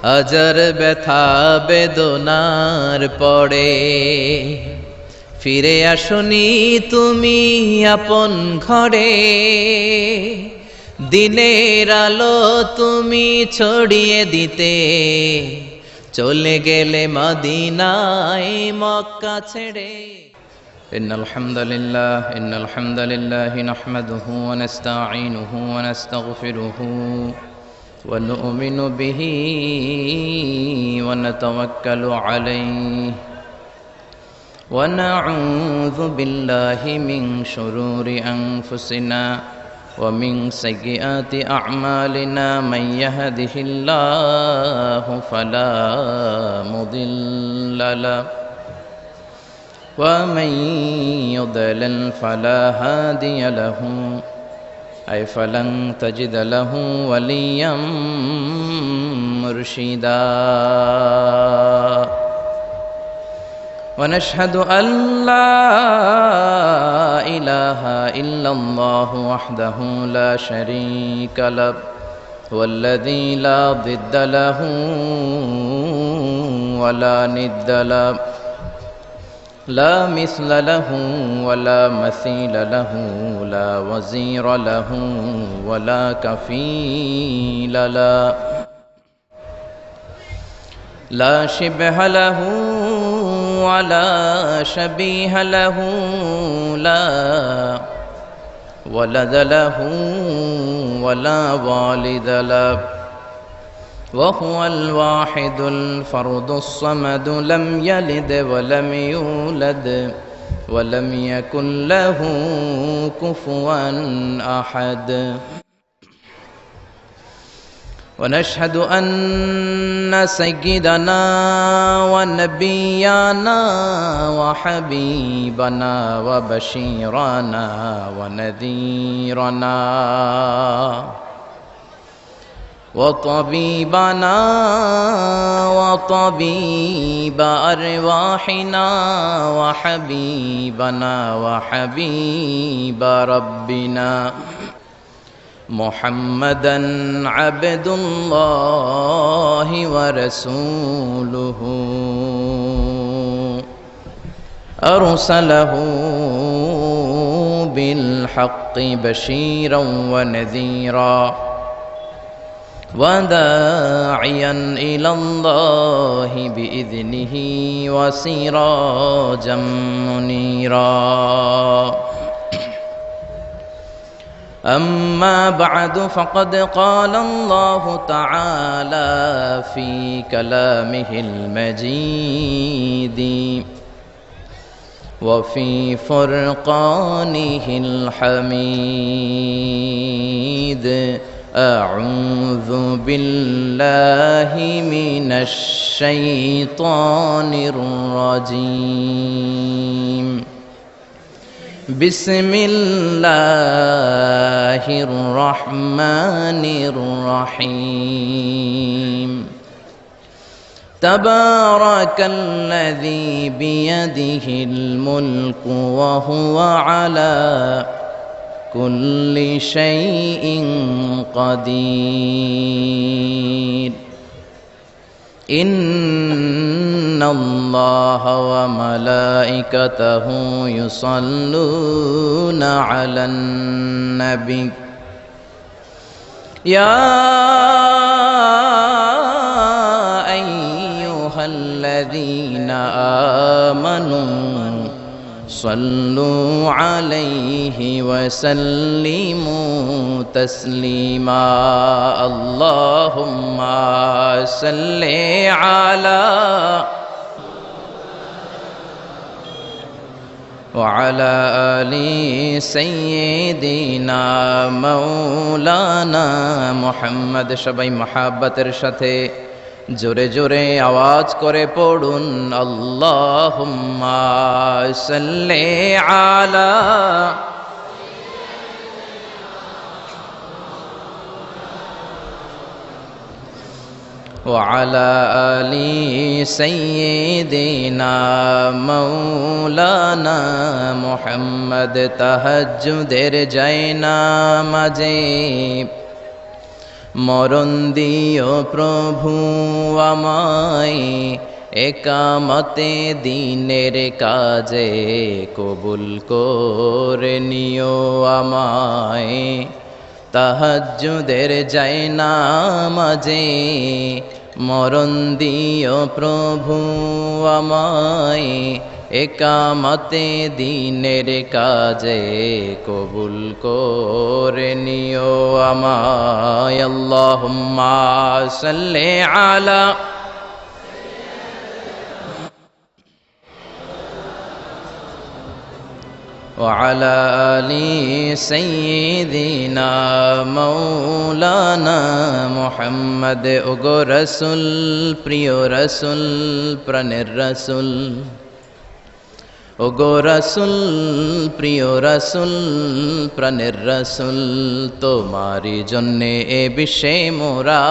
হাজার ব্যথা বেদনার পরে ফিরে আসনি তুমি আপন ঘরে। দিনের আলো তুমি ছড়িয়ে দিতে চলে গেলে মদিনায় মক্কা ছেড়ে। ইন্নাল হামদালিল্লাহি নাহমাদুহু ওয়া নাস্তাঈনুহু ওয়া নাস্তাগফিরুহু ওয়া নু'মিনু বিহি ওয়া নাতাওয়াক্কালু আলাইহি ওয়া নাউযু বিল্লাহি মিন শুরুরি আনফুসিনা ওয়া মিন সাইয়্যাতি আ'মালিনা মান ইয়াহদিহিল্লাহু ফালা মুদিল্লা লাহু ওয়া মান ইউদ্লিল ফালা হাদিয়া লাহু আই ফালান তাজিদ লাহু ওয়ালিয়াম মুরশিদা। ونشهد أن لا إله إلا الله وحده لا شريك له والذي لا ضد له ولا ند له لا مثل له ولا مثيل له لا وزير له ولا كفيل له لا شبه له ولا شبيه له لا ولد له ولا والد له وهو الواحد الفرد الصمد لم يلد ولم يولد ولم يكن له كفوا أحد. ونشهد أن سيدنا ونبينا وحبيبنا وبشيرنا ونذيرنا وطبيبنا وطبيب أرواحنا وحبيبنا وحبيب ربنا محمدًا عبد الله ورسوله أرسله بالحق بشيرا ونذيرا وداعيا إلى الله بإذنه وسراجا منيرا. أما بعد فقد قال الله تعالى في كلامه المجيد وفي فرقانه الحميد أعوذ بالله من الشيطان الرجيم بسم الله الرحمن الرحيم تبارك الذي بيده الملك وهو على كل شيء قدير إن الله وملائكته يصلون على النبي يا أيها الذين آمنوا صلوا عليه وسلموا تسليما. اللهم صل على وعلى آل سيدنا مولانا محمد. সবাই মহাব্বতের সাথে জোরে জোরে আওয়াজ করে পড়ুন আল্লাহুম্মা সাল্লি আলা وعلى آل سيدنا مولانا محمد. তাহাজ্জুদের জায়নামাজে মরণ দিও প্রভু আমায়, একামতে দিনের কাজে কবুল করে নিও আমায়। তাহাজ্জুদের যায় নামাজে মরণ দিও প্রভু আমায়, একামতে দিনের কাজে কবুল করে নিও আমায়। আল্লাহুম্মা সাল্লি আলা وعلى آل سيدنا مولانا محمد ওগো রাসূল, প্রিয় রাসূল, প্রাণের রাসূল, ওগো রাসূল, প্রিয় রাসূল, প্রাণের রাসূল, তোমারই জন্যে এ বিশ্বে মোরা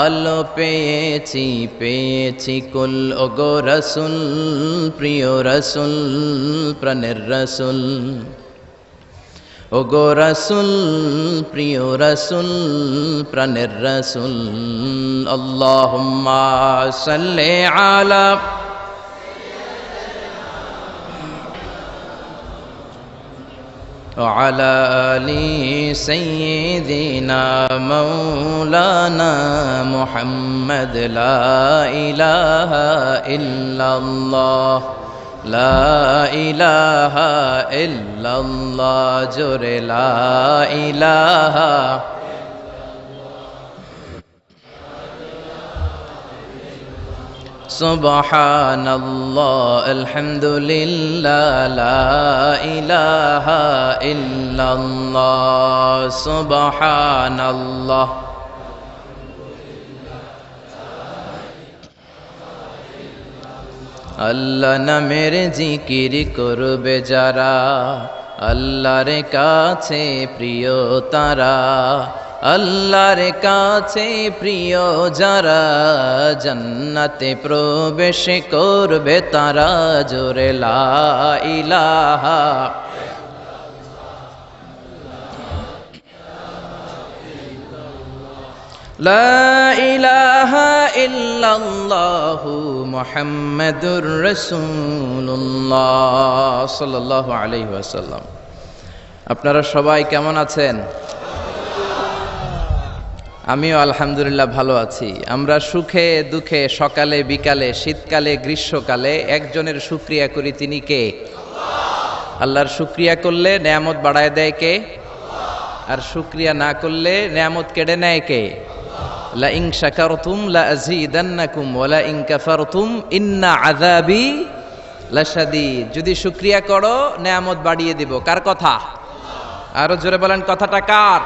আলো পেয়েছি, পেয়েছি কুল। ওগো রাসূল, প্রিয় রাসূল, প্রাণের রাসূল, ওগো রাসূল, প্রিয় রাসূল, প্রাণের রাসূল। আল্লাহুম্মা সাল্লি আলা وعلى آل سيدنا مولانا محمد لا إله إلا الله لا إله إلا الله جور لا إله সুবহানাল্লাহ আলহামদুলিল্লাহ লা ইলাহা ইল্লাল্লাহ সুবহানাল্লাহ। আল্লাহ নামের জিকির করবে যারা, আল্লাহর কাছে প্রিয় তারা, আল্লাহর কাছে প্রিয় যারা, জান্নাতে প্রবেশ করবে তারা। জোরে লা ইলাহা লা ইলাহা ইল্লাল্লাহু মুহাম্মাদুর রাসূলুল্লাহ সাল্লাল্লাহু আলাইহি ওয়াসাল্লাম। আপনারা সবাই কেমন আছেন? আমিও আলহামদুলিল্লাহ ভালো আছি। আমরা সুখে দুঃখে, সকালে বিকালে, শীতকালে গ্রীষ্মকালে একজনের শুকরিয়া করি, তিনি কে? আল্লাহর শুকরিয়া করলে নেয়ামত বাড়ায় দেয় কে? আর শুকরিয়া না করলে নেয়ামত কেড়ে নেয় কে? লা ইন শাকারতুম লা আযীদান্নাকুম ওয়া লা ইন কাফারতুম ইন্না আযাবি লাশাদীদ। যদি শুকরিয়া করো নেয়ামত বাড়িয়ে দিব। কার কথা? আরো জোরে বলেন, কথাটা কার?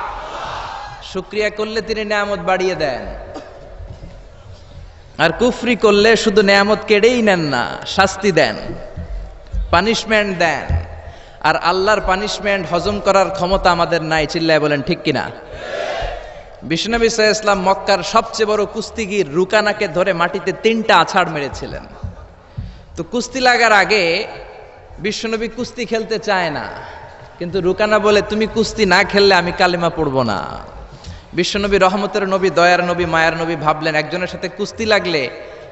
শুকরিয়া করলে তিনি নেয়ামত বাড়িয়ে দেন, আর কুফরি করলে শুধু নেয়ামত কেড়েই নেন না, শাস্তি দেন, পানিশমেন্ট দেন। আর আল্লাহর পানিশমেন্ট হজম করার ক্ষমতা আমাদের নাই। চিল্লায় বলেন ঠিক কিনা? বিশ্বনবী সাল্লাল্লাহু আলাইহি ওয়াসাল্লাম মক্কার সবচেয়ে বড় কুস্তিগির রুকানাকে ধরে মাটিতে 3টা আছাড় মেরেছিলেন। তো কুস্তি লাগার আগে বিশ্বনবী কুস্তি খেলতে চায় না, কিন্তু রুকানা বলে তুমি কুস্তি না খেললে আমি কালেমা পড়বো না। বিশ্বনবী রহমতের নবী, দয়ার নবী, মায়ার নবী ভাবলেন একজনের সাথে কুস্তি লাগলে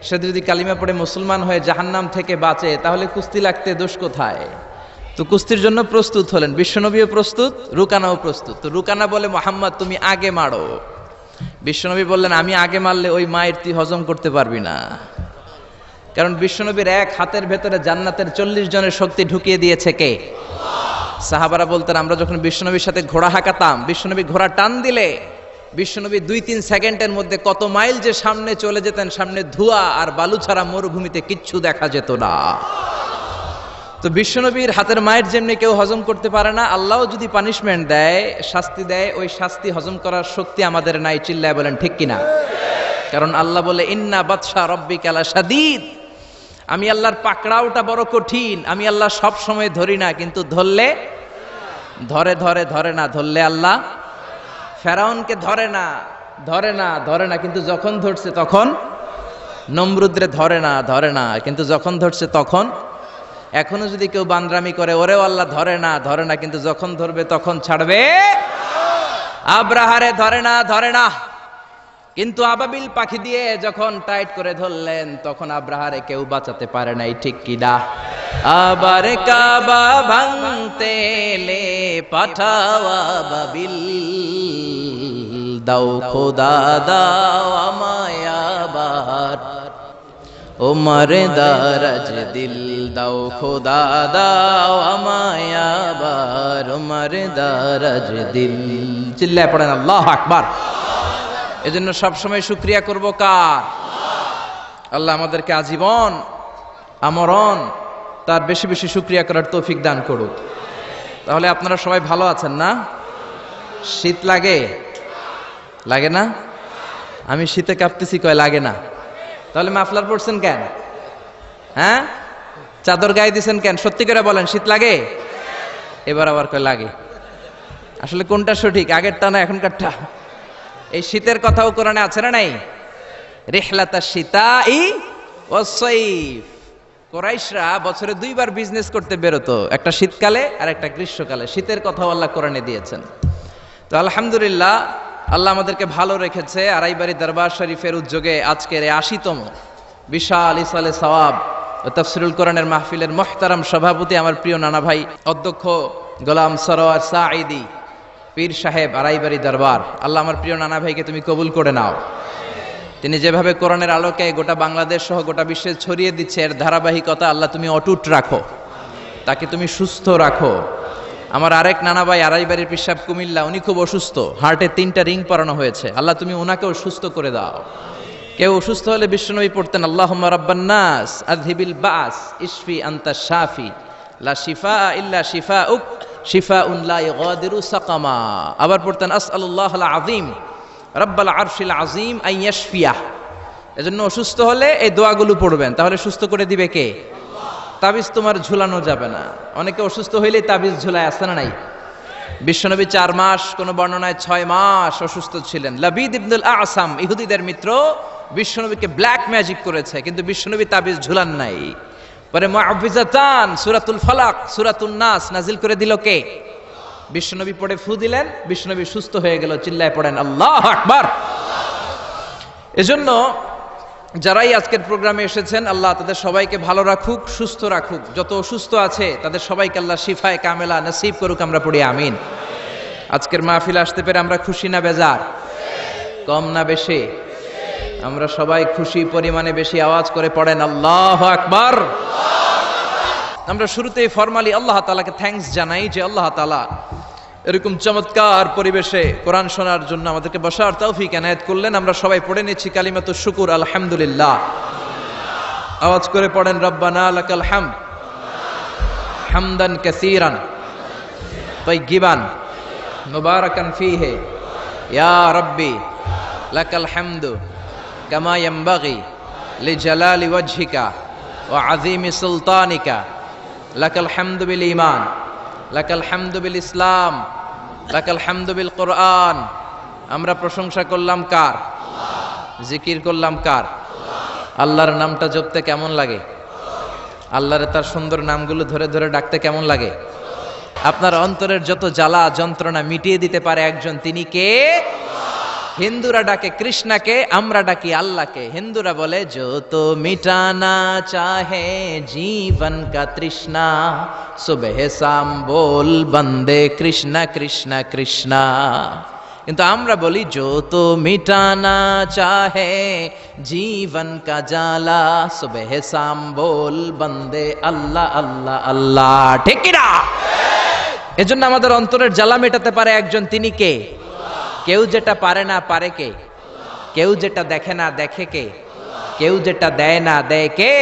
সে যদি কালিমা পড়ে মুসলমান হয়ে জাহান্নাম থেকে বাঁচে, তাহলে কুস্তি লাগতে দোষ কোথায়? তো কুস্তির জন্য প্রস্তুত হলেন। বিশ্বনবীও প্রস্তুত, রুকানাও প্রস্তুত। তো রুকানা বলে মুহাম্মদ তুমি আগে মারো। বিশ্বনবী বললেন আমি আগে মারলে ওই মায়ের তুই হজম করতে পারবি না। কারণ বিশ্বনবীর এক হাতের ভেতরে জান্নাতের 40 জনের শক্তি ঢুকিয়ে দিয়েছে কে? সাহাবারা বলতেন আমরা যখন বিশ্বনবীর সাথে ঘোড়া হাঁকাতাম, বিশ্বনবী ঘোড়া টান দিলে বিশ্বনবী 2-3 সেকেন্ডের মধ্যে কত মাইল যে সামনে চলে যেতেন, সামনে ধোঁয়া আর বালু ছাড়া মরুভূমিতে কিচ্ছু দেখা যেত না। তো বিশ্বনবীর হাতের মায়ের যেমনি কেউ হজম করতে পারে না, আল্লাহও যদি পানিশমেন্ট দেয়, শাস্তি দেয়, ওই শাস্তি হজম করার শক্তি আমাদের নাই। চিল্লায় বলেন ঠিক কিনা? কারণ আল্লাহ বলে ইন্না বাতশা রাব্বিকা লাশাদীদ, আমি আল্লাহর পাকড়াওটা বড় কঠিন। আমি আল্লাহ সব সময় ধরি না, কিন্তু ধরলে ধরে না, ধরলে আল্লাহ ফেরাউনকে ধরে না, কিন্তু যখন ধরছে তখন নমরুদরে ধরে না, কিন্তু যখন ধরছে তখন। এখনো যদি কেউ বান্দরামি করে, ওরেও আল্লাহ ধরে না, কিন্তু যখন ধরবে তখন ছাড়বে। আব্রাহারে ধরে না, কিন্তু আবাবিল পাখি দিয়ে যখন টাইট করে ধরলেন তখন আব্রাহারে কেউ বাঁচাতে পারে নাই, ঠিক কিনা? আবার কাবা ভাঙতে এলে পাঠাও আবাবিল, দাও খোদা দাও আমায় আবার, ওমর দারাজ দিল, দাও খোদা দাও আমায় আবার, ওমর দারাজ দিল। চিল্লায় পড়েন আল্লাহু আকবার। এজন্য সবসময় শুকরিয়া করব কার? আল্লাহ আমাদেরকে আজীবন আমরণ তার বেশি বেশি শুকরিয়া করার তৌফিক দান করুক। তাহলে আপনারা সবাই ভালো আছেন না? শীত লাগে? লাগে না? আমি শীতে কাঁপতেছি কয় লাগে না। তাহলে মাফলার পরছেন কেন? হ্যাঁ, চাদর গায়ে দিছেন কেন? সত্যি করে বলেন, শীত লাগে? এবার আবার কয় লাগে। আসলে কোনটা সঠিক, আগেরটা না এখনকারটা? এই শীতের কথাও কোরআনে আছে না নাই? রিহলাতাশ শীতাই ওয়াস সাইফ। কুরাইশরা বছরে দুইবার বিজনেস করতে বেরোতো, একটা শীতকালে আর একটা গ্রীষ্মকালে। শীতের কথাও আল্লাহ কোরআনে দিয়েছেন। তো আলহামদুলিল্লাহ, আল্লাহ আমাদেরকে ভালো রেখেছে। আড়াইবাড়ি দরবার শরীফের উদ্যোগে আজকের ৮০তম বিশাল ইসালে সওয়াব ও তাফসিরুল কোরআনের মাহফিলের মুহতারাম সভাপতি আমার প্রিয় নানা ভাই অধ্যক্ষ গোলাম সরোয়ার সাঈদী পীর সাহেব, আড়াইবাড়ি দরবার। আল্লাহ আমার প্রিয় নানা ভাইকে তুমি কবুল করে নাও। তিনি যেভাবে কোরআনের আলোকে গোটা বাংলাদেশ সহ গোটা বিশ্বে ছড়িয়ে দিচ্ছে, এর ধারাবাহিকতা আল্লাহ তুমি অটুট রাখো, তাকে তুমি সুস্থ রাখো। আমার আরেক নানা ভাই আড়াইবাড়ির পীর সাহেব কুমিল্লা, উনি খুব অসুস্থ, হার্টে 3টা রিং পরানো হয়েছে। আল্লাহ তুমি ওনাকেও সুস্থ করে দাও। কেউ অসুস্থ হলে বিশ্বনবী পড়তেন আল্লাহুম্মা রাব্বান নাস আযহিবিল বাস ইশফি আনতা শাফি লা শিফা ইল্লা শিফাউক শিফাউন লা ইগাদিরু সাকামা। আবার পড়তেন আসআলুল্লাহাল আযীম রাব্বাল আরশিল আযীম আন ইয়াশফিয়াহ। এজন্য অসুস্থ হলে এই দোয়াগুলো পড়বেন, তাহলে সুস্থ করে দিবে কে? তাবিজ তোমার ঝুলানো যাবে না। অনেকে অসুস্থ হইলেই তাবিজ ঝুলায়, আসে না নাই? বিশ্বনবী 4 মাস, কোন বর্ণনায় 6 মাস অসুস্থ ছিলেন। লাবিদ ইবনুল আসাম, ইহুদিদের মিত্র, বিশ্বনবীকে ব্ল্যাক ম্যাজিক করেছে, কিন্তু বিশ্বনবী তাবিজ ঝুলান নাই। পরে মুআউযিজাতান, সূরাতুল ফালাক, সূরাতুন নাস নাজিল করে দিল কে? বিশ্বনবী পড়ে ফু দিলেন, বিশ্বনবী সুস্থ হয়ে গেল। চিল্লায় পড়েন আল্লাহু আকবার। এজন্য যারাই আজকের প্রোগ্রামে এসেছেন, আল্লাহ তাদের সবাইকে ভালো রাখুক, সুস্থ রাখুক। যত অসুস্থ আছে তাদের সবাইকে আল্লাহ শিফায়ে কামেলা নসিব করুক, আমরা পড়ি আমিন। আজকের মাহফিলে আসতে পেরে আমরা খুশি না বেজার? কম না বেশি? আমরা সবাই খুশি, পরিমাণে বেশি। আওয়াজ করে পড়েন আল্লাহু আকবার। আমরা শুরুতেই ফরমালি আল্লাহ তাআলাকে থ্যাঙ্কস জানাই যে আল্লাহ তাআলা এরকম চমৎকার পরিবেশে কোরআন শোনার জন্য আমাদেরকে বসার তৌফিক এনায়েত করলেন। আমরা সবাই পড়ে নিচ্ছি কালিমাতুশ শুকুর, আলহামদুলিল্লাহ। আওয়াজ করে পড়েন রব্বানা লাকাল হামদ হামদান কাসীরান তাইয়িবান মুবারাকান ফীহি ইয়া রাব্বি লাকাল হামদু কামা ইয়ানবাগি লিজালালি ওয়াজহিকা ওয়া আযীমি সুলতানিকা। লাকাল হামদু বিল ঈমান, লাকাল হামদু বিল ইসলাম, লাকাল হামদু বিল কোরআন। আমরা প্রশংসা করলাম কার? জিকির করলাম কার? আল্লাহর নামটা জপতে কেমন লাগে? আল্লাহরে তার সুন্দর নামগুলো ধরে ধরে ডাকতে কেমন লাগে? আপনার অন্তরের যত জ্বালা যন্ত্রণা মিটিয়ে দিতে পারে একজন, তিনি কে? হিন্দুরা ডাকে কৃষ্ণাকে, আমরা ডাকি আল্লাহকে। হিন্দুরা বলে जो तो मिटाना चाहे जीवन का तृष्णा सुबह शाम बोल बंदे कृष्णा कृष्णा कृष्णा। কিন্তু আমরা বলি जो तो मिटाना चाहे जीवन का जाला सुबह शाम बोल बंदे अल्लाह अल्लाह अल्लाह। ঠিক কি না? এজন্য আমাদের অন্তরের জ্বালা মেটাতে পারে একজন, তিনি কে? কেউ যেটা পারে না পারে কে? কেউ যেটা দেখে না দেখে কে? কেউ যেটা দেয় না দেয় কে?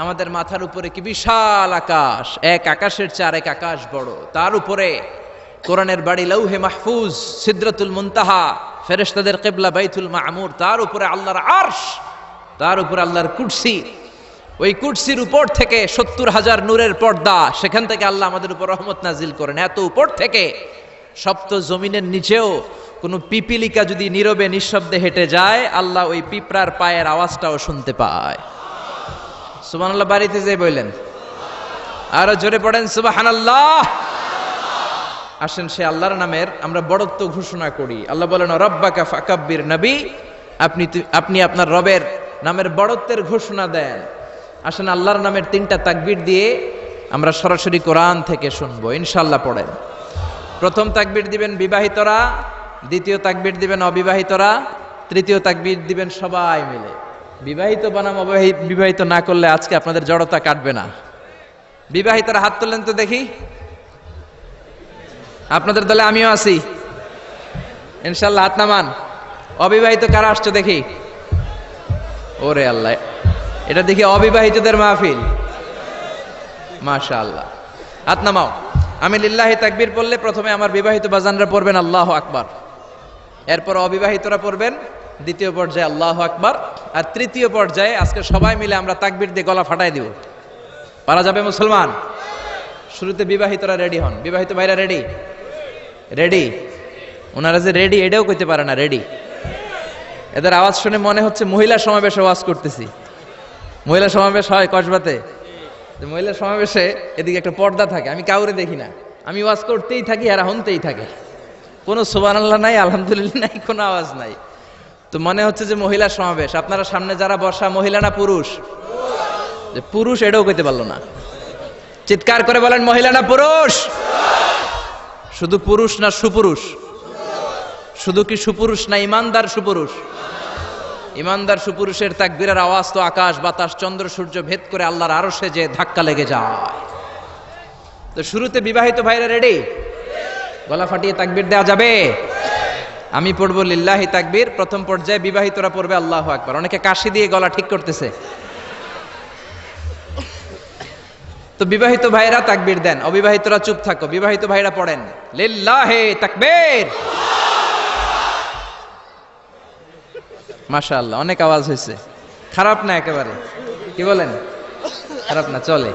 আমাদের মাথার উপরে কি বিশাল আকাশ, এক আকাশের চেয়ে আরেক আকাশ বড়। তার উপরে কোরআনের বাড়ি লৌহে মাহফুজ, সিদরাতুল মুনতাহা, ফেরেশতাদের কিবলা বাইতুল মামুর। তার উপরে আল্লাহর আরশ, তার উপরে আল্লাহর কুরসি। ওই কুরসির উপর থেকে 70,000 নূরের পর্দা, সেখান থেকে আল্লাহ আমাদের উপর রহমত নাজিল করেন। এত উপর থেকে সপ্ত জমিনের নিচেও কোনো পিপিলিকা যদি নীরবে নিঃশব্দে হেঁটে যায়, আল্লাহ ওই পিঁপড়ার পায়ের আওয়াজটাও শুনতে পায়। সুবহানাল্লাহ বাড়িতে যে বললেন, আরো জোরে পড়েন সুবহানাল্লাহ। আসেন সে আল্লাহর নামের আমরা বড়ত্ব ঘোষণা করি। আল্লাহ বলেন রব্বাকা ফাকাব্বির, নবী আপনি আপনার রবের নামের বড়ত্বের ঘোষণা দেন। আসেন আল্লাহর নামের 3টা তাকবীর দিয়ে আমরা সরাসরি কোরআন থেকে শুনবো, ইনশাআল্লাহ। পড়েন। প্রথম তাকবীর দিবেন বিবাহিতরা, দ্বিতীয় তাকবীর দিবেন অবিবাহিতরা, তৃতীয় তাকবীর দিবেন সবাই মিলে। বিবাহিত বনাম বিবাহিত না করলে আজকে আপনাদের জড়তা কাটবে না। বিবাহিতরা হাত তোলেন তো দেখি। আপনাদের দলে আমিও আছি, ইনশাআল্লাহ হাত নামান। অবিবাহিত কারা আসছে দেখি? ওরে আল্লাহ, এটা দেখি অবিবাহিতদের মাহফিল। মাশাআল্লাহ, হাত নামাও। আমি লিল্লাহি তাকবীর পড়লে প্রথমে আমার বিবাহিত বাজানরা পড়বেন আল্লাহু আকবার, এরপর অবিবাহিতরা পড়বেন দ্বিতীয় পর্যায়ে আল্লাহু আকবার, আর তৃতীয় পর্যায়ে আজকে সবাই মিলে আমরা তাকবীর দিয়ে গলা ফাটাই দিব। পারা যাবে মুসলমান? শুরুতে বিবাহিতরা রেডি হন। বিবাহিত ভাইরা রেডি? রেডি? ওনারা যে রেডি এটাও কইতে পারে না রেডি। এদের আওয়াজ শুনে মনে হচ্ছে মহিলা সমাবেশে ওয়াজ করতেছি। মহিলা সমাবেশ হয় কসবাতে, মহিলা সমাবেশে এদিকে একটা পর্দা থাকে, আমি কাউরে দেখি না, আমি ওয়াজ করতেই থাকি আর হনতেই থাকে, কোনো সুবহানাল্লাহ নাই, আলহামদুলিল্লাহ নাই, কোনো আওয়াজ নাই। তো মনে হচ্ছে যে মহিলা সমাবেশ। আপনারা সামনে যারা বসা মহিলা না পুরুষ? পুরুষ এটাও কইতে পারলো না। চিৎকার করে বলেন মহিলা না পুরুষ? শুধু পুরুষ না সুপুরুষ? শুধু কি সুপুরুষ না ইমানদার সুপুরুষ? ইমানদার সুপুরুষের তাকবীরের আওয়াজ তো আকাশ বাতাস চন্দ্র সূর্য ভেদ করে আল্লাহর আরশে যে ধাক্কা লেগে যায়। তো শুরুতে বিবাহিত ভাইরা রেডি? গলা ফাটিয়ে তাকবীর দেওয়া যাবে? আমি পড়বো লিল্লাহি তাকবীর, প্রথম পর্যায়ে বিবাহিতরা পড়বে আল্লাহু আকবার। অনেকে কাশি দিয়ে গলা ঠিক করতেছে। তো বিবাহিত ভাইরা তাকবীর দেন, অবিবাহিতরা চুপ থাকো। বিবাহিত ভাইরা পড়েন লিল্লাহি তাকবীর। মাশাআল্লাহ, অনেক আওয়াজ হয়েছে, খারাপ না একেবারে। কি বলেন? খারাপ না, চলে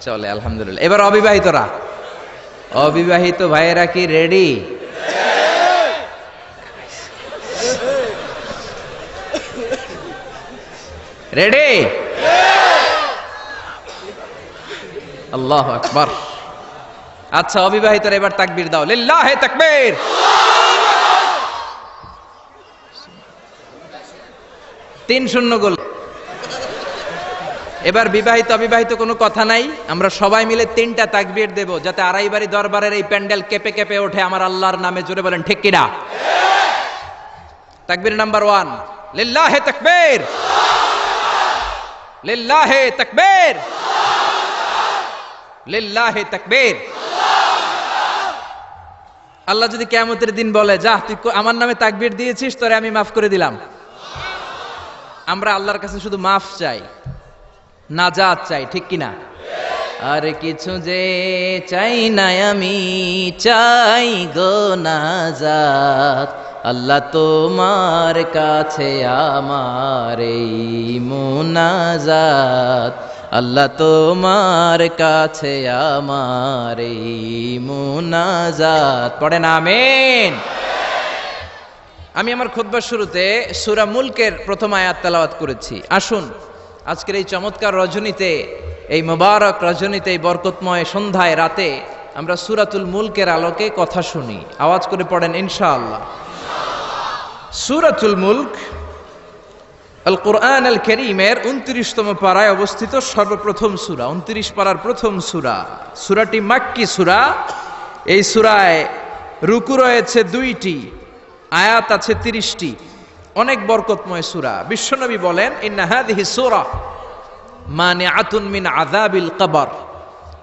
চলে, আলহামদুলিল্লাহ। এবার অবিবাহিতরা, অবিবাহিত ভাইয়েরা কি রেডি? রেডি? আল্লাহু আকবার। আচ্ছা অবিবাহিতরা এবার তাকবীর দাও, লিল্লাহি তাকবীর। 3-0 গোল। এবার বিবাহিত অবিবাহিত কোনো কথা নাই, আমরা সবাই মিলে 3টা তাকবীর দেব, যাতে আড়াইবাড়ি দরবারের এই প্যান্ডেল কেঁপে কেঁপে ওঠে আমার আল্লাহর নামে। জোরে বলেন ঠিক কিনা? তাকবীর নাম্বার 1, লিল্লাহি তাকবীর, লিল্লাহি তাকবীর, লিল্লাহি তাকবীর। আল্লাহ যদি কিয়ামতের দিন বলে, যা তুই আমার নামে তাকবীর দিয়েছিস, তোরে আমি মাফ করে দিলাম, আমরা আল্লাহর কাছে শুধু মাফ চাই, নাজাত চাই, ঠিক কিনা? আর কিছু যে চাই না আমি, চাই গো নাজাত। আল্লাহ তোমার কাছে আমার এই মুনাজাত, আল্লাহ তোমার কাছে আমার এই মুনাজাত। পড়েন আমিন। আমি আমার খুতবার শুরুতে সূরা মুলকের প্রথম আয়াত তেলাওয়াত করেছি। আসুন আজকের এই চমৎকার রজনীতে, এই মুবারক রজনীতে, এই বরকতময় সন্ধ্যায় রাতে আমরা সূরাতুল মুলকের আলোকে কথা শুনি। আওয়াজ করে পড়েন ইনশাআল্লাহ। সূরাতুল মুলক আল কোরআন আল কারীমের 29তম পারায় অবস্থিত সর্বপ্রথম সূরা, 29 পারার প্রথম সূরা। সূরাটি মাক্কি সূরা। এই সূরায় রুকু রয়েছে 2টি, আয়াত আছে 30টি, অনেক বরকতময় সূরা। বিশ্বনবী বলেন ইন্না হাযিহি সূরা মানিআতুন মিন আযাবিল কবর।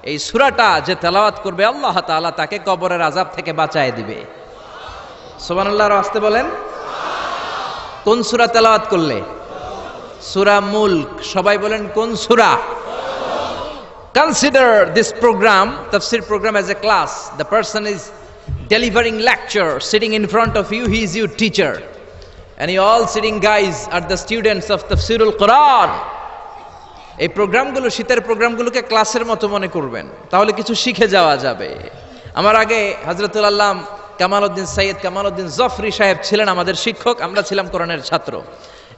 এই সূরাটা যে তেলাওয়াত করবে আল্লাহ তাআলা তাকে কবরের আযাব থেকে বাঁচায় দিবে। সুবহানাল্লাহ, আসতে বলেন। কোন সূরা তেলাওয়াত করলে? সূরা মুলক। সবাই বলেন কোন সূরা? Consider this program, tafsir program, as a class. The person is delivering lecture, sitting in front of you, he is your teacher, and you all sitting guys are the students of Tafsirul Quran. এই প্রোগ্রামগুলো, শীতের প্রোগ্রামগুলোকে ক্লাসের মতো মনে করবেন, তাহলে কিছু শিখে যাওয়া যাবে। আমার আগে হযরতুল আল্লাম কামালউদ্দিন সৈয়দ কামালউদ্দিন জফরি সাহেব ছিলেন আমাদের শিক্ষক, আমরা ছিলাম কোরআনের ছাত্র।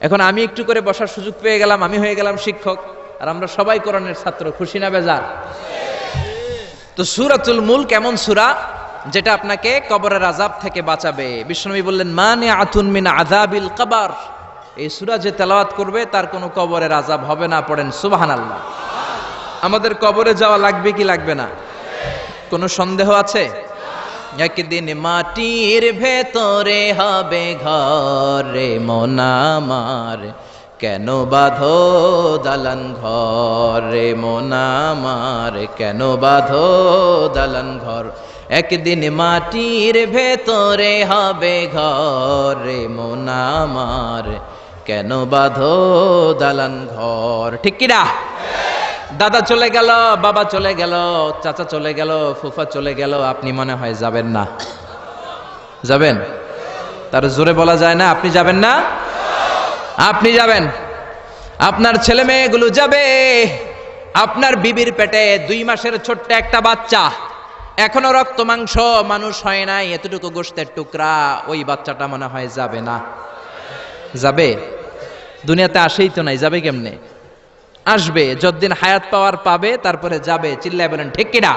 এখন আমি একটু করে বসার সুযোগ পেয়ে গেলাম, আমি হয়ে গেলাম শিক্ষক, আর আমরা সবাই কোরআনের ছাত্র। খুশি না বেজার? তো সূরাতুল মুলক এমন সূরা যেটা আপনাকে কবরের আযাব থেকে বাঁচাবে। বিশ্বনবী বললেন মানিআতুন মিন আযাবিল কবর, এই সূরা যে তেলাওয়াত করবে তার কোনো কবরের আযাব হবে না। পড়েন সুবহানাল্লাহ। আমাদের কবরে যাওয়া লাগবে কি লাগবে না? কোনো সন্দেহ আছে? একদিন মাটির ভেতরে হবে ঘর রে মন আমার, কেন বাঁধো দালান ঘর রে মন আমার, কেন বাঁধো দালান ঘর। একদিন মাটির ভেতরে হবে ঘর রে মন আমার, কেন বাঁধো দালান ঘর। ঠিক কিনা? দাদা চলে গেল, বাবা চলে গেল, চাচা চলে গেল, ফুফা চলে গেল, আপনি মনে হয় যাবেন না? যাবেন? তার জোরে বলা যায় না আপনি যাবেন না? আপনি যাবেন, আপনার ছেলে মেয়েগুলো যাবে, আপনার বিবির পেটে 2 মাসের ছোট্ট একটা বাচ্চা, এখনো রক্ত মাংস মানুষ হয় নাই, এতটুকু গোশতের টুকরা, ওই বাচ্চাটা মনে হয় যাবে না? যাবে? দুনিয়াতে আসেই তো নাই, যাবে কেমনে? আসবে, যতদিন হায়াত পাওয়ার পাবে তারপরে যাবে। চিল্লায় বলেন ঠিক কিনা?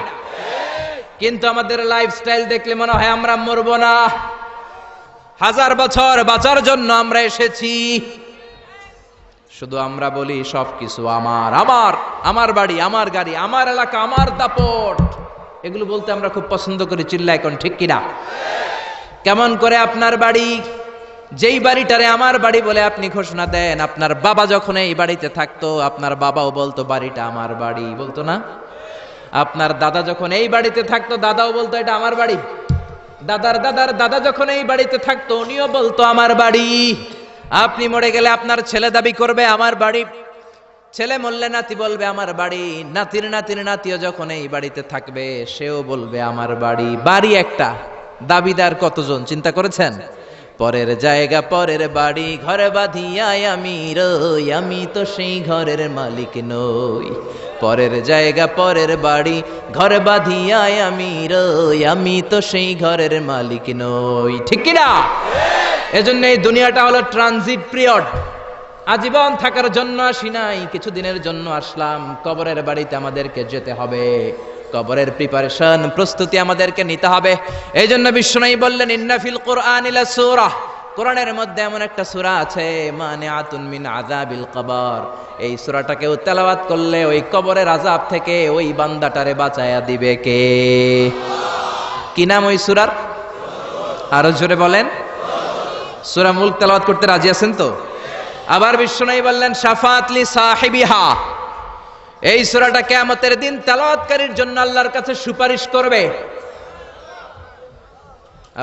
কিন্তু আমাদের লাইফস্টাইল দেখলে মনে হয় আমরা মরবো না, 1000 বছর বাঁচার জন্য আমরা এসেছি। শুধু আমরা বলি সবকিছু আমার, আমার, আমার বাড়ি, আমার গাড়ি, আমার এলাকা, আমার দাপট, এগুলো বলতে আমরা খুব পছন্দ করি। চিল্লায় কোন ঠিক কিনা? কেমন করে আপনার বাড়ি, যেই বাড়িটারে আমার বাড়ি বলে আপনি ঘোষণা দেন, আপনার বাবা যখন এই বাড়িতে থাকতো আপনার বাবাও বলতো বাড়িটা আমার বাড়ি, বলতো না? আপনার দাদা যখন এই বাড়িতে থাকতো দাদাও বলতো এটা আমার বাড়ি। দাদার দাদার দাদা যখন এই বাড়িতে থাকতো উনিও বলতো আমার বাড়ি। আপনি মরে গেলে আপনার ছেলে দাবি করবে আমার বাড়ি, ছেলে মরলে নাতি বলবে আমার বাড়ি, নাতির নাতির নাতিও যখন এই বাড়িতে থাকবে সেও বলবে আমার বাড়ি। বাড়ি একটা, দাবিদার কতজন চিন্তা করেছেন? পরের জায়গা পরের বাড়ি ঘরে বাঁধিয়ায় আমি রই, আমি তো সেই ঘরের মালিক নই। পরের জায়গা পরের বাড়ি ঘরে বাঁধিয়ায় আমি রই, আমি তো সেই ঘরের মালিক নই। ঠিক কিনা? এজন্য এই দুনিয়াটা হলো ট্রানজিট পিরিয়ড, আজীবন থাকার জন্য আসি নাই, কিছুদিনের জন্য আসলাম। কবরের বাড়িতে আমাদেরকে যেতে হবে, কবরের প্রিপারেশন, প্রস্তুতি আমাদেরকে নিতে হবে। এই জন্য বিশ্বনবী বললেন ইন্না ফিল কুরআনিল সূরা, কোরআনের মধ্যে এমন একটা সূরা আছে মানিআতুন মিন আযাবিল কবর, এই সূরাটাকে তেলাওয়াত করলে ওই কবরের আযাব থেকে ওই বান্দাটারে বাঁচায়া দিবে কে? কি নাম ওই সূরার? আরো জোরে বলেন। সূরা মুলক তেলাওয়াত করতে রাজি আছেন তো? আবার বিশ্বনবী বললেন শাফাআত লি সাহিবিহা, এই সূরাটা কিয়ামতের দিন তেলাওয়াতকারীর জন্য আল্লাহর কাছে সুপারিশ করবে।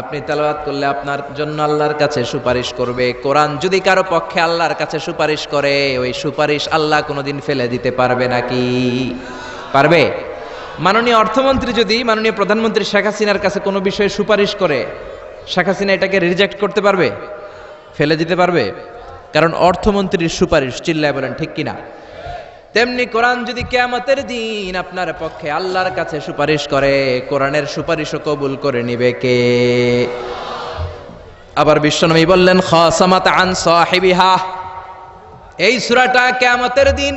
আপনি তেলাওয়াত করলে আপনার জন্য আল্লাহর কাছে সুপারিশ করবে। কোরআন যদি কারো পক্ষে আল্লাহর কাছে সুপারিশ করে, ওই সুপারিশ আল্লাহ কোনোদিন ফেলে দিতে পারবে নাকি? পারবে? মাননীয় অর্থমন্ত্রী যদি মাননীয় প্রধানমন্ত্রী শেখ হাসিনার কাছে কোনো বিষয়ে সুপারিশ করে, শেখ হাসিনা এটাকে রিজেক্ট করতে পারবে? ফেলে দিতে পারবে? কারণ অর্থমন্ত্রীর সুপারিশ। চিল্লায় বলেন ঠিক কিনা? তেমনি কোরআন যদি কিয়ামতের দিন আপনার পক্ষে আল্লাহর কাছে সুপারিশ করে, কোরআনের সুপারিশও কবুল করে নিবে কে? আবার বিশ্বনবী বললেন খাসামাত আন সাহিবিহা, এই সূরাটা কিয়ামতের দিন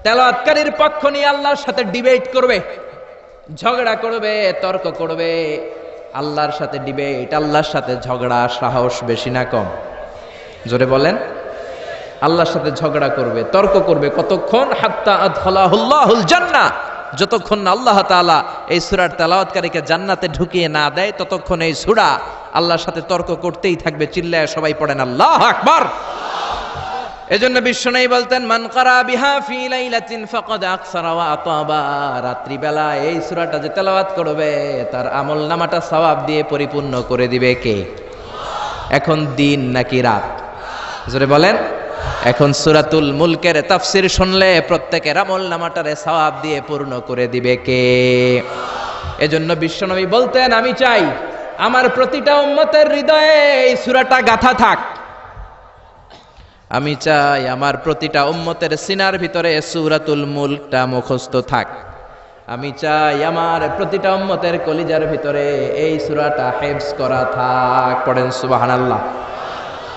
তেলাওয়াতকারীর পক্ষ নিয়ে আল্লাহর সাথে ডিবেট করবে, ঝগড়া করবে, তর্ক করবে। আল্লাহর সাথে ডিবেট, আল্লাহর সাথে ঝগড়া, সাহস বেশি না কম? জোরে বলেন। আল্লাহর সাথে ঝগড়া করবে, তর্ক করবে, কতক্ষণ? হাত্তা আদখালাহুল্লাহুল জান্নাহ, যতক্ষণ না আল্লাহ তাআলা এই সূরার তেলাওয়াতকারীকে জান্নাতে ঢুকিয়ে না দেয় ততক্ষণ এই সূরা আল্লাহর সাথে তর্ক করতেই থাকবে। চিল্লায় সবাই পড়েন আল্লাহু আকবার। এজন্য বিশ্বনবী বলতেন মান ক্বারা বিহা ফি লাইলাতিন ফাকাদ আকসারা ওয়া আতাবা, রাত্রি বেলা এই সূরাটা যে তেলাওয়াত করবে তার আমলনামাটা সওয়াব দিয়ে পরিপূর্ণ করে দিবে কে? এখন দিন নাকি রাত? জোরে বলেন। এখন সূরাতুল মুলকের তাফসীর শুনলে প্রত্যেকের আমলনামাটারে সওয়াব দিয়ে পূর্ণ করে দিবে কে? এজন্য বিশ্বনবী বলতেন আমি চাই আমার প্রতিটা উম্মতের হৃদয়ে এই সূরাটা গাঁথা থাক, আমি চাই আমার প্রতিটা উম্মতের সিনার ভিতরে সূরাতুল মুলকটা মুখস্থ থাক, আমি চাই আমার প্রতিটা উম্মতের কলিজার ভিতরে এই সূরাটা হিফজ করা থাক। পড়েন সুবহানাল্লাহ।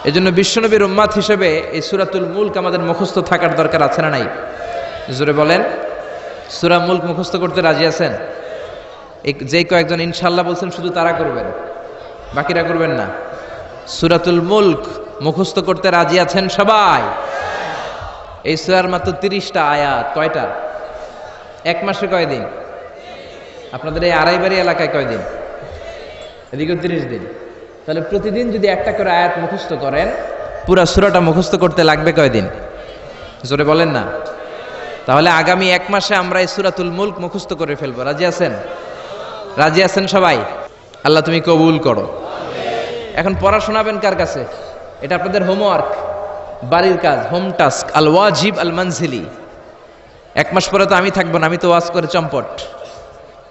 এজন্য বিশ্বনবীর উম্মত হিসেবে এই সূরাতুল মুলক আমাদের মুখস্থ থাকার দরকার আছে না নাই? জোরে বলেন। সূরা মুলক মুখস্থ করতে রাজি আছেন? যে কয়েকজন ইনশাল্লাহ বলছেন শুধু তারা করবেন, বাকিরা করবেন না। সূরাতুল মুলক মুখস্থ করতে রাজি আছেন সবাই? এই সূরার মাত্র 30টা আয়াত। কয়টা? এক মাসে কয়দিন? আপনাদের এই আড়াইবাড়ি এলাকায় কয়দিন? এদিকে 30 দিন। তাহলে প্রতিদিন যদি একটা করে আয়াত মুখস্থ করেন, পুরা সূরাটা মুখস্থ করতে লাগবে কয়দিন? জোরে বলেন না। তাহলে আগামী এক মাসে আমরা এই সূরাতুল মুলক মুখস্থ করে ফেলবো। রাজি আছেন? রাজি আছেন সবাই? আল্লাহ তুমি কবুল করো। এখন পড়া শোনাবেন কার কাছে? এটা আপনাদের হোমওয়ার্ক, বাড়ির কাজ, হোম টাস্ক, আল ওয়াজিব আল মানজিলি। এক মাস পরে তো আমি থাকবো না, আমি তো ওয়াজ করে চম্পট।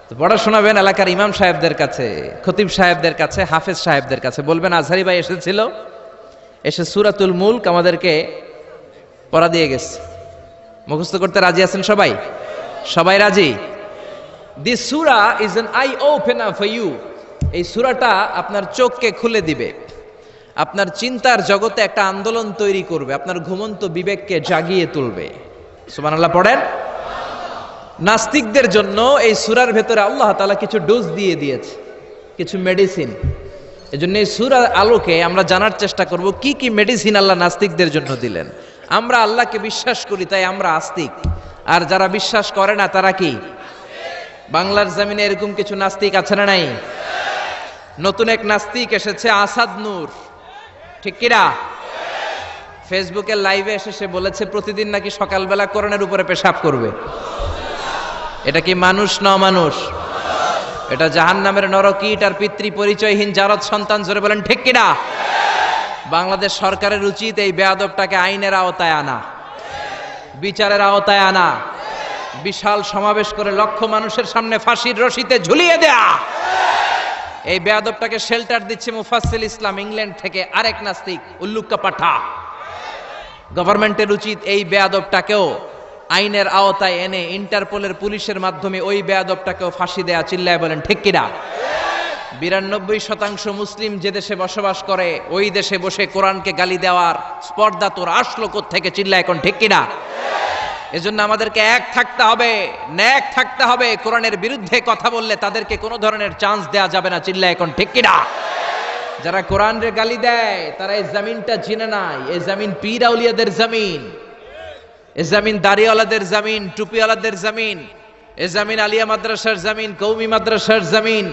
তো পড়া শোনাবেন এলাকার ইমাম সাহেবদের কাছে, খতিব সাহেবদের কাছে, হাফেজ সাহেবদের কাছে। বলবেন আজহারি ভাই এসেছিল, এসে সূরাতুল মুলক আমাদেরকে পড়া দিয়ে গেছে। মুখস্থ করতে রাজি আছেন সবাই? সবাই রাজি? দিস সূরা is an eye opener for you. এই সূরাটা আপনার চোখকে খুলে দিবে, আপনার চিন্তার জগতে একটা আন্দোলন তৈরি করবে, আপনার ঘুমন্ত বিবেককে জাগিয়ে তুলবে। সুবহানাল্লাহ পড়েন। নাস্তিকদের জন্য এই সূরার ভেতরে আল্লাহ তাআলা কিছু ডোজ দিয়ে দিয়েছে, কিছু মেডিসিন। এজন্য এই সূরার আলোকে আমরা জানার চেষ্টা করব কি কি মেডিসিন আল্লাহ নাস্তিকদের জন্য দিলেন। আমরা আল্লাহকে বিশ্বাস করি তাই আমরা আস্তিক, আর যারা বিশ্বাস করে না তারা কি? বাংলার জমিনে এরকম কিছু নাস্তিক আছে না নাই? নতুন এক নাস্তিক এসেছে, আসাদ নূর, ঠিক কিনা? ফেসবুকের লাইভে এসে সে বলেছে প্রতিদিন নাকি সকালবেলা কোরআনের উপরে পেশাব করবে। এটা কি মানুষ না মানুষ? এটা জাহান্নামের নরকীট আর পিতৃ পরিচয়হীন জারদ সন্তান। জোরে বলেন ঠিক কিনা? বাংলাদেশ সরকারের উচিত এই বেয়াদবটাকে আইনের আওতায় আনা, বিচারের আওতায় আনা, বিশাল সমাবেশ করে লক্ষ মানুষের সামনে ফাঁসির রশিতে ঝুলিয়ে দেয়া। এই বেয়াদবটাকে শেল্টার দিচ্ছে মুফাসসিল ইসলাম ইংল্যান্ড থেকে আরেক নাস্তিক, উল্লুক্কা পাঠা। গভর্নমেন্টের উচিত এই বেয়াদবটাকেও আইনের আওতায় এনে ইন্টারপোলের পুলিশের মাধ্যমে ওই বেয়াদবটাকেও ফাঁসি দেয়া। চিল্লায় বলেন ঠিক কিনা? 92% মুসলিম যে দেশে বসবাস করে ওই দেশে বসে কোরআনকে গালি দেওয়ার স্পর্ধা তোর আসলো কোত্থেকে? চিল্লায় এখন ঠিক কিনা? এজন্য আমাদেরকে এক থাকতে হবে, ন্যাক থাকতে হবে। কোরআনের বিরুদ্ধে কথা বললে তাদেরকে কোনো ধরনের চান্স দেয়া যাবে না। চিল্লায় এখন ঠিক কিনা? যারা কোরআনের গালি দেয় তারা এই জমিনটা চিনে নাই। এই জমিন পীর আউলিয়াদের জমিন, এই জমিন দাড়িওয়ালাদের জমিন, টুপিওয়ালাদের জমিন, এই জমিন আলিয়া মাদ্রাসার জমিন, কৌমি মাদ্রাসার জমিন,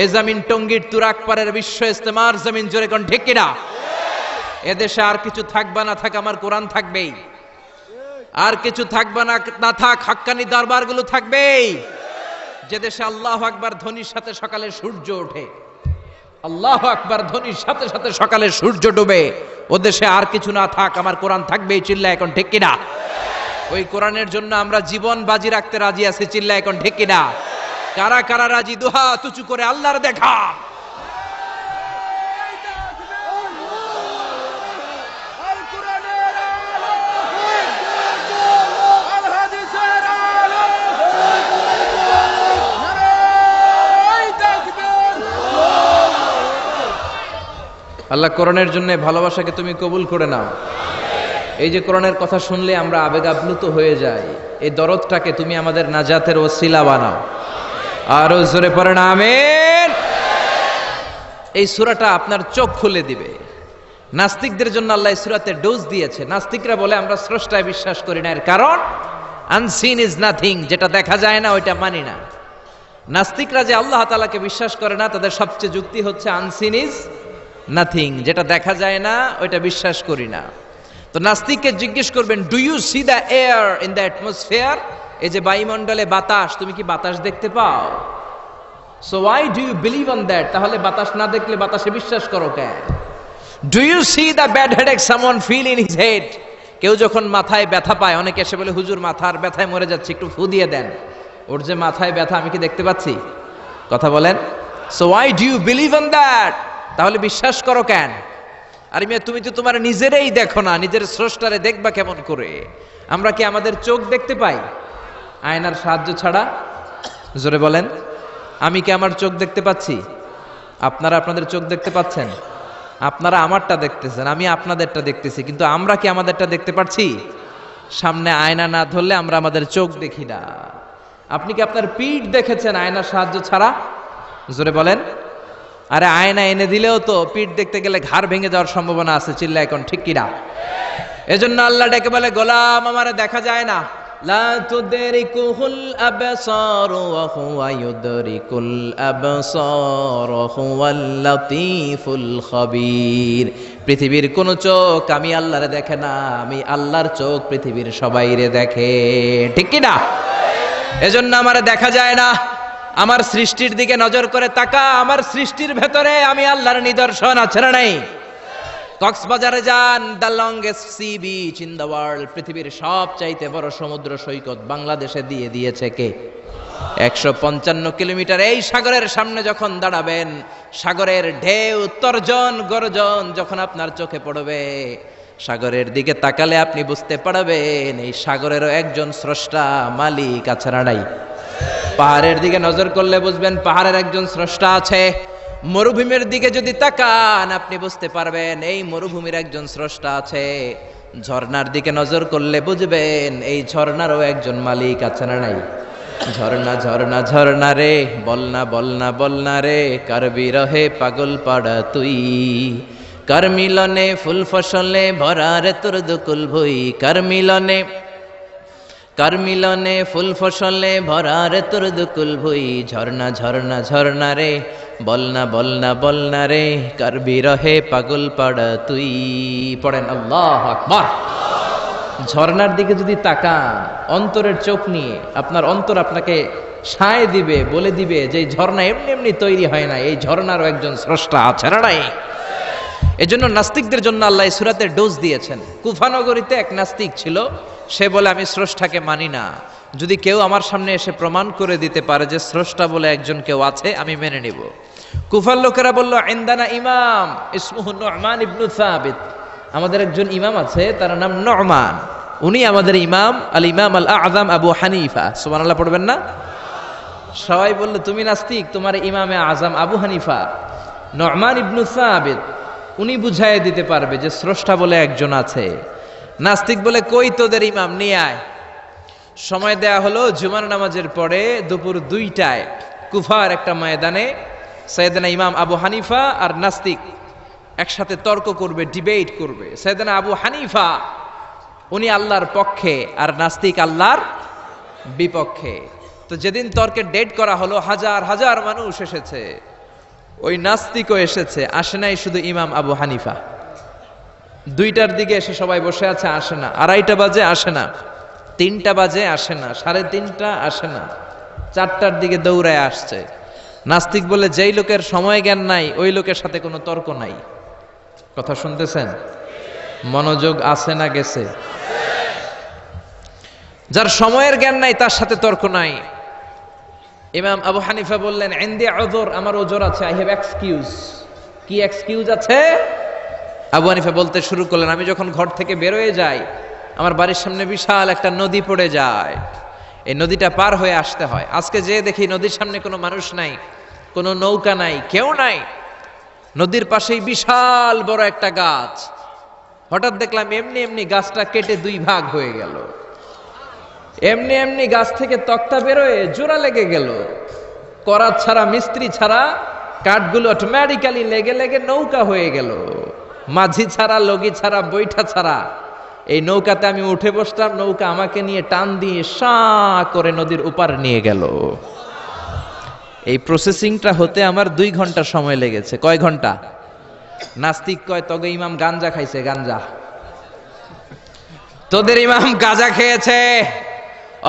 এই জমিন টঙ্গীর তুরাকপাড়ের বিশ্ব ইস্তেমার জমিন। জোরে কোন ঠিক কিনা? এদেশে আর কিছু থাকবা না থাক, আমার কোরআন থাকবেই। আর কিছু থাকবা না না থাক, হাক্কানি দরবারগুলো থাকবেই। যে দেশে আল্লাহু আকবার ধ্বনির সাথে সকালে সূর্য ওঠে, আল্লাহু আকবার ধ্বনির সাথে সাথে সকালে সূর্য ডুবে, ও দেশে আর কিছু না থাক, আমার কোরআন থাকবেই। চিল্লায় এখন ঠিক কিনা? ওই কোরআনের জন্য আমরা জীবন বাজি রাখতে রাজি আছি। চিল্লায় এখন ঠিক কিনা? কারা কারা রাজি? দুহাত উঁচু করে আল্লাহর দেখা। আল্লাহ কোরআনের জন্য ভালোবাসাকে তুমি কবুল করে নাও। এই যে কোরআনের কথা শুনলে আমরা আবেগ আপ্লুত হয়ে যাই, এই দরদটাকে তুমি আমাদের নাজাতের ওসিলা বানাও। আরো জোরে পড়েন আমিন। এই সূরাটা আপনার চোখ খুলে দিবে। নাস্তিকদের জন্য আল্লাহ এই সূরাতে ডোজ দিয়েছে। নাস্তিকরা বলে আমরা স্রষ্টায় বিশ্বাস করি না, এর কারণ আনসিন ইজ নাথিং, যেটা দেখা যায় না ওইটা মানি না। নাস্তিকরা যে আল্লাহ তাআলাকে বিশ্বাস করে না, তাদের সবচেয়ে যুক্তি হচ্ছে আনসিন ইজ নাথিং, যেটা দেখা যায় না ওইটা বিশ্বাস করি না। তো নাস্তিককে জিজ্ঞেস করবেন, do you see the air in the atmosphere? এই যে বায়ুমণ্ডলে বাতাস, তুমি কি বাতাস দেখতে পাও? So why do you believe on that? তাহলে বাতাস না দেখলে বাতাসে বিশ্বাস করো কেন? Do you see the bad headache someone feel in his head? কেউ যখন মাথায় ব্যথা পায়, অনেকে এসে বলে হুজুর মাথার ব্যথায় মরে যাচ্ছে, একটু ফু দিয়ে দেন। ওর যে মাথায় ব্যথা আমি কি দেখতে পাচ্ছি? কথা বলেন। So why do you believe on that? তাহলে বিশ্বাস করো কেন? আরে মিয়া, তুমি তো তোমার নিজেরই দেখো না, নিজের স্রষ্টারে দেখবা কেমন করে? আমরা কি আমাদের চোখ দেখতে পাই আয়নার সাহায্য ছাড়া? জোরে বলেন। আমি কি আমার চোখ দেখতে পাচ্ছি? আপনারা আপনাদের চোখ দেখতে পাচ্ছেন? আপনারা আমারটা দেখতেছেন, আমি আপনাদেরটা দেখতেছি, কিন্তু আমরা কি আমাদেরটা দেখতে পাচ্ছি? সামনে আয়না না ধরলে আমরা আমাদের চোখ দেখি না। আপনি কি আপনার পিঠ দেখেছেন আয়নার সাহায্য ছাড়া? জোরে বলেন। আরে আয়না এনে দিলেও তো পিঠ দেখতে গেলে ঘাড় ভেঙে যাওয়ার সম্ভাবনা আছে, চিল্লা এখন ঠিক কিনা? এজন্য আল্লাহ ডেকে বলে, গোলাম আমারে দেখা যায় না। লা তুদরিকুহুল আবসার ওয়া হুয়া ইউদরিকুল আবসার ওয়া হুয়াল লাতীফুল খবীর। পৃথিবীর কোন চোখ আমি আল্লাহরে দেখে না, আমি আল্লাহর চোখ পৃথিবীর সবাইরে দেখে, ঠিক কি না? এজন্য আমারে দেখা যায় না। আমার সৃষ্টির দিকে নজর করে তাকা, আমার সৃষ্টির ভেতরে আমি আল্লাহর নিদর্শন আছে না নাই? কক্সবাজারে যান, the longest sea beach in the world, পৃথিবীর সবচাইতে বড় সমুদ্র সৈকত বাংলাদেশে দিয়ে দিয়েছে কে? 155 কিলোমিটার। এই সাগরের সামনে যখন দাঁড়াবেন, সাগরের ঢেউ তর্জন গর্জন যখন আপনার চোখে পড়বে, সাগরের দিকে তাকালে আপনি বুঝতে পারবেন এই সাগরেরও একজন স্রষ্টা মালিক আছে না নাই? পাহাড়ের দিকে নজর করলে বুঝবেন পাহাড়ের একজন স্রষ্টা আছে। মরুভূমির দিকে যদি তাকান আপনি বুঝতে পারবেন এই মরুভূমির একজন স্রষ্টা আছে। ঝর্ণার দিকে নজর করলে বুঝবেন এই ঝর্ণারও একজন মালিক আছে না নাই? ঝর্ণা ঝর্ণা ঝর্ণা রে, বলনা বলনা বলনা রে, কার বিরহে পাগল পাড়া তুই, কার মিলনে ফুল ফসলে ভরা রে তোর দুকুল ভুই, কার মিলনে ফুল ফসলে ভরা রে তোর দুকুল ভুই, ঝর্ণা ঝর্ণা ঝর্ণা রে, বলনা বলনা বলনা রে, কার বিরহে পাগল পাড়া তুই। পড়েন আল্লাহু আকবার। ঝর্ণার দিকে যদি তাকান অন্তরের চোখ নিয়ে, আপনার অন্তর আপনাকে সায় দিবে, বলে দিবে যে এই ঝর্ণা এমনি এমনি তৈরি হয় না, এই ঝর্ণারও একজন স্রষ্টা আছে না নাই? এজন্য নাস্তিকদের জন্য আল্লাহ এই সূরাতে ডোজ দিয়েছেন। কুফানগরীতে এক নাস্তিক ছিল, সে বলে আমি স্রষ্টাকে মানি না, যদি কেউ আমার সামনে এসে প্রমাণ করে দিতে পারে যে স্রষ্টা বলে একজন কেউ আছে আমি মেনে নিব। কুফার লোকেরা বলল, ইনদানা ইমাম ইসমুহু নু'মান ইবনু সাবিত, আমাদের একজন ইমাম আছে তার নাম নু'মান, উনি আমাদের ইমাম, আল ইমাম আল আযম আবু হানিফা। সুবহানাল্লাহ পড়বেন না? সবাই বলল তুমি নাস্তিক, তোমার ইমামে আযম আবু হানিফা নু'মান ইবনু সাবিত, উনি বুঝাইয়ে দিতে পারবে যে স্রষ্টা বলে একজন আছে। নাস্তিক বলে কই তোদের ইমাম, নিয়ে আয়। সময় দেয়া হলো জুমার নামাজের পরে দুপুর 2টায় কুফার একটা ময়দানে সাইয়েদনা ইমাম আবু হানিফা আর নাস্তিক একসাথে তর্ক করবে, ডিবেট করবে। সাইয়েদনা আবু হানিফা উনি আল্লাহর পক্ষে আর নাস্তিক আল্লাহর বিপক্ষে। তো যেদিন তর্কের ডেট করা হলো, হাজার হাজার মানুষ এসেছে, ওই নাস্তিকও এসেছে, আসে নাই শুধু ইমাম আবু হানিফা। 2টার দিকে এসে সবাই বসে আছে, আসে না। 2:30 বাজে, আসে না। 3টা বাজে, আসে না। 3:30 আসে না। 4টার দিকে দৌড়ায় আসছে। নাস্তিক বলে যেই লোকের সময় জ্ঞান নাই ওই লোকের সাথে কোনো তর্ক নাই। কথা শুনতেছেন? মনোযোগ আছে না গেছে? যার সময়ের জ্ঞান নাই তার সাথে তর্ক নাই। ইমাম আবু হানিফা বললেন, ইনদি উযর, আমার ওজর আছে, আই হ্যাভ এক্সকিউজ। কি এক্সকিউজ আছে? আবু হানিফা বলতে শুরু করলেন, আমি যখন ঘর থেকে বের হয়ে যাই আমার বাড়ির সামনে বিশাল একটা নদী পড়ে যায়, এই নদীটা পার হয়ে আসতে হয়। আজকে যে দেখি নদীর সামনে কোনো মানুষ নাই, কোনো নৌকা নাই, কেউ নাই। নদীর পাশেই বিশাল বড় একটা গাছ। হঠাৎ দেখলাম এমনি এমনি গাছটা কেটে 2 ভাগ হয়ে গেল। এমনি এমনি গাছ থেকে তক্তা বেরোয় জোড়া লেগে গেল। করাত ছাড়া, মিস্ত্রি ছাড়া কাঠগুলো অটোমেটিক্যালি লেগে লেগে নৌকা হয়ে গেল। মাঝি ছাড়া, লগি ছাড়া, বৈঠা ছাড়া এই নৌকাতে আমি উঠে বসলাম, নৌকা আমাকে নিয়ে টান দিয়ে সা করে নদীর উপার নিয়ে গেল। এই প্রসেসিংটা হতে আমার 2 ঘন্টা সময় লেগেছে। কয় ঘন্টা? নাস্তিক কয় তবে ইমাম গাঞ্জা খাইছে, গাঞ্জা। তোদের ইমাম গাঁজা খেয়েছে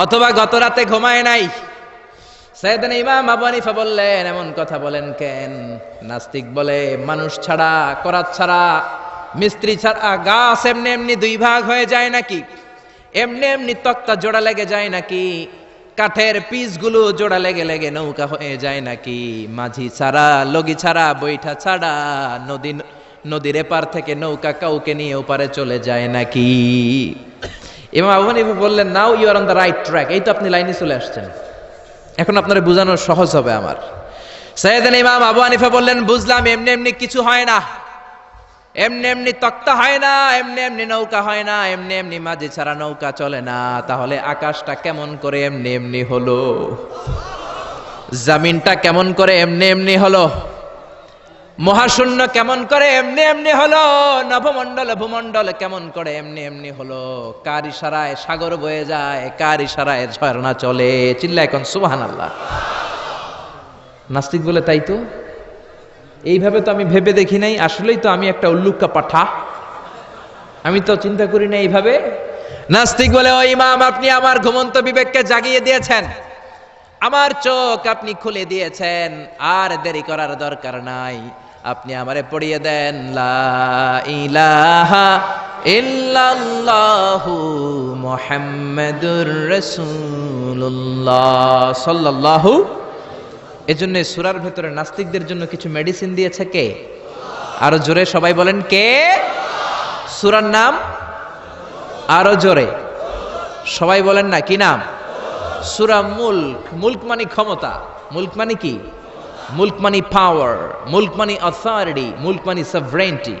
অথবা গত রাতে ঘুমায় নাই। সাইয়েদনা ইমাম আবু হানিফা বললেন, এমন কথা বলেন কেন? নাস্তিক বলে, মানুষ ছাড়া, করাত ছাড়া, মিস্ত্রি ছাড়া গাছ এমনি এমনি 2 ভাগ হয়ে যায় নাকি? এমনি এমনি তক্তা জোড়া লেগে যায় নাকি? কাঠের পিসগুলো জোড়া লেগে লেগে নৌকা হয়ে যায় নাকি? মাঝি ছাড়া, লগি ছাড়া, বৈঠা ছাড়া নদীর এপার থেকে নৌকা কাউকে নিয়ে ওপারে চলে যায় নাকি? ইমাম আবু হানিফা বললেন, now you are on the right track. এই তো আপনি লাইনে চলে আসছেন, এখন আপনারা বোঝানো সহজ হবে আমার। সাইয়েদনা ইমাম আবু হানিফা বললেন, বুঝলাম, এমনি এমনি কিছু হয় না। এমনি এমনি তক্তা হয় না, এমনি এমনি নৌকা হয় না, এমনি এমনি মাঝি ছাড়া নৌকা চলে না। তাহলে আকাশটা কেমন করে এমনি এমনি হলো? জমিনটা কেমন করে এমনি এমনি হলো? মহাশূন্য কেমন করে এমনি এমনি হলো? নভমণ্ডল ভূমণ্ডল কেমন করে এমনি এমনি হলো? কার ইশারায় সাগর বয়ে যায়, কার ইশারায় ঝর্ণা চলে? চিল্লা এখন সুবহানাল্লাহ। নাস্তিক বলে তাই তো, এইভাবে তো আমি ভেবে দেখি নাই, আসলেই তো আমি একটা উল্লুক্কা পাঠা, আমি তো চিন্তা করি না এইভাবে। নাস্তিক বলে, ও ইমাম, আপনি আমার ঘুমন্ত বিবেককে জাগিয়ে দিয়েছেন, আমার চোখ আপনি খুলে দিয়েছেন, আর দেরি করার দরকার নাই, আপনি আমারে পড়িয়ে দেন লা ইলাহা ইল্লাল্লাহু মুহাম্মাদুর রাসূলুল্লাহ সাল্লাল্লাহু। এজন্য সূরার ভেতরে নাস্তিকদের জন্য কিছু মেডিসিন দিয়েছে কে? আরো জোরে সবাই বলেন, কে? সূরার নাম আরো জোরে সবাই বলেন না, কি নাম? সূরা মুলক। মুলক মানে ক্ষমতা, মুলক মানে কি? মুলক মানে পাওয়ার, মুলক মানে অথরিটি, মুলক মানে সভরেন্টি।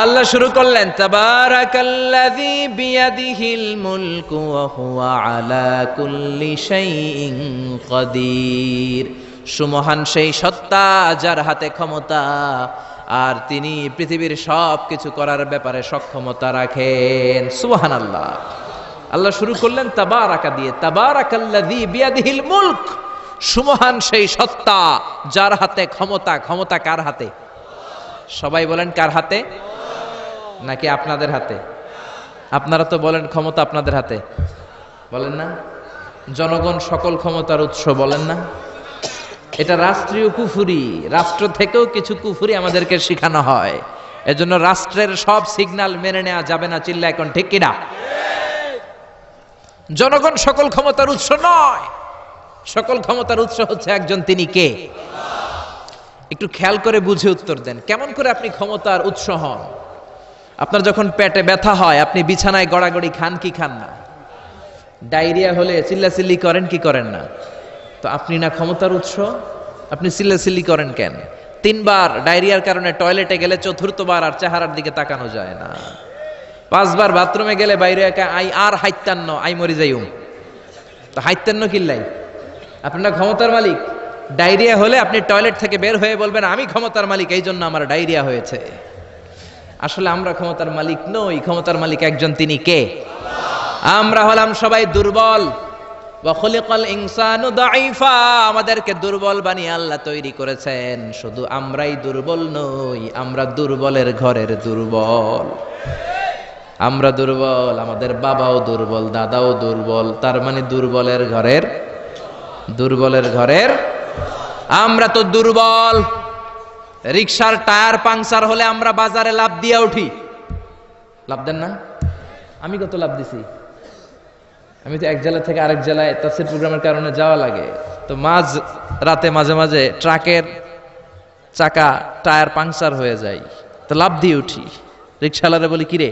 আল্লাহ শুরু করলেন, তাবারাকাল্লাযী বিয়াদিহিল মুলকু ওয়া হুয়া আলা কুল্লি শাইইন কাদির। সুমহান সেই সত্তা যার হাতে ক্ষমতা, আর তিনি পৃথিবীর সব কিছু করার ব্যাপারে সক্ষমতা রাখেন। সুবহানাল্লাহ। আল্লাহ শুরু করলেন তাবারাকা দিয়ে, তাবারাকাল্লাযী বিয়াদিহিল মুলক। সুমহান সেই সত্তা যার হাতে ক্ষমতা। ক্ষমতা কার হাতে? সবাই বলেন, কার হাতে? নাকি আপনাদের হাতে? আপনারা তো বলেন ক্ষমতা আপনাদের হাতে, বলেন না? জনগণ সকল ক্ষমতার উৎস, বলেন না? এটা রাষ্ট্রীয় কুফুরি, রাষ্ট্র থেকেও কিছু কুফুরি আমাদেরকে শেখানো হয়। এজন্য রাষ্ট্রের সব সিগন্যাল মেনে নেওয়া যাবে না। চিল্লা এখন ঠিক কিনা? জনগণ সকল ক্ষমতার উৎস নয়, সকল ক্ষমতার উৎস হচ্ছে একজন, তিনি কে? একটু খেয়াল করে বুঝে উত্তর দেন। কেমন করে আপনি ক্ষমতার উৎস হন? আপনার যখন পেটে ব্যথা হয়, আপনি বিছানায় গড়াগড়ি খান কি খান না? ডায়রিয়া হলে চিল্লাচিল্লি করেন কি করেন না? তো আপনি না ক্ষমতার উৎস, আপনি চিল্লাচিল্লি করেন কেন? 3 বার ডায়রিয়ার কারণে টয়লেটে গেলে 4র্থবার আর চেহারার দিকে তাকানো যায় না। 5 বার বাথরুমে গেলে বাইরে একা আই আর হাইতান্ন আই মরি যাইউম। তো হাইতান্ন কিল্লাই? আপনার ক্ষমতার মালিক। ডায়রিয়া হলে আপনি টয়লেট থেকে বের হয়ে বলবেন, আমি ক্ষমতার মালিক, এই জন্য আমার ডায়রিয়া হয়েছে। আসলে আমরা ক্ষমতার মালিক নই, ক্ষমতার মালিক একজন, তিনি কে? আমরা হলাম সবাই দুর্বল। ওয়া খুলিকাল ইনসানু দাঈফা। আমাদেরকে দুর্বল বানিয়ে আল্লাহ তৈরি করেছেন। শুধু আমরাই দুর্বল নই, আমরা দুর্বলের ঘরের দুর্বল। আমরা দুর্বল, আমাদের বাবাও দুর্বল, দাদাও দুর্বল, তার মানে দুর্বলের ঘরের, দুর্বলের ঘরের। আমরা তো দুর্বল। রিকশার টায়ার পাংচার হলে আমরা বাজারে লাভ দিয়ে উঠি, লাভ দেন না? আমি কত লাভ দিছি? আমি তো এক জেলা থেকে আরেক জেলায় তাফসীর প্রোগ্রামের কারণে যাওয়া লাগে, তো মাঝ রাতে মাঝে মাঝে ট্রাকের চাকা টায়ার পাংচার হয়ে যায়, তো লাভ দিয়ে উঠি। রিকশাওয়ালারে বলি, কিরে?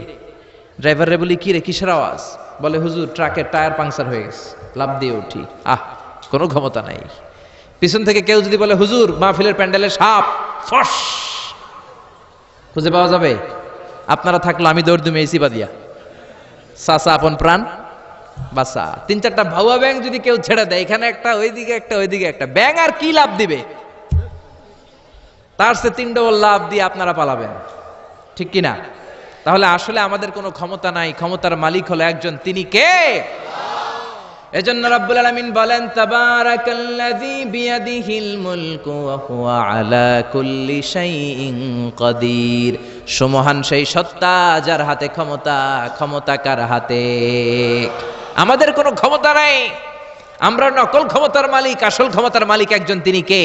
ড্রাইভাররে বলি, কিরে কিসের আওয়াজ? বলে, হুজুর ট্রাকের টায়ার পাংচার হয়ে গেছে, লাভ দিয়ে উঠি। কোনো ক্ষমতা নাই। পিছন থেকে কেউ যদি বলে, হুজুর মাহফিলের প্যান্ডেলে সাপ, ফস, খুঁজে পাওয়া যাবে? আপনারা থাকলো আমি দৌড় দুমে এসি বাদিয়া, সাসা আপন প্রাণ বাসা। 3-4টা ভাউয়া ব্যাং যদি কেউ ছেড়ে দেয়, এখানে একটা, ওইদিকে একটা, ওইদিকে একটা, ব্যাং আর কি লাভ দিবে? তার সে 3 ডবল লাভ দিয়ে আপনারা পালাবেন, ঠিক কিনা? তাহলে আসলে আমাদের কোনো ক্ষমতা নাই, ক্ষমতার মালিক হলো একজন, তিনি কে? এজন্য রব্বুল আলামিন বলেন, তাবারাকাল্লাযী বিয়াদিহিল মুলকু ওয়া হুয়া আলা কুল্লি শাইইন কাদির। সুমহান সেই সত্তা যার হাতে ক্ষমতা। ক্ষমতা কার হাতে? আমাদের কোনো ক্ষমতা নাই, আমরা নকল ক্ষমতার মালিক, আসল ক্ষমতার মালিক একজন, তিনি কে?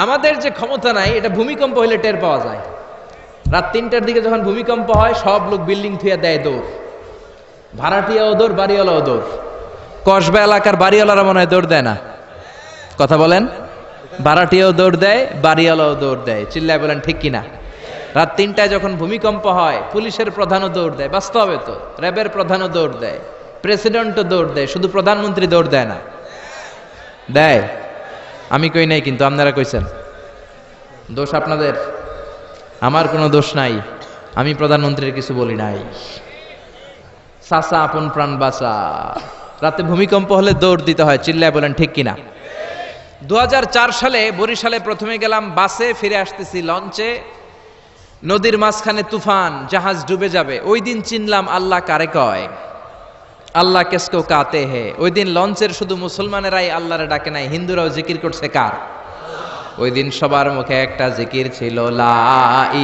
আমাদের যে ক্ষমতা নাই, এটা ভূমিকম্প হলে টের পাওয়া যায়। রাত 3টার দিকে যখন ভূমিকম্প হয়, সব লোক বিল্ডিং থুয়ে দেয় দৌড়। ভাড়াটিয়াও দৌড়, বাড়িওয়ালাও দৌড়। কসবা এলাকার বাড়িওয়ালারা মনে হয় দৌড় দেয় না? কথা বলেন। ভাড়াটিয়াও দৌড় দেয়, বাড়িওয়ালাও দৌড় দেয়। চিল্লায় বলেন ঠিক কিনা? রাত 3টায় যখন ভূমিকম্প হয়, পুলিশের প্রধানও দৌড় দেয়। বাস্তবে তো র্যাবের প্রধানও দৌড় দেয়, প্রেসিডেন্টও দৌড় দেয়, শুধু প্রধানমন্ত্রী দৌড় দেয় না? দেয়? আমি কই নাই কিন্তু, আপনারা কইছেন। দোষ আপনাদের। আমার কোনো দোষ নাই, আমি প্রধানমন্ত্রীর কিছু বলি নাই। চাচা আপন প্রাণ বাঁচা। রাতে ভূমিকম্প হলে দৌড় দিতে হয়, চিল্লায় বলেন ঠিক কিনা? 2004 সালে বরিশালে প্রথমে গেলাম বাসে, ফিরে আসতেছি লঞ্চে, নদীর মাঝখানে তুফান, জাহাজ ডুবে যাবে। ওই দিন চিনলাম আল্লাহ কারে কয়, আল্লাহ কেসকো কাতে হে। ওই দিন লঞ্চের শুধু মুসলমানেরাই আল্লাহরে ডাকে নাই, হিন্দুরাও জিকির করছে কার? ওই দিন সবার মুখে একটা জিকির ছিল, লা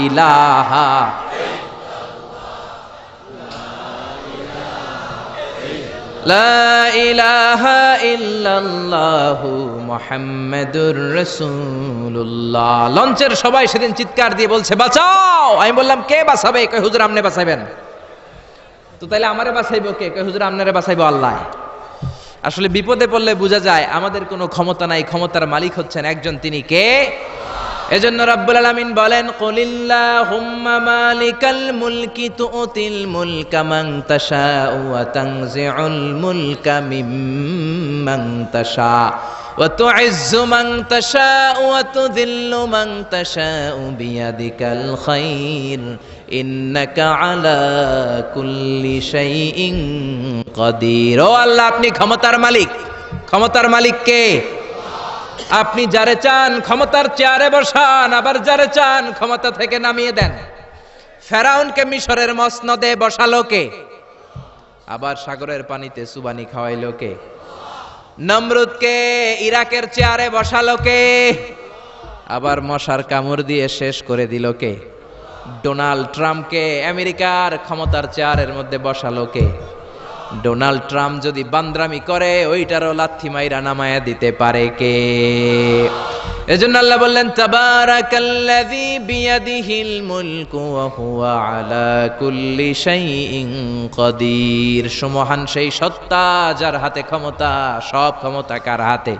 ইলাহা লা ইলাহা ইল্লাল্লাহু মুহাম্মাদুর রাসূলুল্লাহ। লঞ্চের সবাই সেদিন চিৎকার দিয়ে বলছে বাঁচাও। আমি বললাম কে বাঁচাবে? কই হুজুর আপনি বাঁচাবেন। তো তাইলে আমারে বাঁচাইবো কে? কই হুজুর আপনারে বাঁচাইবো আল্লাহ। আসলে বিপদে পড়লে বোঝা যায় আমাদের কোনো ক্ষমতা নাই, ক্ষমতার মালিক হচ্ছেন একজন, তিনি কে? এজন্য রাব্বুল আলামিন বলেন, কুলিল্লাহুম্মা মালিকাল মুলকি তুতিল মুলকা মান তাশাউ ওয়া তানজিউল মুলকা মিম্মান তাশা ওয়া তুইজ্জু মান তাশাউ ওয়া তুযিল্লু মান তাশাউ বিয়াদিকাল খায়র ইন্নাকা আলা কুল্লি শাইইন কাদির। ও আল্লাহ, আপনি ক্ষমতার মালিক। ক্ষমতার মালিক কে? আপনি যারে চান ক্ষমতার চেয়ারে বসান, আবার যারে চান ক্ষমতা থেকে নামিয়ে দেন। ফেরাউনকে মিশরের মসনদে বসালো কে? আবার সাগরের পানিতে সুবানি খাওয়াইলো কে? নমরুদকে ইরাকের চেয়ারে বসালো কে? আবার মশার কামড় দিয়ে শেষ করে দিল কে? ডোনাল্ড ট্রাম্পকে আমেরিকার ক্ষমতার চেয়ারের মধ্যে বসালো কে? ডোনাল্ড ট্রাম্প যদি বান্দ্রামি করে ওইটারও লাথি মাইরা নামায়া দিতে পারে কে? এজন্য আল্লাহ বললেন, তাবারাকাল্লাযী বিয়াদিহিল মুলকু ওয়া হুয়া আলা কুল্লি শাইইন কাদির। সুমহান সেই সত্তা যার হাতে ক্ষমতা, সব ক্ষমতা কার হাতে?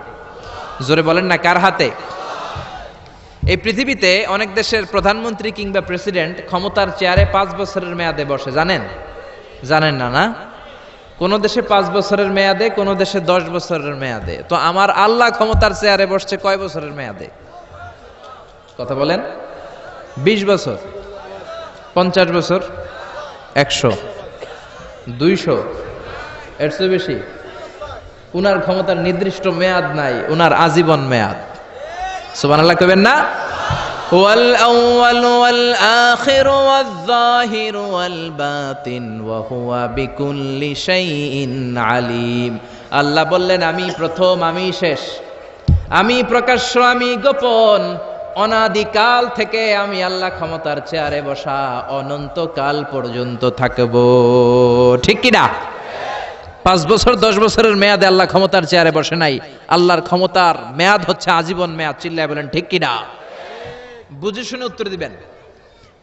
জোরে বলেন না, কার হাতে? এই পৃথিবীতে অনেক দেশের প্রধানমন্ত্রী কিংবা প্রেসিডেন্ট ক্ষমতার চেয়ারে 5 বছরের মেয়াদে বসে, জানেন? জানেন না? না, কোন দেশে 5 বছরের মেয়াদে, কোন দেশে 10 বছরের মেয়াদে। তো আমার আল্লাহ ক্ষমতার চেয়ারে বসছে কয় বছরের মেয়াদে? কথা বলেন। 20 বছর, 50 বছর, 100, 200, এর চেয়ে বেশি? উনার ক্ষমতার নির্দিষ্ট মেয়াদ নাই, উনার আজীবন মেয়াদ। সুবহানাল্লাহ কইবেন না? হুয়াল আউয়ালু ওয়াল আখিরু ওয়াল যাহিরু ওয়াল বাতিন ওয়া হুয়া বিকুল্লি শাইইন আলিম। আল্লাহ বললেন, আমি প্রথম, আমি শেষ, আমি প্রকাশ্য, আমি গোপন। অনাদিকাল থেকে আমি আল্লাহ ক্ষমতার চেয়ারে বসা, অনন্তকাল পর্যন্ত থাকবো। ঠিক কি না? 5 বছর 10 বছরের মেয়াদে আল্লাহ ক্ষমতার চেয়ারে বসে নাই। আল্লাহর ক্ষমতার মেয়াদ হচ্ছে আজীবন মেয়াদ। চিল্লায় বলেন ঠিক কি না? বুঝে শুনে উত্তর দিবেন।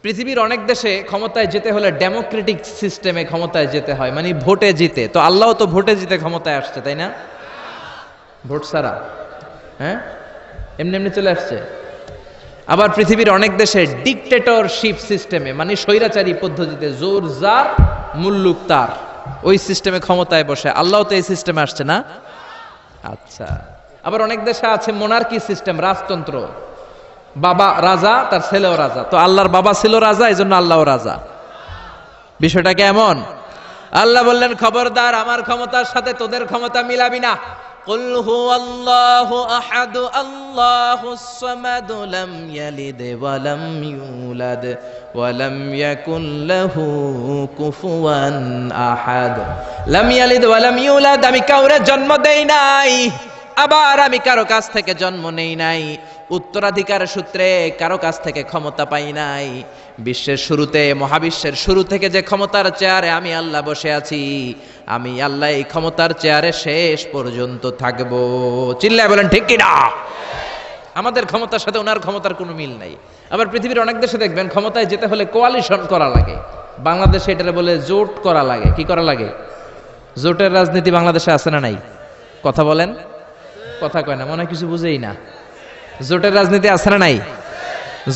পৃথিবীর অনেক দেশে ক্ষমতায় যেতে হলে ডেমোক্রেটিক সিস্টেমে ক্ষমতায় যেতে হয়, মানে ভোটে জিতে। তো আল্লাহ তো ভোটে জিতে ক্ষমতায় আসছে, তাই না? ভোট ছাড়া, হ্যাঁ, এমনি এমনি চলে আসছে। আবার পৃথিবীর অনেক দেশে ডিকটেটরশিপ সিস্টেমে, মানে স্বৈরাচারী পদ্ধতিতে, জোর যার মুল্লুক তার, ওই সিস্টেমে ক্ষমতায় বসে। আল্লাহ তো এই সিস্টেমে আসছে না? আচ্ছা। আবার অনেক দেশে আছে মোনার্কি সিস্টেম, রাজতন্ত্র, বাবা রাজা, তার ছেলেও রাজা। তো আল্লাহর বাবা ছিল রাজা, এই জন্য আল্লাহও রাজা। বিষয়টা কেমন? আল্লাহ বললেন, খবরদার, আমার ক্ষমতার সাথে তোদের ক্ষমতা মিলাবি না। কুল হুয়াল্লাহু আহাদ আল্লাহুস সামাদ লাম ইয়ালিদ ওয়া লাম ইউলাদ ওয়া লাম ইয়াকুল লাহু কুফুয়ান আহাদ। লাম ইয়ালিদ ওয়া লাম ইউলাদ, আমি কাউরে জন্ম দেই নাই, আবার আমি কারো কাছ থেকে জন্ম নেই নাই, উত্তরাধিকার সূত্রে কারো কাছ থেকে ক্ষমতা পাই নাই। বিশ্বের শুরুতে, মহাবিশ্বের শুরু থেকে যে ক্ষমতার চেয়ারে আমি আল্লাহ বসে আছি, আমি আল্লাহ এই ক্ষমতার চেয়ারে শেষ পর্যন্ত থাকবো। চিল্লায় বলেন ঠিক কি না? আমাদের ক্ষমতার সাথে ওনার ক্ষমতার কোনো মিল নাই। আবার পৃথিবীর অনেক দেশে দেখবেন ক্ষমতায় যেতে হলে কোয়ালিশন করা লাগে। বাংলাদেশে এটারে বলে জোট করা লাগে। কি করা লাগে? জোটের রাজনীতি বাংলাদেশে আছে না নাই? কথা বলেন। কথা কয় না, মনে হয় কিছু বুঝেই না। জোটের রাজনীতি আছে না নাই?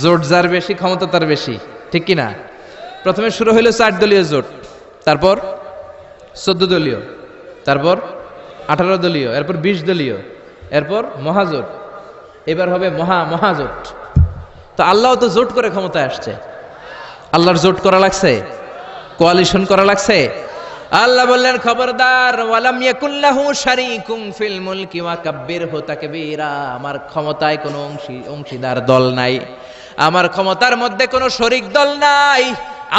জোট যার বেশি ক্ষমতা তার বেশি, ঠিক কি না? প্রথমে শুরু হইল 4 দলীয় জোট, তারপর 14 দলীয়, তারপর 18 দলীয়, এরপর 20 দলীয়, এরপর মহাজোট, এবার হবে মহাজোট। তো আল্লাহ তো জোট করে ক্ষমতায় আসছে, আল্লাহর জোট করা লাগছে, কোয়ালিশন করা লাগছে। আল্লাহ বললেন খবরদার, ওয়ালাম ইয়াকুল্লাহু শারীকুম ফিল মুলকি ওয়া কাব্বিরহু তাকবীরা, আমার ক্ষমতায় কোনো অংশীদার দল নাই, আমার ক্ষমতার মধ্যে কোনো শরিক দল নাই,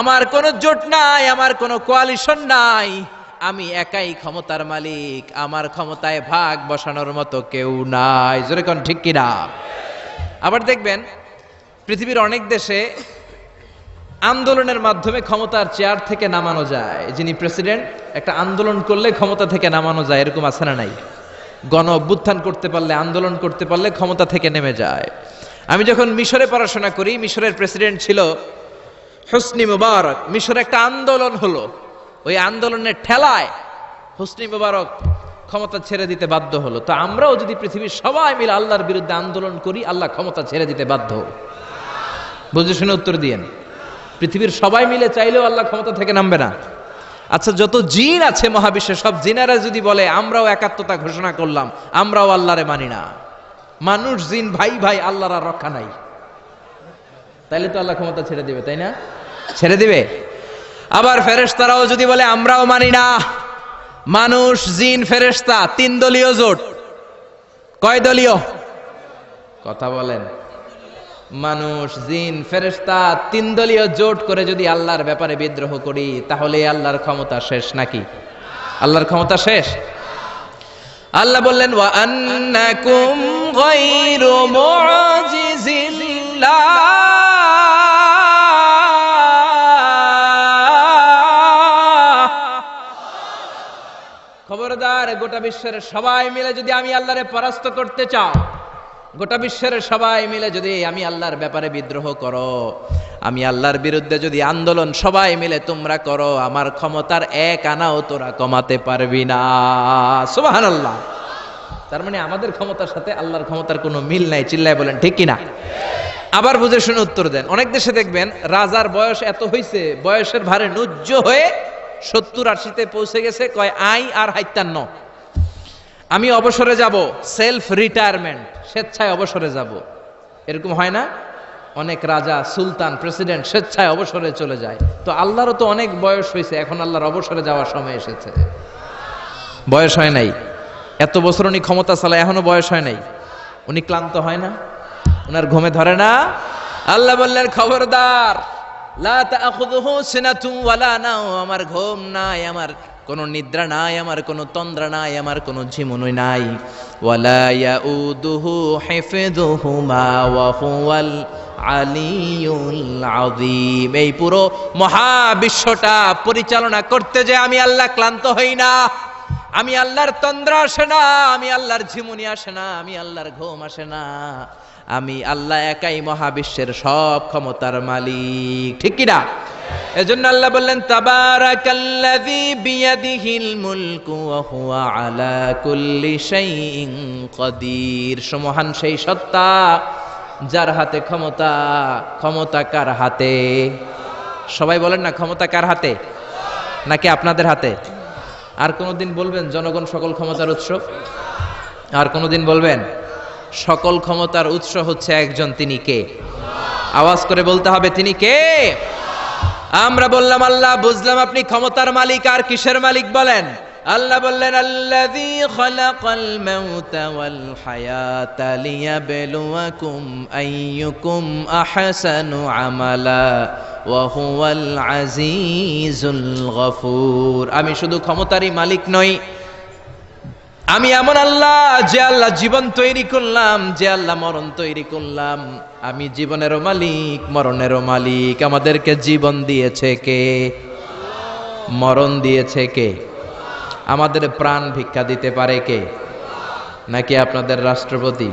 আমার কোনো জোট নাই, আমার কোনো কোয়ালিশন নাই, আমি একাই ক্ষমতার মালিক, আমার ক্ষমতায় ভাগ বসানোর মতো কেউ নাই। জোরে কোন ঠিক কিনা? আবার দেখবেন পৃথিবীর অনেক দেশে আন্দোলনের মাধ্যমে ক্ষমতার চেয়ার থেকে নামানো যায়। যিনি প্রেসিডেন্ট, একটা আন্দোলন করলে ক্ষমতা থেকে নামানো যায়, এরকম আছে না নাই? গণ অভ্যুত্থান করতে পারলে, আন্দোলন করতে পারলে ক্ষমতা থেকে নেমে যায়। আমি যখন মিশরে পড়াশোনা করি, মিশরের প্রেসিডেন্ট ছিল হোসনি মুবারক। মিশরে একটা আন্দোলন হলো, ওই আন্দোলনের ঠেলায় হোসনি মুবারক ক্ষমতা ছেড়ে দিতে বাধ্য হলো। তো আমরাও যদি পৃথিবীর সবাই মিলে আল্লাহর বিরুদ্ধে আন্দোলন করি, আল্লাহ ক্ষমতা ছেড়ে দিতে বাধ্য। বুঝে শুনে উত্তর দিয়েন। পৃথিবীর সবাই মিলে চাইলেও আল্লাহ ক্ষমতা থেকে নামবে না। আচ্ছা, যত জিন আছে মহাবিশ্বে, সব জিনেরা যদি বলে আমরাও একাত্মতা ঘোষণা করলাম, আমরাও আল্লাহরে মানি না, মানুষ জিন ভাই ভাই, আল্লাহর আর রক্ষা নাই, তাইলে তো আল্লাহ ক্ষমতা ছেড়ে দিবে, তাই না? ছেড়ে দিবে। আবার ফেরেশতারাও যদি বলে আমরাও মানি না, মানুষ জিন ফেরেশতা, 3 দলীয় জোট। কয় দলীয়? কথা বলেন। মানুষ জিন ফেরেশতা 3 দলীয় জোট করে যদি আল্লাহর ব্যাপারে বিদ্রোহ করি, তাহলে আল্লাহর ক্ষমতা শেষ নাকি? আল্লাহর ক্ষমতা শেষ? আল্লাহ বললেন ওয়া আন্নাকুম গায়রু মুআজিজিল্লাহ, খবরদার, গোটা বিশ্বের সবাই মিলে যদি আমি আল্লাহরে পরাস্ত করতে চাও, গোটা বিশ্বের সবাই মিলে যদি আমি আল্লাহর ব্যাপারে বিদ্রোহ করো, আমি আল্লাহর বিরুদ্ধে যদি আন্দোলন সবাই মিলে তোমরা করো, আমার ক্ষমতার এক আনাও তোরা কমাতে পারবি না। সুবহানাল্লাহ। তার মানে আমাদের ক্ষমতার সাথে আল্লাহর ক্ষমতার কোনো মিল নাই। চিল্লায় বলেন ঠিক কিনা? আবার বুঝে শুনে উত্তর দেন। অনেক দেশে দেখবেন রাজার বয়স এত হইছে, বয়সের ভারে নুজ্জ হয়ে 70-80-তে পৌঁছে গেছে, কয় আই আর 57, আমি অবসরে যাব, সেলফ রিটায়ারমেন্ট, স্বেচ্ছায় অবসরে যাব। এরকম হয় না? অনেক রাজা, সুলতান, প্রেসিডেন্ট স্বেচ্ছায় অবসরে চলে যায়। তো আল্লাহরও তো অনেক বয়স হয়েছে, এখন আল্লাহর অবসরে যাওয়ার সময় এসেছে। বয়স হয় নাই, এত বছর উনি ক্ষমতা চালায়, এখনো বয়স হয় নাই। উনি ক্লান্ত হয় না? উনার ঘুমে ধরে না? আল্লাহ বললেন খবরদার, লা তাখুযুহু সিনাতুন ওয়ালা নাওম, আমার ঘুম নাই, আমার কোনো নিদ্রা নাই, আমার কোনো তন্দ্রা নাই, আমার কোনো ঝিমুনি নাই। ওয়ালা ইয়াউদুহু হিফযুহুমা ওয়া হুয়াল আলিয়ুল আযীম। এই পুরো মহাবিশ্বটা পরিচালনা করতে যে আমি আল্লাহ ক্লান্ত হই না, আমি আল্লাহর তন্দ্রা আসে না, আমি আল্লাহর ঝিমুনি আসে না, আমি আল্লাহর ঘুম আসে না, আমি আল্লাহ একাই মহাবিশ্বের সব ক্ষমতার মালিক। ঠিক কি না? এজন্য আল্লাহ বললেন তাবারাকাল্লাযী বিয়াদিহিল মুলকু ওয়া হুয়া আলা কুল্লি শাইইন কাদির। মহান সেই সত্তা যার হাতে ক্ষমতা। ক্ষমতা কার হাতে? সবাই বলেন না, ক্ষমতা কার হাতে? নাকি আপনাদের হাতে? আর কোনদিন বলবেন জনগণ সকল ক্ষমতার উৎস? আর কোনদিন বলবেন সকল ক্ষমতার উৎস হচ্ছে একজন, তিনি কে? আওয়াজ করে বলতে হবে, তিনি কে? আমরা বললাম আল্লাহ, বুঝলাম আপনি ক্ষমতার মালিক, আর কিসের মালিক বলেন? আল্লাহ বললেন আল্লাযী খালাকাল মাউতা ওয়াল হায়াতা লিয়াবলুয়াকুম আইয়ুকুম আহসানু আমালা ওয়া হুয়াল আজিজুল গফুর। আমি শুধু ক্ষমতারই মালিক নই, আমি এমন আল্লাহ যে আল্লাহ জীবন তৈরি করলাম, যে আল্লাহ মরণ তৈরি করলাম। আমি জীবনেরও মালিক, মরণেরও মালিক। আমাদেরকে জীবন দিয়েছে কে? মরণ দিয়েছে কে? আমাদের প্রাণ ভিক্ষা দিতে পারে কে? নাকি আপনাদের রাষ্ট্রপতি?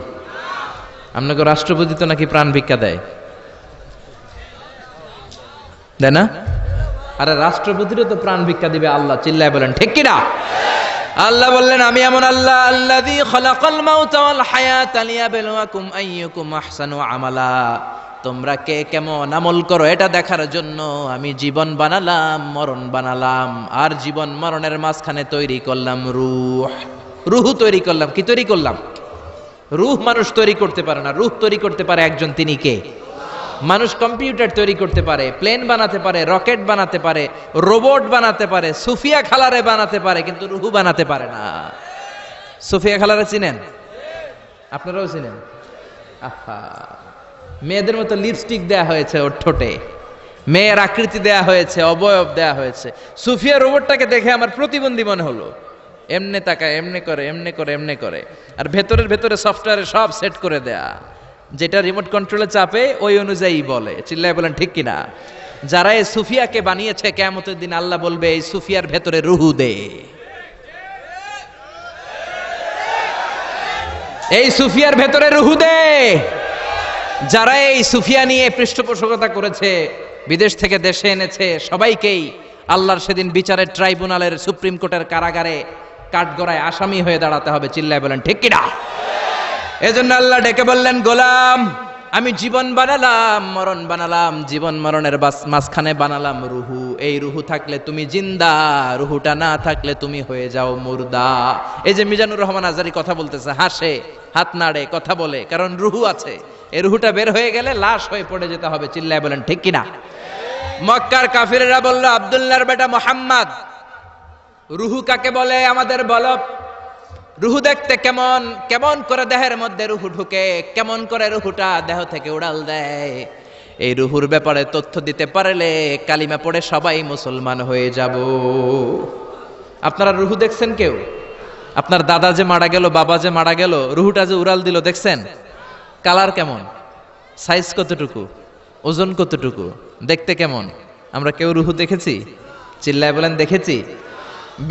আপনাকে রাষ্ট্রপতি তো নাকি প্রাণ ভিক্ষা দেয়, দেয় না? আরে রাষ্ট্রপতিরও তো প্রাণ ভিক্ষা দিবে আল্লাহ। চিল্লায় বলেন ঠিক কিনা? আল্লাহ বললেন আমি এমন আল্লাহ, আল্লাযী খালাকাল মাউতা ওয়াল হায়াতা লিয়াবলুয়াকুম আইয়ুকুম আহসানু আমালা। তোমরা কে কেমন আমল করো এটা দেখার জন্য আমি জীবন বানালাম, মরণ বানালাম, আর জীবন মরণের মাঝখানে তৈরি করলাম রূহ। রূহ তৈরি করলাম। কি তৈরি করলাম? রূহ মানুষ তৈরি করতে পারে না, রূহ তৈরি করতে পারে একজন, তিনি কে? মানুষ কম্পিউটার তৈরি করতে পারে, প্লেন বানাতে পারে, রকেট বানাতে পারে, রোবট বানাতে পারে, সুফিয়া খালারে বানাতে পারে, কিন্তু রুহু বানাতে পারে না। সুফিয়া খালারে চিনেন? আপনারাও চিনেন? আহা, মেয়েদের মতো লিপস্টিক দেয়া হয়েছে ওর ঠোঁটে, মেয়ের আকৃতি দেয়া হয়েছে, অবয়ব দেয়া হয়েছে। সুফিয়া রোবটটাকে দেখে আমার প্রতিবন্ধী মনে হলো। এমনে তাকায়, এমনে করে, এমনে করে, এমনে করে, আর ভেতরে সফটওয়্যারে সব সেট করে দেয়া, যেটা রিমোট কন্ট্রোলে চাপে ওই অনুযায়ী বলে। চিল্লায় বলেন ঠিক কিনা? যারা এই সুফিয়াকে বানিয়েছে, কিয়ামতের দিন আল্লাহ বলবে এই সুফিয়ার ভেতরে রুহু দে, এই সুফিয়ার ভেতরে রুহু দে। যারা এই সুফিয়া নিয়ে পৃষ্ঠপোষকতা করেছে, বিদেশ থেকে দেশে এনেছে, সবাইকেই আল্লাহর সেদিন বিচারের ট্রাইব্যুনালের, সুপ্রিম কোর্টের কারাগারে কাঠগড়ায় আসামি হয়ে দাঁড়াতে হবে। চিল্লায় বলেন ঠিক কিনা? এজন্য আল্লাহ ডেকে বললেন, গোলাম, আমি জীবন বানালাম, মরণ বানালাম, জীবন মরণের মাঝখানে বানালাম রুহু। এই রুহু থাকলে তুমি জিন্দা, রুহুটা না থাকলে তুমি হয়ে যাও মুর্দা। এই যে মিজানুর রহমান আজারি কথা বলতেছে, হাসে, হাত নাড়ে, কথা বলে, কারণ রুহু আছে। এই রুহুটা বের হয়ে গেলে লাশ হয়ে পড়ে যেতে হবে। চিল্লায় বলেন ঠিক কিনা? মক্কার কাফিররা বলল, আব্দুল্লাহর বেটা মুহাম্মদ, রুহু কাকে বলে আমাদের বলো। রুহু দেখতে কেমন, কেমন করে দেহের মধ্যে রুহু ঢুকে, কেমন করে রুহুটা দেহ থেকে উড়াল দেয়, এই রুহুর ব্যাপারে তথ্য দিতে পারলে কালিমা পড়ে সবাই মুসলমান হয়ে যাব। আপনারা রুহু দেখছেন কেউ? আপনার দাদা যে মারা গেল, বাবা যে মারা গেল, রুহুটা যে উড়াল দিল, দেখছেন? কালার কেমন, সাইজ কতটুকু, ওজন কতটুকু, দেখতে কেমন? আমরা কেউ রুহু দেখেছি? চিল্লায় বলেন দেখেছি।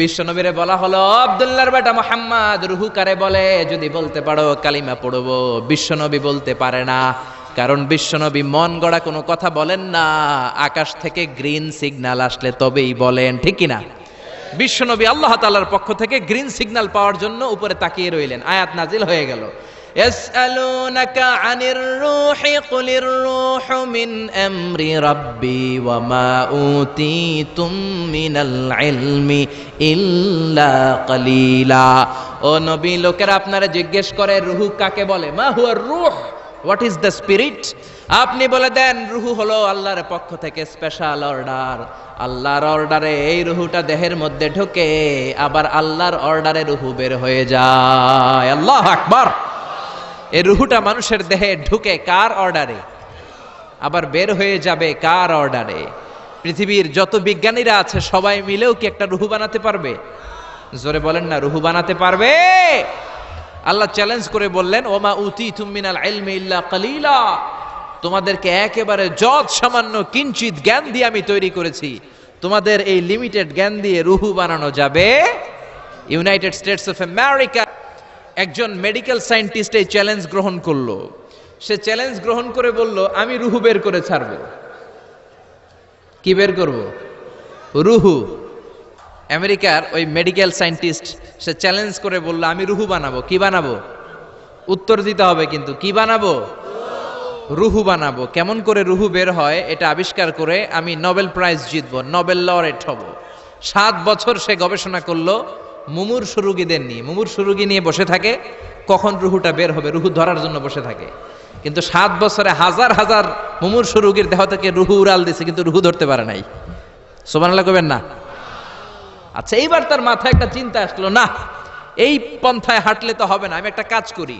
বিশ্বনবীরে বলা হলো, আব্দুল্লাহর বেটা মুহাম্মদ, রুহু কারে বলে? যদি বলতে পারো কালিমা পড়বো। বিশ্বনবী বলতে পারে না, কারণ বিশ্বনবী মন গড়া কোনো কথা বলেন না, আকাশ থেকে গ্রিন সিগন্যাল আসলে তবেই বলেন, ঠিক কিনা? বিশ্বনবী আল্লাহ তাআলার পক্ষ থেকে গ্রিন সিগন্যাল পাওয়ার জন্য উপরে তাকিয়ে রইলেন, আয়াত নাজিল হয়ে গেল। ইয়াসআলুনাকা আনির রূহি কুলির রূহু মিন আমরি রাব্বি ওয়া মা উতীতুম মিনাল ইলমি ইল্লা কালিলা। ও নবী, লোকেরা আপনারা জিজ্ঞেস করে রূহু কাকে বলে? মা হুয়া রূহ, হোয়াট ইজ দ্য স্পিরিট? আপনি বলে দেন রূহু হলো আল্লাহর পক্ষ থেকে স্পেশাল অর্ডার। আল্লাহর অর্ডারে এই রূহুটা দেহের মধ্যে ঢোকে, আবার আল্লাহর অর্ডারে রূহু বের হয়ে যায়। আল্লাহু আকবার। এই রুহুটা মানুষের দেহে ঢুকে কার অর্ডারে, আবার বের হয়ে যাবে কার অর্ডারে? পৃথিবীর যত বিজ্ঞানীরা আছে সবাই মিলেও কি একটা রুহু বানাতে পারবে? জোরে বলেন না, রুহু বানাতে পারবে? আল্লাহ চ্যালেঞ্জ করে বললেন, ওমা উতীতুম মিনাল ইলমি ইল্লা কালিলা, তোমাদেরকে একেবারে যৎ সামান্য কিঞ্চিত জ্ঞান দিয়ে আমি তৈরি করেছি, তোমাদের এই লিমিটেড জ্ঞান দিয়ে রুহু বানানো যাবে? ইউনাইটেড স্টেটস অফ আমেরিকা একজন মেডিকেল সায়েন্টিস্ট এই চ্যালেঞ্জ গ্রহণ করলো। সে চ্যালেঞ্জ গ্রহণ করে বলল, আমি রুহু বের করে ছাড়ব। কি বের করব? রুহু। আমেরিকার ওই মেডিকেল সায়েন্টিস্ট সে চ্যালেঞ্জ করে বলল, আমি রুহু বানাবো। কি বানাবো? উত্তর দিতে হবে কিন্তু, কি বানাবো? রুহু বানাবো। কেমন করে রুহু বের হয় এটা আবিষ্কার করে আমি নোবেল প্রাইজ জিতবো, নোবেল লরেট হব। 7 বছর সে গবেষণা করলো, মুমূর্ষু রোগীদের নিয়ে, মুমূর্ষু রোগী নিয়ে বসে থাকে, কখন রুহুটা বের হবে, রুহু ধরার জন্য বসে থাকে। কিন্তু 7 বছরে হাজার হাজার মুমূর্ষু রোগীর দেহ থেকে রুহু উড়াল দিছে, কিন্তু রুহু ধরতে পারে নাই। সুবহানাল্লাহ কইবেন না? আচ্ছা, এইবার তার মাথায় একটা চিন্তা আসলো, না, এই পন্থায় হাঁটলে তো হবে না, আমি একটা কাজ করি,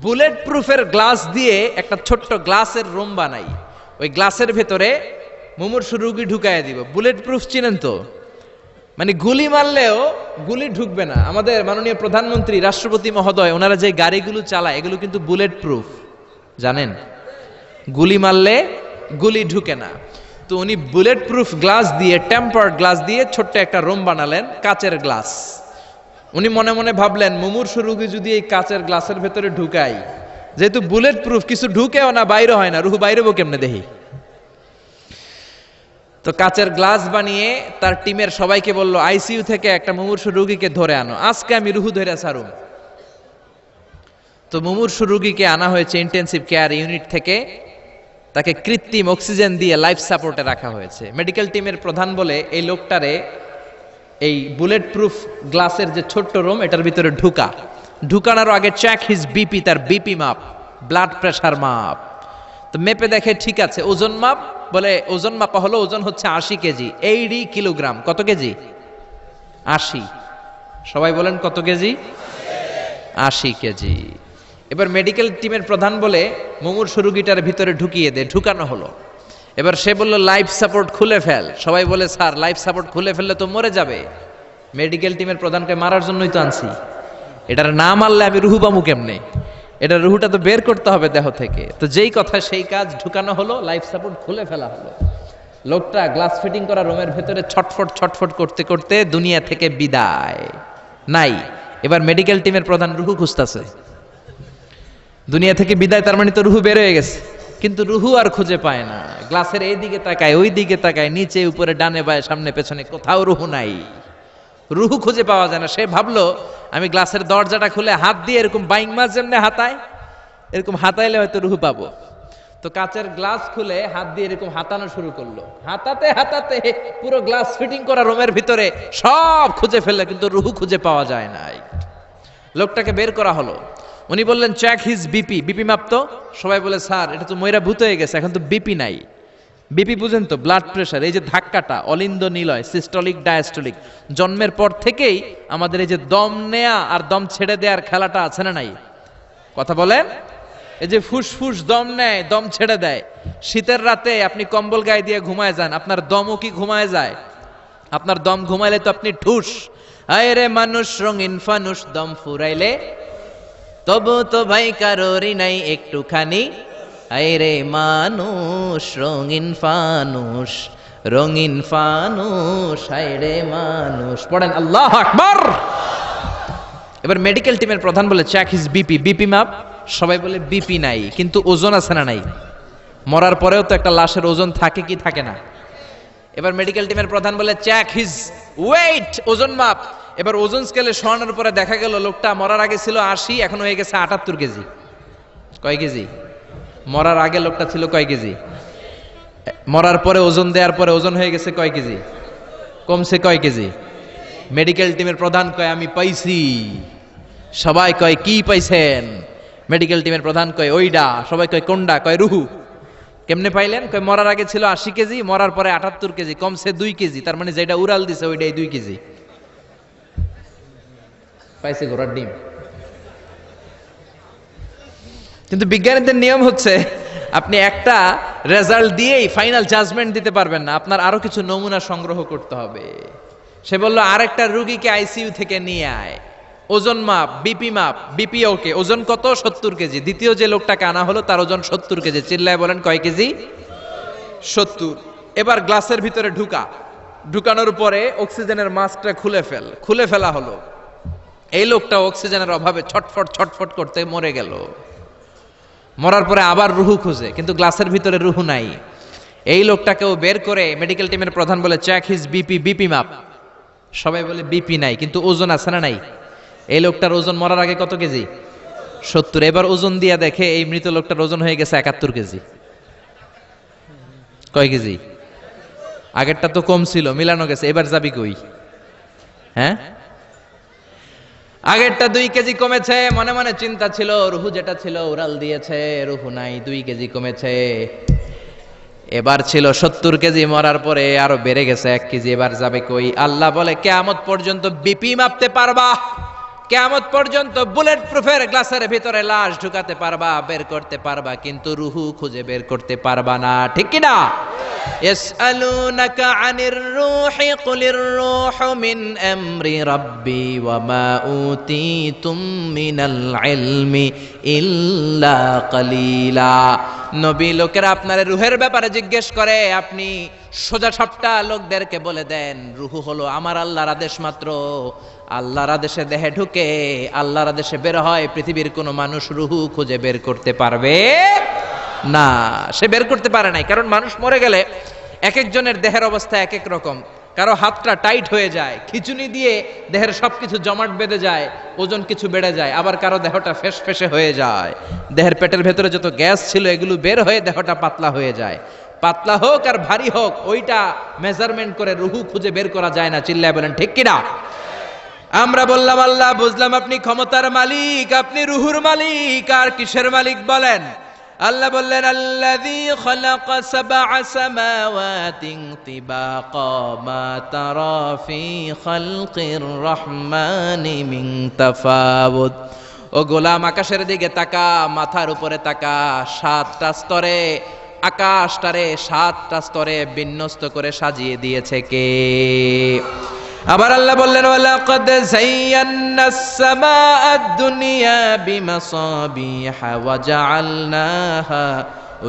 বুলেট প্রুফের গ্লাস দিয়ে একটা ছোট্ট গ্লাসের রুম বানাই, ওই গ্লাসের ভেতরে মুমূর্ষু রোগী ঢুকায় দিব। বুলেট প্রুফ চিনেন তো? মানে গুলি মারলেও গুলি ঢুকবে না। আমাদের মাননীয় প্রধানমন্ত্রী, রাষ্ট্রপতি মহোদয়, ওনারা যে গাড়িগুলো চালায় এগুলো কিন্তু বুলেট প্রুফ, জানেন? গুলি মারলে গুলি ঢুকে না। তো উনি বুলেট প্রুফ গ্লাস দিয়ে, টেম্পার্ড গ্লাস দিয়ে ছোট্ট একটা রুম বানালেন, কাচের গ্লাস। উনি মনে মনে ভাবলেন, মুমূর্ষু রোগী যদি এই কাচের গ্লাসের ভেতরে ঢুকাই, যেহেতু বুলেট প্রুফ, কিছু ঢুকেও না, বাইরে হয় না, রুহু বাইরেবো কেমনে দেখি। তো কাচের গ্লাস বানিয়ে তার টিমের সবাইকে বলল, আইসিইউ থেকে একটা মুমূর্ষু রোগীকে ধরে আনো, আজকে আমি রুহু ধরে ছাড়ুম। তো মুমূর্ষু রোগীকে আনা হয়েছে ইন্টেনসিভ কেয়ার ইউনিট থেকে, তাকে কৃত্রিম অক্সিজেন দিয়ে লাইফ সাপোর্টে রাখা হয়েছে। মেডিকেল টিমের প্রধান বলে, এই লোকটারে এই বুলেট প্রুফ গ্লাসের যে ছোট্ট রুম, এটার ভিতরে ঢুকানোর আগে চেক হিজ বিপি, তার বিপি মাপ, ব্লাড প্রেশার মাপ। তো তো মেপে দেখে ঠিক আছে, ওজন মাপ, বলে ওজন মাপা হলো, ওজন হচ্ছে 80 কেজি, 80 কিলোগ্রাম। কত কেজি? 80। সবাই বলেন কত কেজি? 80 কেজি। এবার মেডিকেল টিমের প্রধান বলে মুমূর্ষু রোগীটার ভিতরে ঢুকিয়ে দে, ঢুকানো হলো। এবার সে বলল লাইফ সাপোর্ট খুলে ফেল। সবাই বলে স্যার লাইফ সাপোর্ট খুলে ফেললে তো মরে যাবে। মেডিকেল টিমের প্রধানকে মারার জন্যই তো আনছি, এটার না মারলে আমি রুহু পামু কেমনে? এটা রুহুটা তো বের করতে হবে দেহ থেকে। তো যেই কথা সেই কাজ, ঢুকানো হলো, লাইফ সাপোর্ট খুলে ফেলা হলো। লোকটা গ্লাস ফিটিং করা রুমের ভেতরে ছটফট ছটফট করতে করতে দুনিয়া থেকে বিদায় নাই। এবার মেডিকেল টিমের প্রধান রুহু খুঁজতেছে, দুনিয়া থেকে বিদায়, তার মানে তো রুহু বের হয়ে গেছে, কিন্তু রুহু আর খুঁজে পায় না। গ্লাসের এই দিকে তাকায়, ওই দিকে তাকায়, নিচে উপরে ডানে বায়ে সামনে পেছনে, কোথাও রুহু নাই, রুহু খুঁজে পাওয়া যায় না। সে ভাবলো আমি গ্লাসের দরজাটা খুলে হাত দিয়ে এরকম বাইং মাছ যেমনে হাতায়, এরকম হাতাইলে হয়তো রুহু পাবো। তো কাচের গ্লাস খুলে হাত দিয়ে এরকম হাতানো শুরু করলো। হাতাতে হাতাতে পুরো গ্লাস ফিটিং করা রুমের ভিতরে সব খুঁজে ফেললো, কিন্তু রুহু খুঁজে পাওয়া যায় নাই। লোকটাকে বের করা হলো। উনি বললেন চেক হিজ বিপি, বিপি মাপতো। সবাই বলে স্যার এটা তো ময়রা ভূত হয়ে গেছে, এখন তো বিপি নাই। বিপি বুঝেন তো, ব্লাড প্রেশার। এই যে ধাক্কাটা, অলিন্দ নিলয়, সিস্টলিক ডায়াস্টলিক, জন্মের পর থেকেই আমাদের এই যে দম নেয়া আর দম ছেড়ে দেওয়ার খেলাটা আছে না নাই? কথা বলেন। এই যে ফুসফুস দম নেয়, দম ছেড়ে দেয়। শীতের রাতে আপনি কম্বল গায়ে দিয়ে ঘুমায় যান, আপনার দমও কি ঘুমায় যায়? আপনার দম ঘুমাইলে তো আপনি ঠুস। আয় রে মানুষ রঙিন ফানুস, দম ফুরাইলে তবু তো ভাই কারোরই নাই একটুখানি। আয় রে মানুষ রঙিন ফানুস, রঙিন ফানুস, আয় রে মানুষ। পড়েন আল্লাহু আকবার। এবার মেডিকেল টিমের প্রধান বলে চেক হিজ বিপি, বিপি মাপ। সবাই বলে বিপি নাই, কিন্তু ওজন আছে না নাই? মরার পরেও তো একটা লাশের ওজন থাকে কি থাকে না? এবার মেডিকেল টিমের প্রধান বলে চেক হিজ ওয়েট, ওজন মাপ। এবার ওজন স্কেলে শোয়ানোর পরে দেখা গেল লোকটা মরার আগে ছিল 80, এখন হয়ে গেছে 78 কেজি। কয় কেজি? মরার আগে লোকটা ছিল কয় কেজি? মরার পরে ওজন দেওয়ার পরে ওজন হয়ে গেছে কয় কেজি? কমছে কয় কেজি? মেডিকেল টিমের প্রধান কয় আমি পাইছি। সবাই কয় কি পাইছেন? মেডিকেল টিমের প্রধান কয় ওইডা। সবাই কয় কোনডা? কয় রুহু। কেমনে পাইলেন? কয় মরার আগে ছিল 80 কেজি, মরার পরে 78 কেজি, কমছে 2 কেজি। তার মানে যেটা উড়াল দিছে ওইটাই 2 কেজি। পাইছে ঘোড়ার ডিম। কিন্তু বিজ্ঞানীদের নিয়ম হচ্ছে আপনি একটা রেজাল্ট দিয়েই ফাইনাল জাজমেন্ট দিতে পারবেন না, আপনার আরো কিছু নমুনা সংগ্রহ করতে হবে। সে বলল আরেকটা রোগীকে আইসিইউ থেকে নিয়ে আয়, ওজন মাপ, বিপি মাপ। বিপি ওকে, ওজন কত? 70 কেজি। দ্বিতীয় যে লোকটাকে আনা হলো তার ওজন 70 কেজি। চিল্লায় বলেন কয় কেজি? 70। এবার গ্লাসের ভিতরে ঢুকানোর পরে অক্সিজেনের মাস্কটা খুলে ফেলা হলো। এই লোকটা অক্সিজেনের অভাবে ছটফট ছটফট করতে মরে গেল। মরার পরে আবার রুহু খুঁজে, কিন্তু গ্লাসের ভিতরে রুহু নাই। এই লোকটাকেও বের করে মেডিকেল টিমের প্রধান বলে চেক হিজ বিপি, বিপি মাপ। সবাই বলে বিপি নাই, কিন্তু ওজন আছে না নাই? এই লোকটার ওজন মরার আগে কত কেজি? 70। এবার ওজন দিয়া দেখে এই মৃত লোকটার ওজন হয়ে গেছে 71 কেজি। কয় কেজি? আগেরটা তো কম ছিল, মিলানো গেছে। এবার যাবি কই? হ্যাঁ, আগেরটা 2 কেজি কমেছে। মনে মনে চিন্তা ছিল, রুহু যেটা ছিল উড়াল দিয়েছে, রুহু নাই, 2 কেজি কমেছে। এবার ছিল 70 কেজি, মরার পরে আরো বেড়ে গেছে 1 কেজি। এবার যাবে কই? আল্লাহ বলে কিয়ামত পর্যন্ত বিপি মাপতে পারবা, কিয়ামত পর্যন্ত বুলেট প্রুফের গ্লাসের ভিতরে লাশ ঢুকাতে পারবা, বের করতে পারবা, কিন্তু রুহু খুঁজে বের করতে পারবা না। ঠিক কি না? ইয়াসআলুনাকা আনির রূহি কুলির রূহু মিন আমরি রাব্বি ওয়া মা উতিতুম মিনাল ইলমি ইল্লা কালিলা। নবী লোকেরা আপনার রুহের ব্যাপারে জিজ্ঞেস করে, আপনি সোজা সাপটা লোকদেরকে বলে দেন রুহু হলো আমার আল্লাহর আদেশ মাত্র। আল্লাহর আদেশে দেহে ঢুকে, আল্লাহর আদেশে বের হয়। পৃথিবীর কোনো মানুষ রুহু খুঁজে বের করতে পারবে না। সে বের করতে পারে নাই, কারণ মানুষ মরে গেলে এক একজনের দেহের অবস্থা এক এক রকম। কারো হাতটা টাইট হয়ে যায়, খিচুনি দিয়ে দেহের সবকিছু জমাট বেঁধে যায়, ওজন কিছু বেড়ে যায়। আবার কারো দেহটা ফেসফেসে হয়ে যায়, দেহের পেটের ভেতরে যত গ্যাস ছিল এগুলো বের হয়ে দেহটা পাতলা হয়ে যায়। পাতলা হোক আর ভারী হোক, ওইটা মেজারমেন্ট করে রুহু খুঁজে বের করা যায় না। চিল্লায় বলেন ঠিক কিনা? আমরা বললাম আল্লাহ, বুঝলাম আপনি ক্ষমতার মালিক, আপনি রুহুর মালিক, আর কিসের মালিক বলেন? আল্লাহ বললেন আল্লাযী খালাকা সাবআ সামাওয়াতিন তিবাকা মা তারা ফি খালকির রহমানি মিন তাফাউত। ও গোলাম, আকাশের দিকে তাকা, মাথার উপরে তাকা, 7টা স্তরে আকাশটারে 7টা স্তরে বিন্যস্ত করে সাজিয়ে দিয়েছে কে? আবার আল্লাহ বললেন ওয়ালাকাদ যায়্যানাস সামাআদ দুনিয়া বিমাসাবিহা ওয়া জাআলনাহা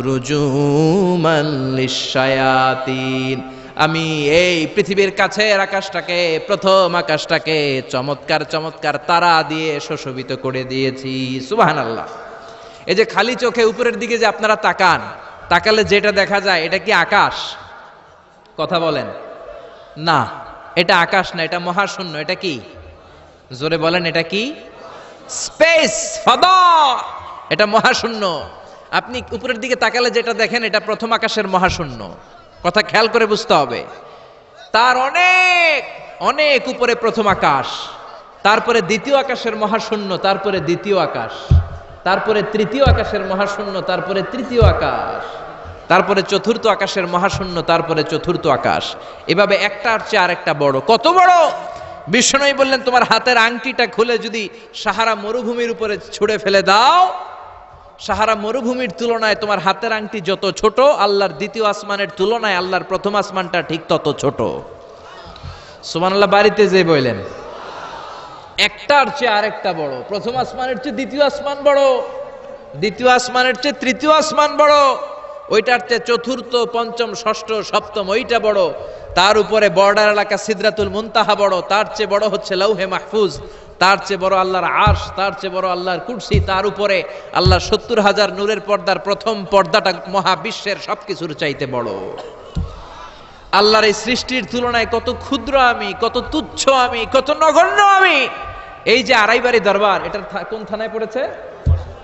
রুজুমান লিশ-শায়াতিন। আমি এই পৃথিবীর কাছের আকাশটাকে, প্রথম আকাশটাকে চমৎকার চমৎকার তারা দিয়ে সুশোভিত করে দিয়েছি। সুবহানাল্লাহ। এই যে খালি চোখে উপরের দিকে যে আপনারা তাকান, তাকালে যেটা দেখা যায় এটা কি আকাশ? কথা বলেন না, এটা আকাশ না, এটা মহাশূন্য। এটা কি? জোরে বলেন, এটা কি? স্পেস, ফাদা। এটা মহাশূন্য। আপনি উপরের দিকে তাকালে যেটা দেখেন এটা প্রথম আকাশের মহাশূন্য। কথা খেয়াল করে বুঝতে হবে। তার অনেক অনেক উপরে প্রথম আকাশ, তারপরে দ্বিতীয় আকাশের মহাশূন্য, তারপরে দ্বিতীয় আকাশ, তারপরে তৃতীয় আকাশের মহাশূন্য, তারপরে তৃতীয় আকাশ, তারপরে চতুর্থ আকাশের মহাশূন্য, তারপরে চতুর্থ আকাশ। এভাবে একটার চেয়ে আরেকটা বড়। কত বড়? বিষ্ণু বললেন তোমার হাতের আংটিটা খুলে যদি সাহারা মরুভূমির উপরে ছুঁড়ে ফেলে দাও, সাহারা মরুভূমির তুলনায় তোমার হাতের আংটি যত ছোট, আল্লাহর দ্বিতীয় আসমানের তুলনায় আল্লাহর প্রথম আসমানটা ঠিক তত ছোট। সুবহানাল্লাহ। বাড়িতে যে বললেন একটার চেয়ে আরেকটা বড়। প্রথম আসমানের চেয়ে দ্বিতীয় আসমান বড়, দ্বিতীয় আসমানের চেয়ে তৃতীয় আসমান বড়, ওইটার চেয়ে চতুর্থ, পঞ্চম, ষষ্ঠ, সপ্তম ওইটা বড়, তার উপরে বর্ডার এলাকা সিদরাতুল মুনতাহা বড়, তার চেয়ে বড় হচ্ছে লাউহে মাহফুজ, তার চেয়ে বড় আল্লাহর আরশ, তার চেয়ে বড় আল্লাহর কুরসি, তার উপরে আল্লাহর ৭০,০০০ নূরের পর্দার প্রথম পর্দাটা মহাবিশ্বের সবকিছুর চাইতে বড়। আল্লাহর এই সৃষ্টির তুলনায় কত ক্ষুদ্র আমি, কত তুচ্ছ আমি, কত নগণ্য আমি। এই যে আড়াইবাড়ি দরবার, এটার কোন থানায় পড়েছে?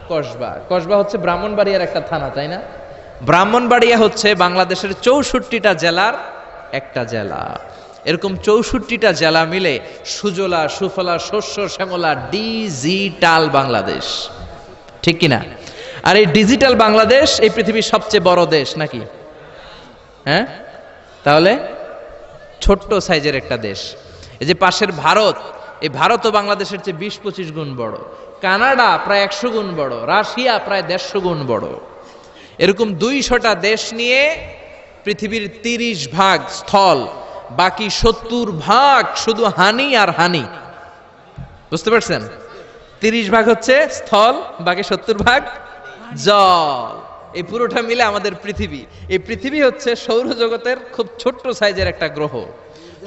কসবা। কসবা হচ্ছে ব্রাহ্মণবাড়িয়ার একটা থানা, তাই না? ব্রাহ্মণবাড়িয়া হচ্ছে বাংলাদেশের ৬৪টা জেলার একটা জেলা। এরকম ৬৪টা জেলা মিলে সুজলা সুফলা শস্য শ্যামলা ডিজিটাল বাংলাদেশ, ঠিক কিনা? আর এই ডিজিটাল বাংলাদেশ এই পৃথিবীর সবচেয়ে বড় দেশ নাকি? হ্যাঁ, তাহলে ছোট্ট সাইজের একটা দেশ। এই যে পাশের ভারত, এই ভারতও বাংলাদেশের চেয়ে ২০-২৫ গুণ বড়। কানাডা প্রায় ১০০ গুণ বড়, রাশিয়া প্রায় ১৫০ গুণ বড়। এরকম ২০০টা দেশ নিয়ে পৃথিবীর ৩০ ভাগ স্থল, বাকি ৭০ ভাগ শুধু হানি আর হানি। বুঝতে পারছেন? ৩০ ভাগ হচ্ছে স্থল, বাকি ৭০ ভাগ জল। এই পুরোটা মিলে আমাদের পৃথিবী। এই পৃথিবী হচ্ছে সৌরজগতের খুব ছোট্ট সাইজের একটা গ্রহ।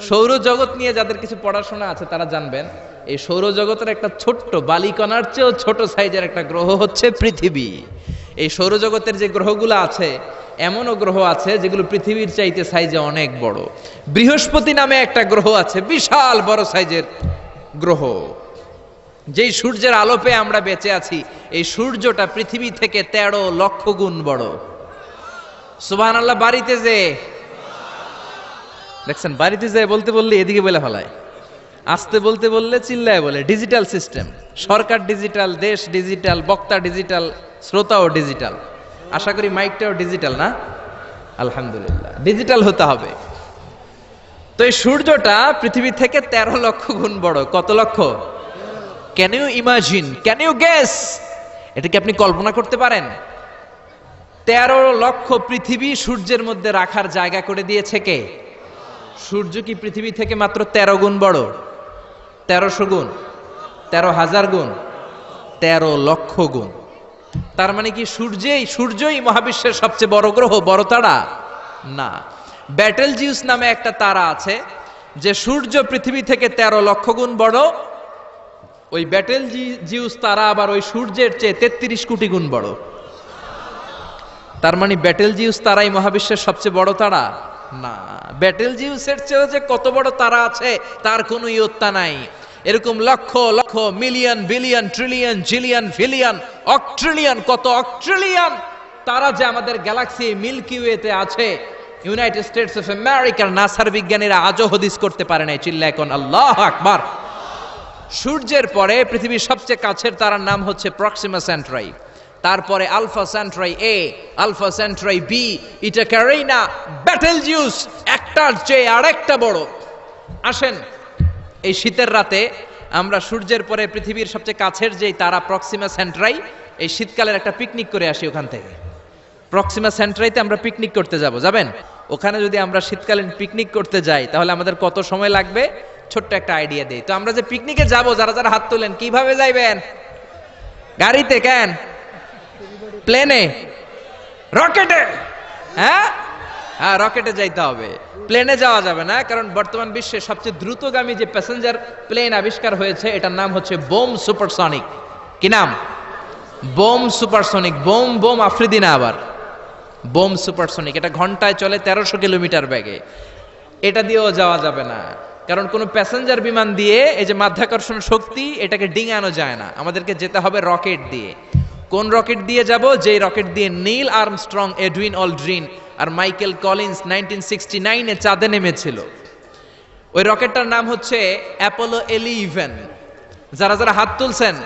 সৌরজগৎ নিয়ে যাদের কিছু পড়াশোনা আছে তারা জানবেন, এই সৌরজগতের একটা ছোট্ট বালিকণার চেয়েও ছোট সাইজের একটা গ্রহ হচ্ছে পৃথিবী। এই সৌরজগতের যে গ্রহগুলো আছে, এমনও গ্রহ আছে যেগুলো পৃথিবীর চাইতে সাইজে অনেক বড়। বৃহস্পতি নামে একটা গ্রহ আছে, বিশাল বড় সাইজের গ্রহ। যেই সূর্যের আলো পেয়ে আমরা বেঁচে আছি, এই সূর্যটা পৃথিবী থেকে ১৩ লক্ষ গুণ বড়। সুবহানাল্লাহ। বাড়িতে যে দেখছেন, বাড়িতে যে বলতে বললে এদিকে বলে ফেলায়, আসতে বলতে বললে চিল্লায় বলে। ডিজিটাল সিস্টেম, সরকার ডিজিটাল, দেশ ডিজিটাল, বক্তা ডিজিটাল, শ্রোতাও ডিজিটাল। আশা করি মাইকটাও ডিজিটাল না? আলহামদুলিল্লাহ, ডিজিটাল হতে হবে। তো এই সূর্যটা পৃথিবী থেকে ১৩ লক্ষ গুণ বড়। কত লক্ষ? Can you imagine, can you guess? এটা কি আপনি কল্পনা করতে পারেন? ১৩ লক্ষ পৃথিবী সূর্যের মধ্যে রাখার জায়গা করে দিয়েছে কে? সূর্য কি পৃথিবী থেকে মাত্র ১৩ গুণ বড়? ১৩০০ গুণ, ১৩,০০০ গুণ, ১৩ লক্ষ গুণ। তার মানে কি সূর্যই মহাবিশ্বের সবচেয়ে বড় গ্রহ, বড় তারা? না। ব্যাটেল জিউস নামে একটা তারা আছে, যে সূর্য পৃথিবী থেকে ১৩ লক্ষ গুণ বড়। ওই ব্যাটেল জিউস তারা আবার ওই সূর্যের চেয়ে ৩৩ কোটি গুণ বড়। তার মানে ব্যাটেল জিউস তারাই মহাবিশ্বের সবচেয়ে বড় তারা? না। ব্যাটেল জিউসের চেয়েও যে কত বড় তারা আছে তার কোনো ইয়ত্তা নাই। এরকম lakh lakh, million, billion, trillion, zillion, fillion, octillion, কত অক্ট্রিলিয়ন তারা যে আমাদের গ্যালাক্সি মিল্কি ওয়েতে আছে, ইউনাইটেড স্টেটস অফ আমেরিকার নাসার বিজ্ঞানীরা আজও হদিস করতে পারে নাই। চিল্লায় কোন আল্লাহু আকবার। সূর্যের পরে পৃথিবীর সবচেয়ে কাছের তারার নাম হচ্ছে প্রক্সিমা সেন্টরাই। তারপরে আলফা সেন্ট্রাই এ, আলফা সেন্ট্রাই বি, ইটা ক্যারিনা, ব্যাটেল জিউস, একটার চেয়ে আরেকটা বড়। আসেন এই শীতের রাতে আমরা সূর্যের পরে পৃথিবীর সবচেয়ে কাছের যেই তারা প্রক্সিমা সেন্ট্রাই, এই শীতকালের একটা পিকনিক করে আসি ওখান থেকে। প্রক্সিমা সেন্ট্রাইতে আমরা পিকনিক করতে যাব, যাবেন? ওখানে যদি আমরা শীতকালীন পিকনিক করতে যাই তাহলে আমাদের কত সময় লাগবে ছোট্ট একটা আইডিয়া দেই। তো আমরা যে পিকনিকে যাব, যারা যারা হাত তোলেন, কিভাবে যাইবেন? গাড়িতে? কেন? প্লেনে? রকেটে? হ্যাঁ, রকেটে যাইতে হবে, প্লেনে যাওয়া যাবে না। কারণ বর্তমান বিশ্বে সবচেয়ে দ্রুতগামী যে প্যাসেঞ্জার প্লেন আবিষ্কার হয়েছে এটার নাম হচ্ছে বোম সুপারসনিক। কি নাম? Bomb supersonic. Bomb bomb Afridi না, আবার বোম সুপারসনিক। এটা ঘন্টায় চলে 1300 কিলোমিটার বেগে। এটা দিয়েও যাওয়া যাবে না, কারণ কোনো প্যাসেঞ্জার বিমান দিয়ে এই যে মাধ্যাকর্ষণ শক্তি এটাকে ডিঙানো যায় না। আমাদেরকে যেতে হবে রকেট দিয়ে। কোন রকেট দিয়ে যাব? যেই রকেট দিয়ে নীল আর্মস্ট্রং, এডউইন অলড্রিন আর মাইকেল কলিন্স 1969-এ চাঁদে নেমেছিল। ওই রকেটটার নাম হচ্ছে অ্যাপোলো 11। যারা যারা হাত তুলছেন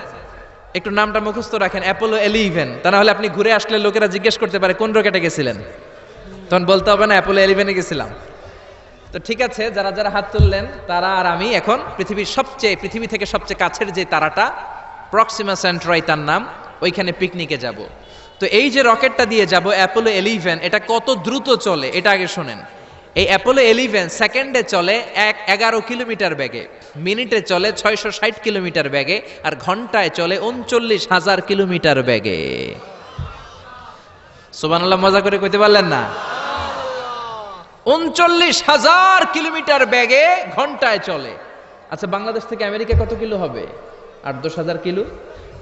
একটু নামটা মুখস্থ রাখেন, অ্যাপোলো 11। তা না হলে আপনি ঘুরে আসলে লোকেরা জিজ্ঞেস করতে পারে কোন রকেটে গেছিলেন, তখন বলতে হবে না অ্যাপোলো 11-এ গেছিলাম। তো ঠিক আছে, যারা যারা হাত তুললেন তারা আর আমি এখন পৃথিবী থেকে সবচেয়ে কাছের যে তারাটা প্রক্সিমা সেন্ট্রাই তার নাম, ওইখানে পিকনিকে যাব। তো এই যে রকেটটা দিয়ে যাব অ্যাপোলো 11, এটা কত দ্রুত চলে এটা আগে শোনেন। এই অ্যাপোলো 11 সেকেন্ডে চলে 11 কিলোমিটার বেগে, মিনিটে চলে 660 কিলোমিটার বেগে, আর ঘন্টায় চলে 39,000 কিলোমিটার বেগে। সুবহানাল্লাহ, মজা করে কইতে পারলেন না? 39,000 কিলোমিটার বেগে ঘন্টায় চলে। আচ্ছা, বাংলাদেশ থেকে আমেরিকা কত কিলো হবে? 8-10 হাজার কিলো।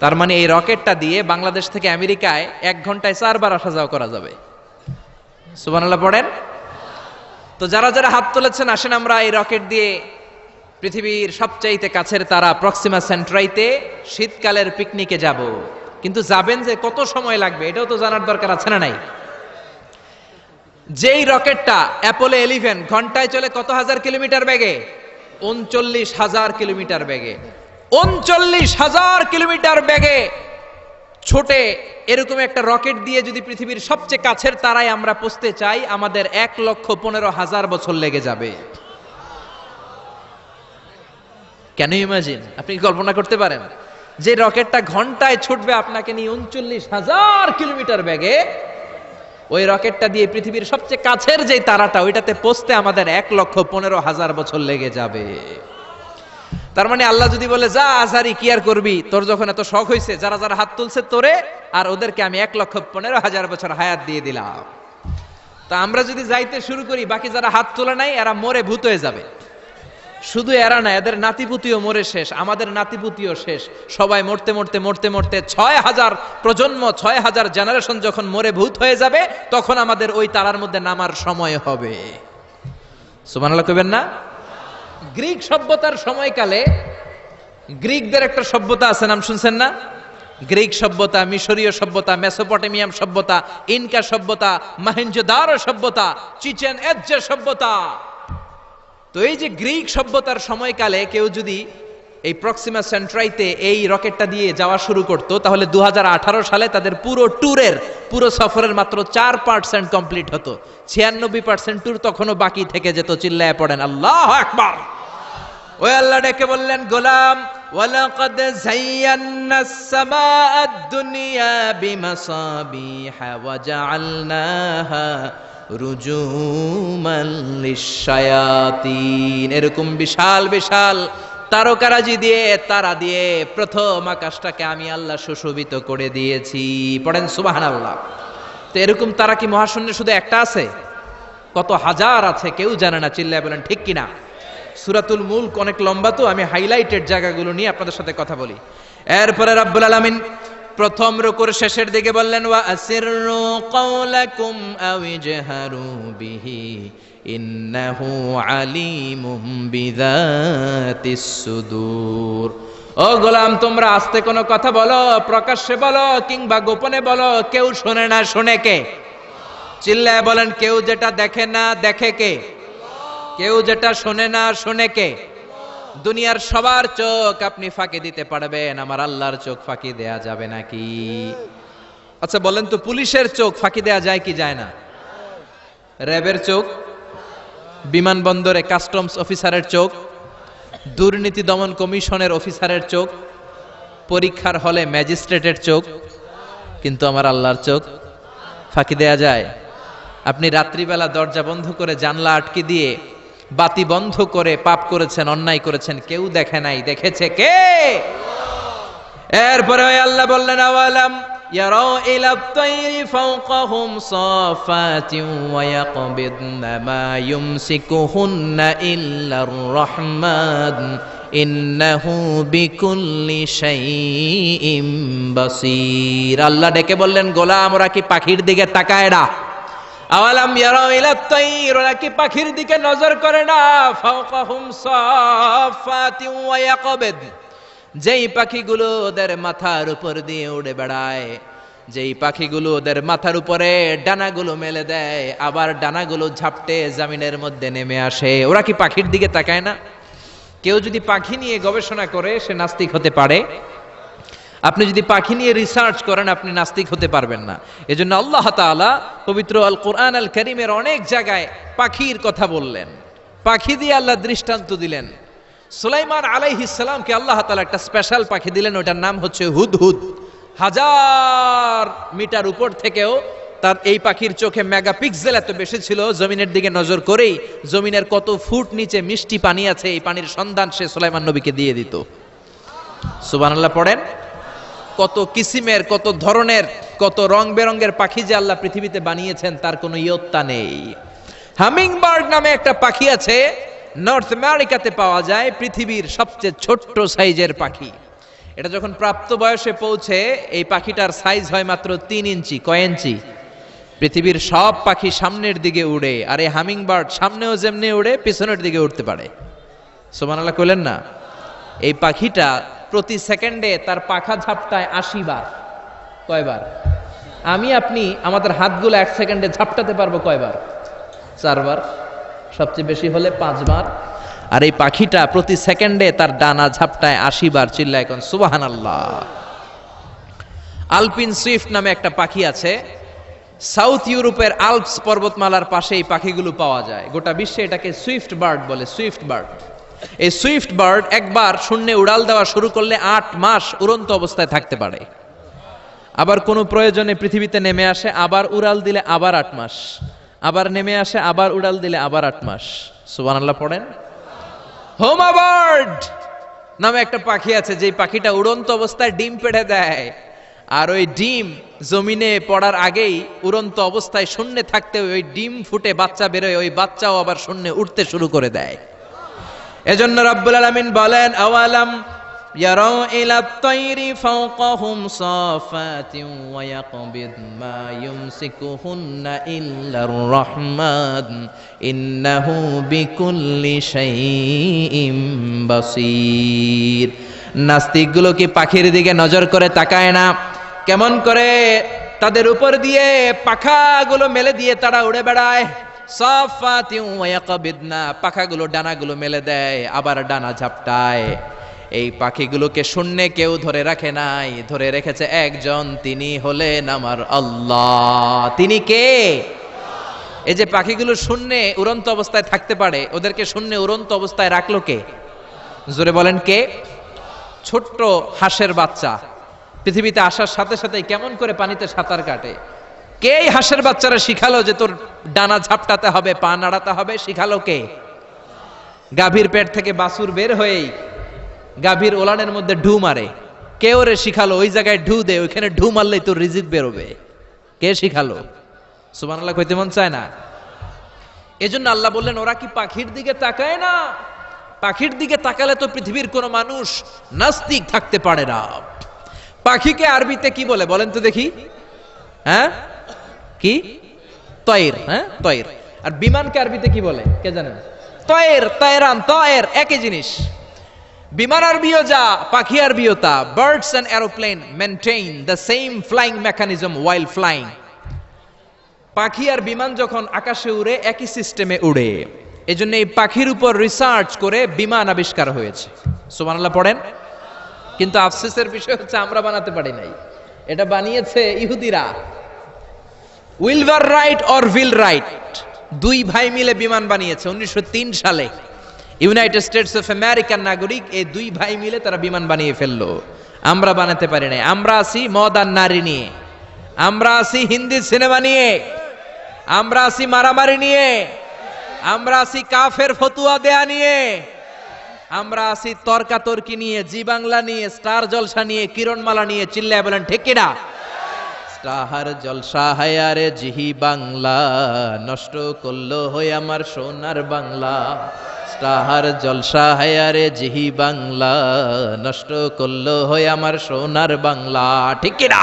তার মানে এই রকেটটা দিয়ে বাংলাদেশ থেকে আমেরিকায় 1 ঘন্টায় 4 বার আসা যাওয়া করা যাবে। সুবহানাল্লাহ পড়েন। তো যারা যারা হাত তুলেছেন, আসেন আমরা এই রকেট দিয়ে পৃথিবীর সবচাইতে কাছের তারা প্রক্সিমা সেন্ট্রাইতে শীতকালের পিকনিকে যাব। কিন্তু যাবেন যে কত সময় লাগবে এটাও তো জানার দরকার আছে না নাই? যেই রকেটটা অ্যাপোলো 11 ঘন্টায় চলে কত হাজার কিলোমিটার বেগে? 39,000 কিলোমিটার বেগে। 39,000 কিলোমিটার বেগে ছোটে এরকম একটা রকেট দিয়ে যদি পৃথিবীর সবচেয়ে কাছের তারায় আমরা পৌঁছতে চাই, আমাদের 1,15,000 বছর লেগে যাবে। Can you imagine? আপনি কি কল্পনা করতে পারেন যে রকেটটা ঘন্টায় ছুটবে আপনাকে নিয়ে 39,000 কিলোমিটার বেগে? ওই রকেটটা দিয়ে পৃথিবীর সবচেয়ে কাছের যে তারাটা ওইটাতে পৌঁছতে আমাদের 1,15,000 বছর লেগে যাবে। তার মানে আল্লাহ যদি বলে যা আজারি কি আর করবি, তোর যখন এত শখ হয়েছে, যারা যারা হাত তুলছে তোরে আর ওদেরকে আমি 1,15,000 বছর হায়াত দিয়ে দিলাম। তা আমরা যদি যাইতে শুরু করি, বাকি যারা হাত তোলে নাই এরা মরে ভূত হয়ে যাবে। শুধু এরা না, এদের নাতিপুতিও মরে শেষ, আমাদের নাতিপুতিও শেষ। সবাই মরতে মরতে মরতে মরতে 6,000 প্রজন্ম, 6,000 জেনারেশন যখন মরে ভূত হয়ে যাবে, তখন আমাদের ওই তারার মধ্যে নামার সময় হবে। সুবহানাল্লাহ কইবেন না? গ্রিক সভ্যতার সময়কালে গ্রিকদের একটা সভ্যতা আছে, নাম শুনছেন না? গ্রিক সভ্যতা, মিশরীয় সভ্যতা, মেসোপটেমিয়াম সভ্যতা, ইনকা সভ্যতা, মহেঞ্জোদারো সভ্যতা, চিচেন ইৎজা সভ্যতা। তো এই যে গ্রিক সভ্যতার সময়কালে কেউ যদি এই প্রক্সিমা সেন্ট্রাইতে এই রকেটটা দিয়ে যাওয়া শুরু করত, তাহলে 2018 সালে তাদের পুরো সফরের মাত্র 4% কমপ্লিট হতো। 96% ট্যুর তখনও বাকি থেকে যেত। চিল্লায় পড়েন আল্লাহু আকবার। ওই আল্লাহ ডেকে বললেন, গোলাম ওয়ালাকাদ যায়্যানাস সামাআদ দুনিয়া বিমাসাবিহা ওয়া জাআলনাহা রুজুমান লিশ-শায়াতিন। এরকম বিশাল বিশাল তারকারাজি দিয়ে, তারা দিয়ে প্রথম আকাশটাকে আমি আল্লাহ সুশোভিত করে দিয়েছি। পড়েন সুবহানাল্লাহ। তো এরকম তারা কি মহাশূন্যে শুধু একটা আছে? কত হাজার আছে কেউ জানে না। চিল্লায় বলেন ঠিক কিনা? সূরাতুল মুলক অনেক লম্বা, তো আমি হাইলাইটেড জায়গাগুলো নিয়ে আপনাদের সাথে কথা বলি। এরপরে রাব্বুল আলামিন প্রথম রুকুর শেষের দিকে বললেন, ওয়া আসিররু কাওলাকুম আও ইজহারু বিহি ইন্নাহু আলিমুম বিযাতিস সুদূর। ও গোলাম, তোমরা আস্তে কোনো কথা বলো, প্রকাশ্যে বলো কিংবা গোপনে বলো, কেউ শোনে না, শোনে কে? চিল্লায় বলেন, কেউ যেটা দেখে না দেখে কে? কেউ যেটা শোনে না শোনে কে? দুনিয়ার সবার চোখ আপনি ফাঁকি দিতে পারবেন, আমার আল্লাহর চোখ ফাঁকি দেয়া যাবে নাকি? আচ্ছা বলেন তো, পুলিশের চোখ ফাঁকি দেয়া যায় কি যায় না? র্যাবের চোখ, বিমানবন্দরে কাস্টমস অফিসারের চোখ, দুর্নীতি দমন কমিশনের অফিসারের চোখ, পরীক্ষার হলে ম্যাজিস্ট্রেটের চোখ, কিন্তু আমার আল্লাহর চোখ ফাঁকি দেয়া যায়? আপনি রাত্রিবেলা দরজা বন্ধ করে জানলা আটকে দিয়ে বাতি বন্ধ করে পাপ করেছেন, অন্যায় করেছেন, কেউ দেখে নাই, দেখেছে কে? এরপরে আল্লাহ বললেন, আওয়ালাম ইয়ারাউ ইলা তাইরি ফাওকাহুম সাফাতিন ওয়া ইয়াকবিদনা মা ইউমসিকুহুন্না ইল্লার রাহমান ইন্নাহু বিকুল্লি শাইইম বাসীর। আল্লাহ ডেকে বললেন, গোলাম ওরা কি পাখির দিকে তাকায় না? আওয়ালাম ইয়ারাউ ইলা তাইর, ওরা কি পাখির দিকে নজর করে না? ফাওকাহুম সাফাতিন ওয়া ইয়াকবিদ, যেই পাখিগুলো ওদের মাথার উপর দিয়ে উড়ে বেড়ায়, যেই পাখিগুলো ওদের মাথার উপরে ডানাগুলো মেলে দেয়, আবার ডানাগুলো ঝাপটে জমিনের মধ্যে নেমে আসে, ওরা কি পাখির দিকে তাকায় না? কেউ যদি পাখি নিয়ে গবেষণা করে সে নাস্তিক হতে পারে। আপনি যদি পাখি নিয়ে রিসার্চ করেন আপনি নাস্তিক হতে পারবেন না। এজন্য আল্লাহ তাআলা পবিত্র আল কোরআন আল কারীমের অনেক জায়গায় পাখির কথা বললেন, পাখি দিয়ে আল্লাহ দৃষ্টান্ত দিলেন। সুলাইমান আলাইহিস সালামকে আল্লাহ তাআলা একটা স্পেশাল পাখি দিলেন, ওটার নাম হচ্ছে হুদহুদ। 1000 মিটার উপর থেকেও তার এই পাখির চোখে মেগাপিক্সেল এত বেশি ছিল, জমিনের দিকে নজর করেই জমিনের কত ফুট নিচে মিষ্টি পানি আছে এই পানির সন্ধান সে সুলাইমান নবীকে দিয়ে দিত। সুবহানাল্লাহ পড়েন। কত কিসিমের, কত ধরনের, কত রং বেরঙের পাখি যে আল্লাহ পৃথিবীতে বানিয়েছেন তার কোনো ইয়ত্তা নেই। হামিং বার্ড নামে একটা পাখি আছে, নর্থ আমেরিকাতে পাওয়া যায়, পৃথিবীর সবচেয়ে ছোট্ট সাইজের পাখি। এটা যখন প্রাপ্ত বয়সে পৌঁছে এই পাখিটার সাইজ হয় মাত্র 3 ইঞ্চি। কয় ইঞ্চি? পৃথিবীর সব পাখি সামনের দিকে উড়ে, আর এই হামিং বার্ড সামনেও যেমনি উড়ে পিছনের দিকে উঠতে পারে। সুবহানাল্লাহ কইলেন না? এই পাখিটা প্রতি সেকেন্ডে তার পাখা ঝাপটায় 80 বার। কয়বার? আমি আপনি আমাদের হাতগুলো 1 সেকেন্ডে ঝাপটাতে পারবো কয়বার? 4 বার, সবচেয়ে বেশি হলে 5 বার। আর এই পাখিটা প্রতি সেকেন্ডে তার ডানা ঝাপটায় 80 বার। চিল্লায় এখন সুবহানাল্লাহ। আলপিন সুইফট নামে একটা পাখি আছে, সাউথ ইউরোপের আল্পস পর্বতমালার পাশে এই পাখিগুলো পাওয়া যায়। গোটা বিশ্বে এটাকে সুইফট বার্ড বলে, সুইফট বার্ড। এই সুইফট বার্ড একবার শূন্যে উড়াল দেওয়া শুরু করলে 8 মাস উড়ন্ত অবস্থায় থাকতে পারে। আবার কোনো প্রয়োজনে পৃথিবীতে নেমে আসে, আবার উড়াল দিলে আবার 8 মাস, আবার নেমে আসে, আবার উড়াল দিলে আবার 8 মাস। সুবহানাল্লাহ পড়েন। হোমা বার্ড নামে একটা পাখি আছে, যে পাখিটা উড়ন্ত অবস্থায় ডিম পেড়ে দেয়, আর ওই ডিম জমিনে পড়ার আগেই উড়ন্ত অবস্থায় শূন্যে থাকতে ওই ডিম ফুটে বাচ্চা বেরোয়, ওই বাচ্চাও আবার শূন্যে উঠতে শুরু করে দেয়। এজন্য রব্বুল আলামিন বলেন, আওয়ালাম ইয়ারাউ ইলা তাইরি ফাওকাহুম সাফাতিন ওয়া ইয়াকবিদ মা ইউমসিকুহুন্না ইল্লার রাহমান ইন্নাহু বিকুল্লি শাইইম বাসীর। নাস্তিকগুলো কি পাখির দিকে নজর করে তাকায় না? কেমন করে তাদের উপর দিয়ে পাখাগুলো মেলে দিয়ে তারা উড়ে বেড়ায়। সাফাতিন ওয়া ইয়াকবিদনা, পাখাগুলো ডানাগুলো মেলে দেয়, আবার ডানা ঝাপটায়। এই পাখিগুলোকে শূন্যে কেউ ধরে রাখে নাই, ধরে রেখেছে একজন, তিনি হলেন আমার আল্লাহ। তিনি কে? এই যে পাখিগুলো শূন্যে উড়ন্ত অবস্থায় থাকতে পারে, ওদেরকে শূন্যে উড়ন্ত অবস্থায় রাখলো কে? জোরে বলেন কে? ছোট্ট হাঁসের বাচ্চা পৃথিবীতে আসার সাথে সাথে কেমন করে পানিতে সাঁতার কাটে। কে এই হাঁসের বাচ্চারা শিখালো যে তোর ডানা ঝাপটাতে হবে, পা নাড়াতে হবে? শিখালো কে? গাভীর পেট থেকে বাছুর বের হয়েই গাভীর ওলানের মধ্যে ঢু মারে। কে ওরে শিখালো ওই জায়গায় ঢু দে, ওইখানে ঢু মারলেই তোর রিজিক বেরোবে? কে শিখালো? সুবহানাল্লাহ কইতে মন চায় না? এজন্য আল্লাহ বললেন, ওরা কি পাখির দিকে তাকায় না? পাখির দিকে তাকালে তো পৃথিবীর কোন মানুষ নাস্তিক থাকতে পারে না। পাখিকে আরবিতে কি বলে বলেন তো দেখি? হ্যাঁ, কি? তয়ের। হ্যাঁ, তয়ের। আর বিমানকে আরবিতে কি বলে কে জানেন? তয়ের, তয়রান, তয়ের একই জিনিস। বিমান আরবিও যা, পাখি আরবিও তা। Birds and aeroplane maintain the same flying mechanism while flying. পাখি আর বিমান যখন আকাশে উড়ে একই সিস্টেমে উড়ে। এজন্য এই পাখির উপর রিসার্চ করে বিমান আবিষ্কার হয়েছে। সুবহানাল্লাহ পড়েন। কিন্তু আফসোসের বিষয় হচ্ছে আমরা বানাতে পারি নাই। এটা বানিয়েছে ইহুদিরা। উইলভার রাইট অর উইল রাইট, দুই ভাই মিলে বিমান বানিয়েছে 1903 সালে। ইউনাইটেড স্টেটস অফ আমেরিকার নাগরিক, এই দুই ভাই মিলে তারা বিমান বানিয়ে ফেললো। আমরা বানাতে পারি নাই। আমরা আছি মদ আর নারী নিয়ে, আমরা আছি হিন্দি সিনেমা নিয়ে, আমরা আছি মারামারি নিয়ে, আমরা আছি কাফের ফতুয়া দেয়া নিয়ে, আমরা আছি তর্কাতর্কি নিয়ে, জি বাংলা নিয়ে, স্টার জলসা নিয়ে, কিরণমালা নিয়ে। চিল্লায় বলেন ঠিক কিনা? স্টার জলসা হায়ারে জিহি বাংলা, নষ্ট করলো হয়ে আমার সোনার বাংলা। স্টার জলসা হায়ারে জিহি বাংলা, নষ্ট করলো হয়ে আমার সোনার বাংলা। ঠিক কিনা?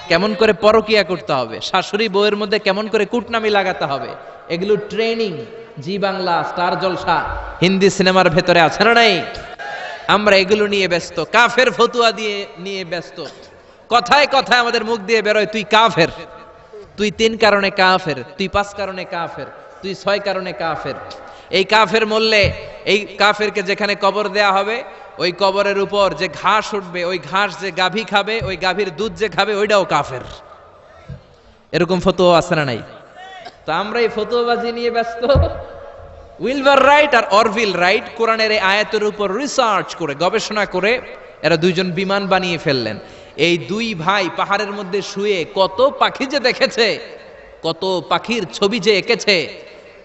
কেমন করে পরকিয়া করতে হবে, শাশুড়ি বউয়ের মধ্যে কেমন করে কুটনামি লাগাতে হবে, এগুলো ট্রেনিং জি বাংলা, স্টার জলসা, হিন্দি সিনেমার ভেতরে আছে না নাই? আমরা এগুলো নিয়ে ব্যস্ত, কাফের ফতুয়া দিয়ে নিয়ে ব্যস্ত। কথায় কথায় আমাদের মুখ দিয়ে বেরোয় তুই কাফের, তুই 3 কারণে কাফের, তুই 5 কারণে কাফের, তুই 6 কারণে কাফের। এই কাফের মরলে এই কাফেরকে যেখানে কবর দেয়া হবে, ওই কবরের উপর যে ঘাস উঠবে, ওই ঘাস যে গাভী খাবে, ওই গাভীর দুধ যে খাবে, ওইটাও কাফের। এরকম ফতোয়া আছে না নাই? তো আমরা এই ফতোয়াবাজি নিয়ে ব্যস্ত। উইলভার রাইট আর অরভিল রাইট কোরআনের এই আয়াতের উপর রিসার্চ করে, গবেষণা করে এরা দুইজন বিমান বানিয়ে ফেললেন। এই দুই ভাই পাহাড়ের মধ্যে শুয়ে কত পাখি যে দেখেছে, কত পাখির ছবি যে এঁকেছে,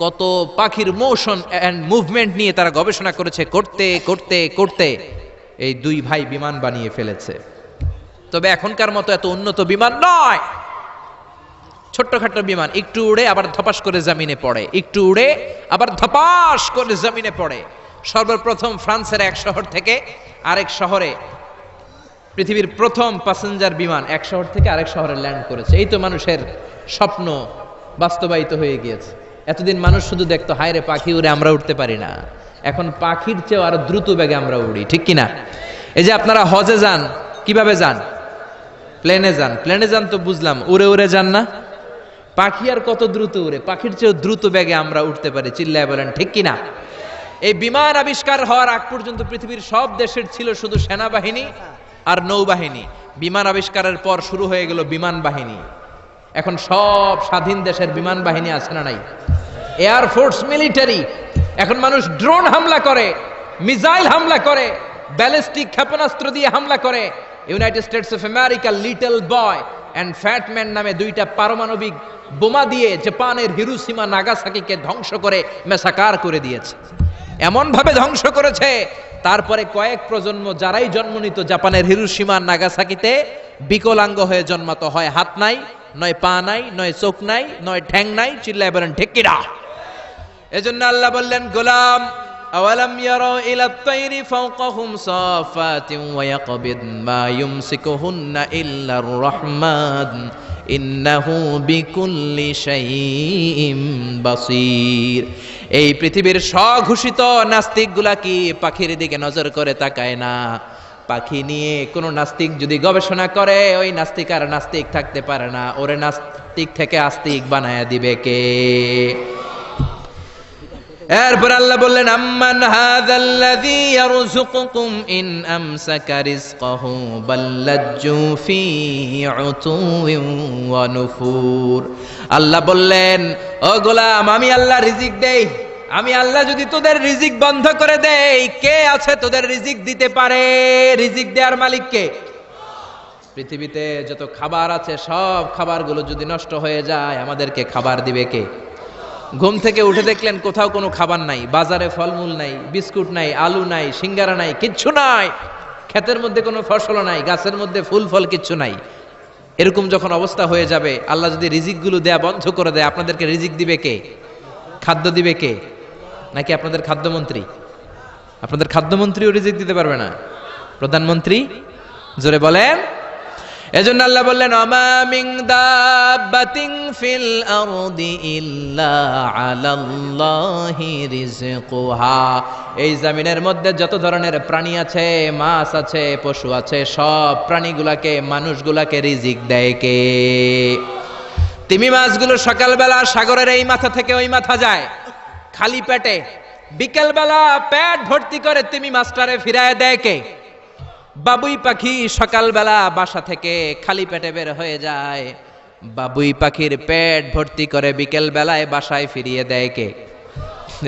কত পাখির মোশন এন্ড মুভমেন্ট নিয়ে তারা গবেষণা করেছে। করতে করতে করতে এই দুই ভাই বিমান বানিয়ে ফেলেছে। তবে এখনকার মতো এত উন্নত বিমান নয়, ছোট্টখাট্ট বিমান, একটু উড়ে আবার ধপাস করে জমিনে পড়ে, একটু উড়ে আবার ধপাস করে জমিনে পড়ে। সর্বপ্রথম ফ্রান্সের এক শহর থেকে আরেক শহরে পৃথিবীর প্রথম প্যাসেঞ্জার বিমান এক শহর থেকে আরেক শহরে ল্যান্ড করেছে। এই তো মানুষের স্বপ্ন বাস্তবায়িত হয়ে গিয়েছে। এতদিন মানুষ শুধু দেখতো হায় রে পাখি উড়ে, আমরা উঠতে পারি না। এখন পাখির চেয়েও আরো দ্রুত বেগে আমরা উড়ি। ঠিক কিনা? এই যে আপনারা হজে যান, কিভাবে যান? প্লেনে যান। প্লেনে যান তো বুঝলাম, উড়ে উড়ে যান না? পাখি আর কত দ্রুত উড়ে, পাখির চেয়েও দ্রুত বেগে আমরা উঠতে পারি। চিল্লায় বলেন ঠিক কিনা? এই বিমান আবিষ্কার হওয়ার আগ পর্যন্ত পৃথিবীর সব দেশের ছিল শুধু সেনাবাহিনী আর নৌবাহিনী। বিমান আবিষ্কারের পর শুরু হয়ে গেল বিমান বাহিনী। এখন সব স্বাধীন দেশের বিমান বাহিনী আছে না নাই? Air force, military. এখন মানুষ ড্রোন হামলা করে, মিসাইল হামলা করে, ব্যালিস্টিক ক্ষেপণাস্ত্র দিয়ে হামলা করে। United States of America Little Boy and Fat Man নামে দুইটা পারমাণবিক বোমা দিয়ে জাপানের হিরোশিমা নাগাসাকিকে ধ্বংস করে মেসাকার করে দিয়েছে। এমন ভাবে ধ্বংস করেছে, তারপরে কয়েক প্রজন্ম যারাই জন্ম নিত জাপানের হিরোশিমা নাগাসাকিতে বিকলাঙ্গ হয়ে জন্মাতো। হয় হাত নাই, নয় পা নাই, নয় চোখ নাই, নয় ঠ্যাং নাই। চিল্লায় বলেন ঠিক কিনা? এজন্য আল্লাহ বললেন, গোলাম আওয়ালাম ইয়ারাউ ইলাত তাইরি ফাওকাহুম সাফাতিন ওয়া ইয়াকবিদ মা ইউমসিকুহুন্না ইল্লার রহমান ইন্নাহু বিকুল্লি শাইইন বাসীর। এই পৃথিবীর স্বঘোষিত নাস্তিকগুলা কি পাখির দিকে নজর করে তাকায় না? পাখি নিয়ে কোন নাস্তিক যদি গবেষণা করে, ওই নাস্তিক আর নাস্তিক থাকতে পারে না। ওরে নাস্তিক থেকে আস্তিক বানায়া দিবে কে? এরপর আল্লাহ বললেন, আম্মান হাযাল্লাযী ইয়ারযুকুকুম ইন আমসাকা রিজকাহু বাল্লাজ্জু ফী উতুওয়িন ওয়া নুফুর। আল্লাহ বললেন, ও গোলাম, আমি আল্লাহ রিজিক দেই। আমি আল্লাহ যদি তোদের রিজিক বন্ধ করে দেই, কে আছে তোদের রিজিক দিতে পারে? রিজিক দেওয়ার মালিক কে? পৃথিবীতে যত খাবার আছে সব খাবারগুলো যদি নষ্ট হয়ে যায়, আমাদেরকে খাবার দিবে কে? ঘুম থেকে উঠে দেখলেন কোথাও কোনো খাবার নাই, বাজারে ফলমূল নাই, বিস্কুট নাই, আলু নাই, সিঙ্গারা নাই, কিচ্ছু নাই। ক্ষেতের মধ্যে কোনো ফসল নাই, গাছের মধ্যে ফুল ফল কিচ্ছু নাই। এরকম যখন অবস্থা হয়ে যাবে, আল্লাহ যদি রিজিকগুলো দেয়া বন্ধ করে দেয়, আপনাদেরকে রিজিক দিবে কে? খাদ্য দিবে কে? নাকি আপনাদের খাদ্যমন্ত্রী? আপনাদের খাদ্যমন্ত্রীও রিজিক দিতে পারবে না? প্রধানমন্ত্রী? জোরে বলেন। এজন্য আল্লাহ বললেন, ওমা মিন দাব্বাতিন ফিল আরদি ইল্লা আলাল্লাহি রিজকুহা। এই জমিনের মধ্যে যত ধরনের প্রাণী আছে, মাছ আছে, পশু আছে, সব প্রাণীগুলাকে, মানুষগুলাকে রিজিক দেয় কে? তিমি মাছগুলো সকালবেলা সাগরের এই মাথা থেকে ওই মাথা যায় খালি পেটে, বিকেলবেলা পেট ভর্তি করে তিমি মাছটারে ফিরায় দেয় কে? বাবুই পাখি সকালবেলা বাসা থেকে খালি পেটে বের হয়ে যায়। বাবুই পাখির পেট ভর্তি করে বিকেল বেলায় বাসায় ফিরিয়ে দেয় কে?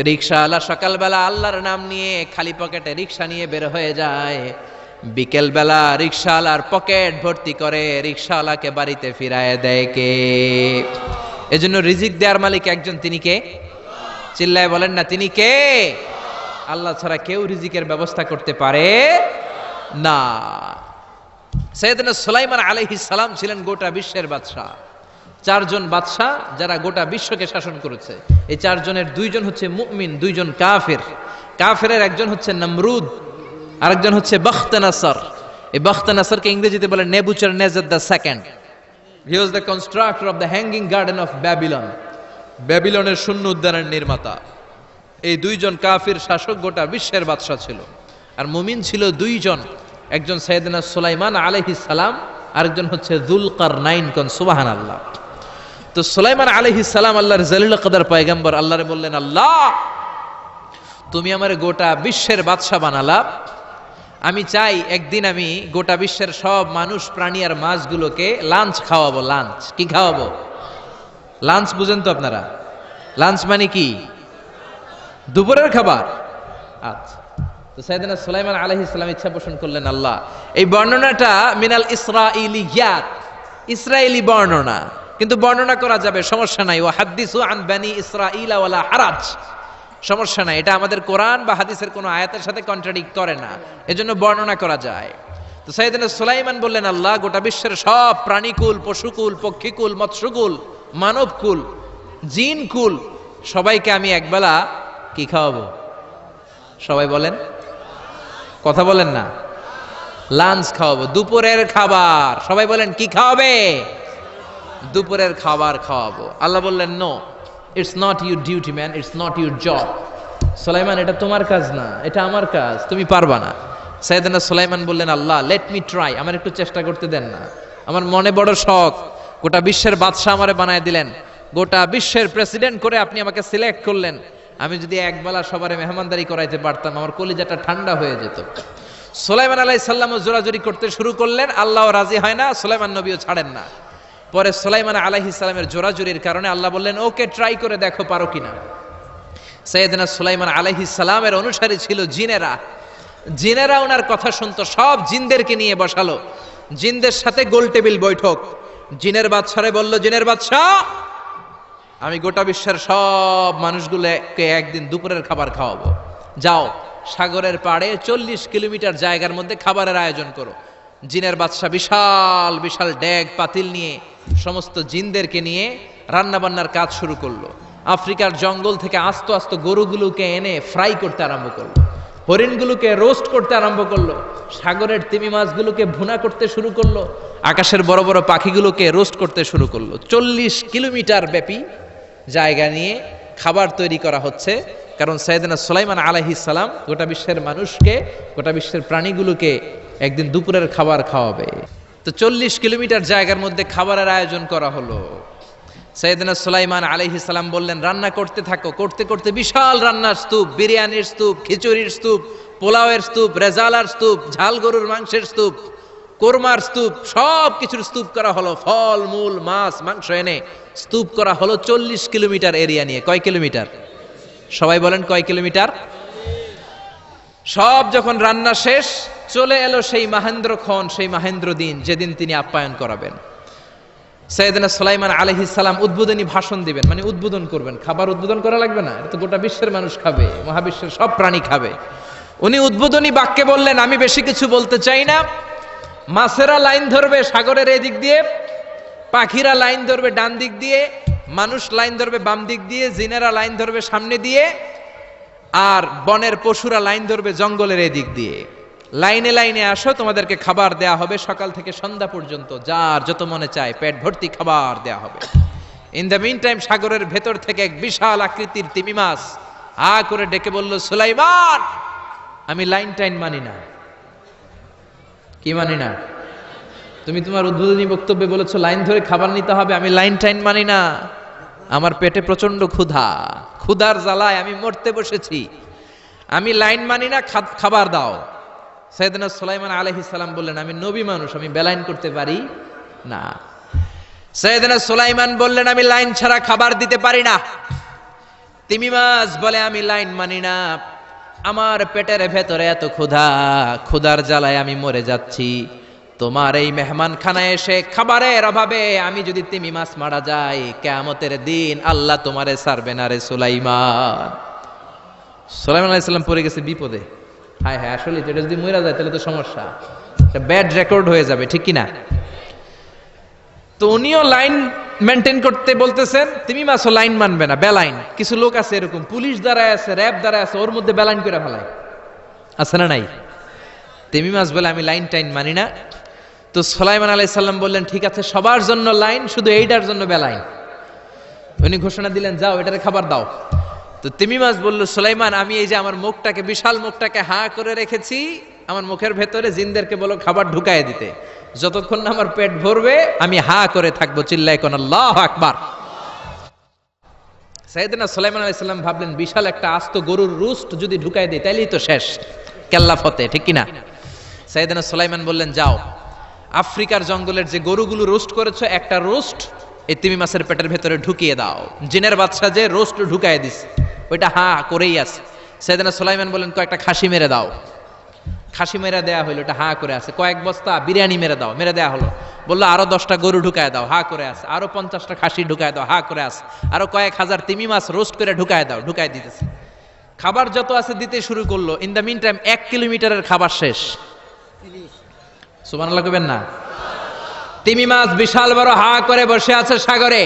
রিকশাওয়ালা সকালবেলা আল্লাহর নাম নিয়ে খালি পকেটে রিকশা নিয়ে বের হয়ে যায়। বিকেল বেলা রিকশাওয়ালার পকেট ভর্তি করে রিকশাওয়ালাকে বাড়িতে ফিরায় দেয় কে? এজন্য রিজিক দেওয়ার মালিক একজন, তিনি কে? চিল্লায় বলেন না, তিনি কে? আল্লাহ ছাড়া কেউ রিজিকের ব্যবস্থা করতে পারে না। সাইয়েদনা সুলাইমান আলাইহিস সালাম ছিলেন গোটা বিশ্বের বাদশা। চারজন বাদশা যারা গোটা বিশ্বকে শাসন করেছে, এই চারজনের দুইজন হচ্ছে মুমিন, দুইজন কাফের। কাফেরের একজন হচ্ছে নমরুদ, আরেকজন হচ্ছে বখতনাসর। এই বখতনাসরকে ইংরেজিতে বলে Nebuchadnezzar the second. He was the constructor of the hanging garden of Babylon. ব্যাবিলনের শূন্য উদ্যানের নির্মাতা। এই দুইজন কাফির শাসক গোটা বিশ্বের বাদশা ছিল। আর মুমিন ছিল দুইজন, একজন সাইয়েদনা সুলাইমান আলাইহিস সালাম, আরেকজন হচ্ছে যুলকারনাইন। কোন সুবহানাল্লাহ। তো সুলাইমান আলাইহিস সালাম আল্লাহর জলিল কদর পয়গম্বর, আল্লাহরে বললেন, আল্লাহ তুমি আমারে গোটা বিশ্বের বাদশা বানালা, আমি চাই একদিন আমি গোটা বিশ্বের সব মানুষ, প্রাণী আর মাছগুলোকে লাঞ্চ খাওয়াবো। লাঞ্চ কি খাওয়াবো? লাঞ্চ বুঝেন তো আপনারা? লাঞ্চ মানে কি? দুপুরের খাবার। আচ্ছা, তো সাইয়েদনা সুলাইমান আলাইহিস সালাম ইচ্ছা পোষণ করলেন, আল্লাহ এই বর্ণনাটা মিনাল ইসরাইলিয়াত, ইসরায়েলি বর্ণনা, কিন্তু বর্ণনা করা যাবে, সমস্যা নাই। ওয়া হাদিসু আন বানি ইসরাঈলা ওয়ালা হারাজ, সমস্যা নাই। এটা আমাদের কোরআন বা হাদিসের কোনো আয়াতের সাথে কন্ট্রাডিক্ট করে না, এজন্য বর্ণনা করা যায়। তো সাইয়েদনা সুলাইমান বললেন, আল্লাহ গোটা বিশ্বের সব প্রাণীকুল, পশুকুল, পক্ষীকুল, মৎস্যকুল, মানবকুল, জিনকুল, সবাইকে আমি একবেলা কি খাওয়াবো? সবাই বলেন, কথা বলেন না। লাঞ্চ খাওয়াবো, দুপুরের খাবার। সবাই বলেন কি খাওয়াবে? দুপুরের খাবার খাওয়াবো। আল্লাহ বললেন, no, it's not your duty man, it's not your job. Sulaiman, এটা তোমার কাজ না, এটা আমার কাজ, তুমি পারবা না। সাইয়েদনা সুলাইমান বললেন, আল্লাহ লেট মি ট্রাই, আমার একটু চেষ্টা করতে দেন না, আমার মনে বড় শখ। গোটা বিশ্বের বাদশা আমারে বানায় দিলেন, গোটা বিশ্বের প্রেসিডেন্ট করে আপনি আমাকে সিলেক্ট করলেন। আমি যদি একবেলা সবারে মেহমানদারি করাইতে পারতাম, আমার কলিজাটা ঠান্ডা হয়ে যেত। সুলাইমান আলাইহিস সালামও জোরাজুরি করতে শুরু করলেন, আল্লাহও রাজি হয় না, সুলাইমান নবীও ছাড়েন না। পরে সুলাইমান আলাইহিস সালামের জোরাজুরির কারণে আল্লাহ বললেন, ওকে ট্রাই করে দেখো পারো কিনা। সাইয়েদনা সুলাইমান আলাইহিস সালামের অনুসারী ছিল জিনেরা। জিনেরা ওনার কথা শুনতো, সব জিনদেরকে নিয়ে বসালো, জিনদের সাথে গোল টেবিল বৈঠক। জিনের বাদশারে বলল, জিনের বাদশা, আমি গোটা বিশ্বের সব মানুষগুলোকে একদিন দুপুরের খাবার খাওয়াবো। যাও সাগরের পাড়ে 40 কিলোমিটার জায়গার মধ্যে খাবারের আয়োজন করো। জিনের বাদশা বিশাল বিশাল ডেগ পাতিল নিয়ে সমস্ত জিনদেরকে নিয়ে রান্না বান্নার কাজ শুরু করলো। আফ্রিকার জঙ্গল থেকে আস্ত আস্ত গরুগুলোকে এনে ফ্রাই করতে আরম্ভ করলো, হরিণগুলোকে রোস্ট করতে আরম্ভ করলো, সাগরের তিমি মাছগুলোকে ভুনা করতে শুরু করলো, আকাশের বড় বড় পাখিগুলোকে রোস্ট করতে শুরু করলো। 40 কিলোমিটার ব্যাপী জায়গা নিয়ে খাবার তৈরি করা হচ্ছে, কারণ সাইয়েদনা সুলাইমান আলাইহিস সালাম গোটা বিশ্বের মানুষকে, গোটা বিশ্বের প্রাণীগুলোকে একদিন দুপুরের খাবার খাওয়াবে। তো 40 কিলোমিটার জায়গার মধ্যে খাবারের আয়োজন করা হলো। সাইয়েদনা সুলাইমান আলাইহিস সালাম বললেন, রান্না করতে থাকো। করতে করতে বিশাল রান্নার স্তূপ, বিরিয়ানির স্তূপ, খিচুড়ির স্তূপ, পোলাওয়ের স্তূপ, রেজালার স্তূপ, ঝাল গরুর মাংসের স্তূপ, কোরমার স্তূপ, সব কিছুর স্তূপ করা হলো। ফল মূল মাছ মাংস এনে স্তূপ করা হলো 40 কিলোমিটার এরিয়া নিয়ে। কয় কিলোমিটার? সবাই বলেন কয় কিলোমিটার? সব যখন রান্না শেষ, চলে এলো সেই মাহেন্দ্রক্ষণ, সেই মাহেন্দ্র দিন, যেদিন তিনি আপ্যায়ন করাবেন। সাইয়েদনা সুলাইমান আলাইহিস সালাম উদ্বোধনী ভাষণ দিবেন, মানে উদ্বোধন করবেন। খাবার উদ্বোধন করা লাগবে না, এটা তো গোটা বিশ্বের মানুষ খাবে, মহাবিশ্বের সব প্রাণী খাবে। উনি উদ্বোধনী বাক্যে বললেন, আমি বেশি কিছু বলতে চাই না। মাছেরা লাইন ধরবে সাগরের এই দিক দিয়ে, পাখিরা লাইন ধরবে ডান দিক দিয়ে, মানুষ লাইন ধরবে বাম দিক দিয়ে, জিনেরা লাইন ধরবে সামনে দিয়ে, আর বনের পশুরা লাইন ধরবে জঙ্গলের এই দিক দিয়ে। লাইনে লাইনে আসো, তোমাদেরকে খাবার দেয়া হবে সকাল থেকে সন্ধ্যা পর্যন্ত, যার যত মনে চায় পেট ভর্তি খাবার দেয়া হবে। ইন দ্য মিন টাইম সাগরের ভেতর থেকে এক বিশাল আকৃতির তিমি মাছ আ করে ডেকে বলল, সুলাইমান, আমি লাইন টাইন মানি না। কি মানি না? তুমি তোমার উদ্বোধনী বক্তব্যে বলেছো লাইন ধরে খাবার নিতে হবে, আমি লাইন টাইন মানি না। আমার পেটে প্রচন্ড ক্ষুধা, ক্ষুধার জ্বালায় আমি মরতে বসেছি, আমি লাইন মানি না, খাবার দাও। সাইয়েদনা সুলাইমান আলাইহিস সালাম বললেন, আমি নবী মানুষ, আমি বেলাইন করতে পারি না। সাইয়েদনা সুলাইমান বললেন, আমি লাইন ছাড়া খাবার দিতে পারি না। তিমি মাছ বলে, আমি লাইন মানি না, আমার পেটের ভেতরে এত ক্ষুধা, ক্ষুধার জ্বালায় আমি মরে যাচ্ছি। তোমার এই মেহমান খানায় এসে খাবারের অভাবে আমি যদি তিমি মাছ মারা যাই, কিয়ামতের দিন আল্লাহ তোমারে ছাড়বে না রে সুলাইমান। সুলাইমান আলাইহিস সালাম পড়ে গেছে বিপদে। হায় হায়, আসলে এটা যদি মরে যায় তাহলে তো সমস্যা, একটা ব্যাড রেকর্ড হয়ে যাবে, ঠিক কি না? তো উনিও লাইন মেনটেন করতে বলতেছেন, তিমি মাছও লাইন মানবে না, বেলাইন। কিছু লোক আছে এরকম, পুলিশ দাঁড়ায় আছে, র্যাব দাঁড়ায় আছে, ওর মধ্যে বেলাইন করে ফেলায়, আছে না নাই? তিমি মাছ বলে, আমি লাইন টাইন মানি না। তো সুলাইমান আলাইহিস সালাম বললেন, ঠিক আছে, সবার জন্য লাইন, শুধু এইটার জন্য বেলাইন। উনি ঘোষণা দিলেন, যাও এটারে খাবার দাও। তো তিমি মাছ বলল, সুলাইমান, আমি এই যে আমার মুখটাকে, বিশাল মুখটাকে হা করে রেখেছি, আমার মুখের ভেতরে জিনদেরকে বলো খাবার ঢুকায় দিতে, যতক্ষণ না আমার পেট ভরবে আমি হা করে থাকবো, চিল্লায় কোন আল্লাহু আকবার। সাইয়েদনা সুলাইমান আলাইহিস সালাম ভাবলেন, বিশাল একটা আস্ত গরুর রোস্ট যদি ঢুকায় দেয় তাইলেই তো শেষ, কেল্লা ফতে, ঠিক কিনা? সাইয়েদনা সুলাইমান বললেন, যাও আফ্রিকার জঙ্গলের যে গরুগুলো রোস্ট করেছো, একটা রোস্ট এই তিমি মাছের পেটের ভেতরে ঢুকিয়ে দাও। জিনের বাদশা যে রোস্ট ঢুকায় দিছে, ওইটা হা করেই আছে। সাইয়েদনা সুলাইমান বললেন, কয়েকটা খাসি মেরে দাও। খাসি মেরে দেয়া হলো, এটা হা করে আছে। কয়েক বস্তা বিরিয়ানি মেরে দাও, মেরে দেয়া হলো। বললো আরো 10টা গরু ঢুকায় দাও, হা করে আছে। আরো 50টা খাসি ঢুকায় দাও, হা করে আছে। আরো কয়েক হাজার তিমি মাছ রোস্ট করে ঢুকায় দাও, ঢুকায় দিতেছে। খাবার যত আছে দিতে শুরু করলো। ইন দ্য মিন টাইম 1 কিলোমিটারের খাবার শেষ। সুবহানাল্লাহ কইবেন না? তিমি মাছ বিশাল বড় হা করে বসে আছে সাগরে।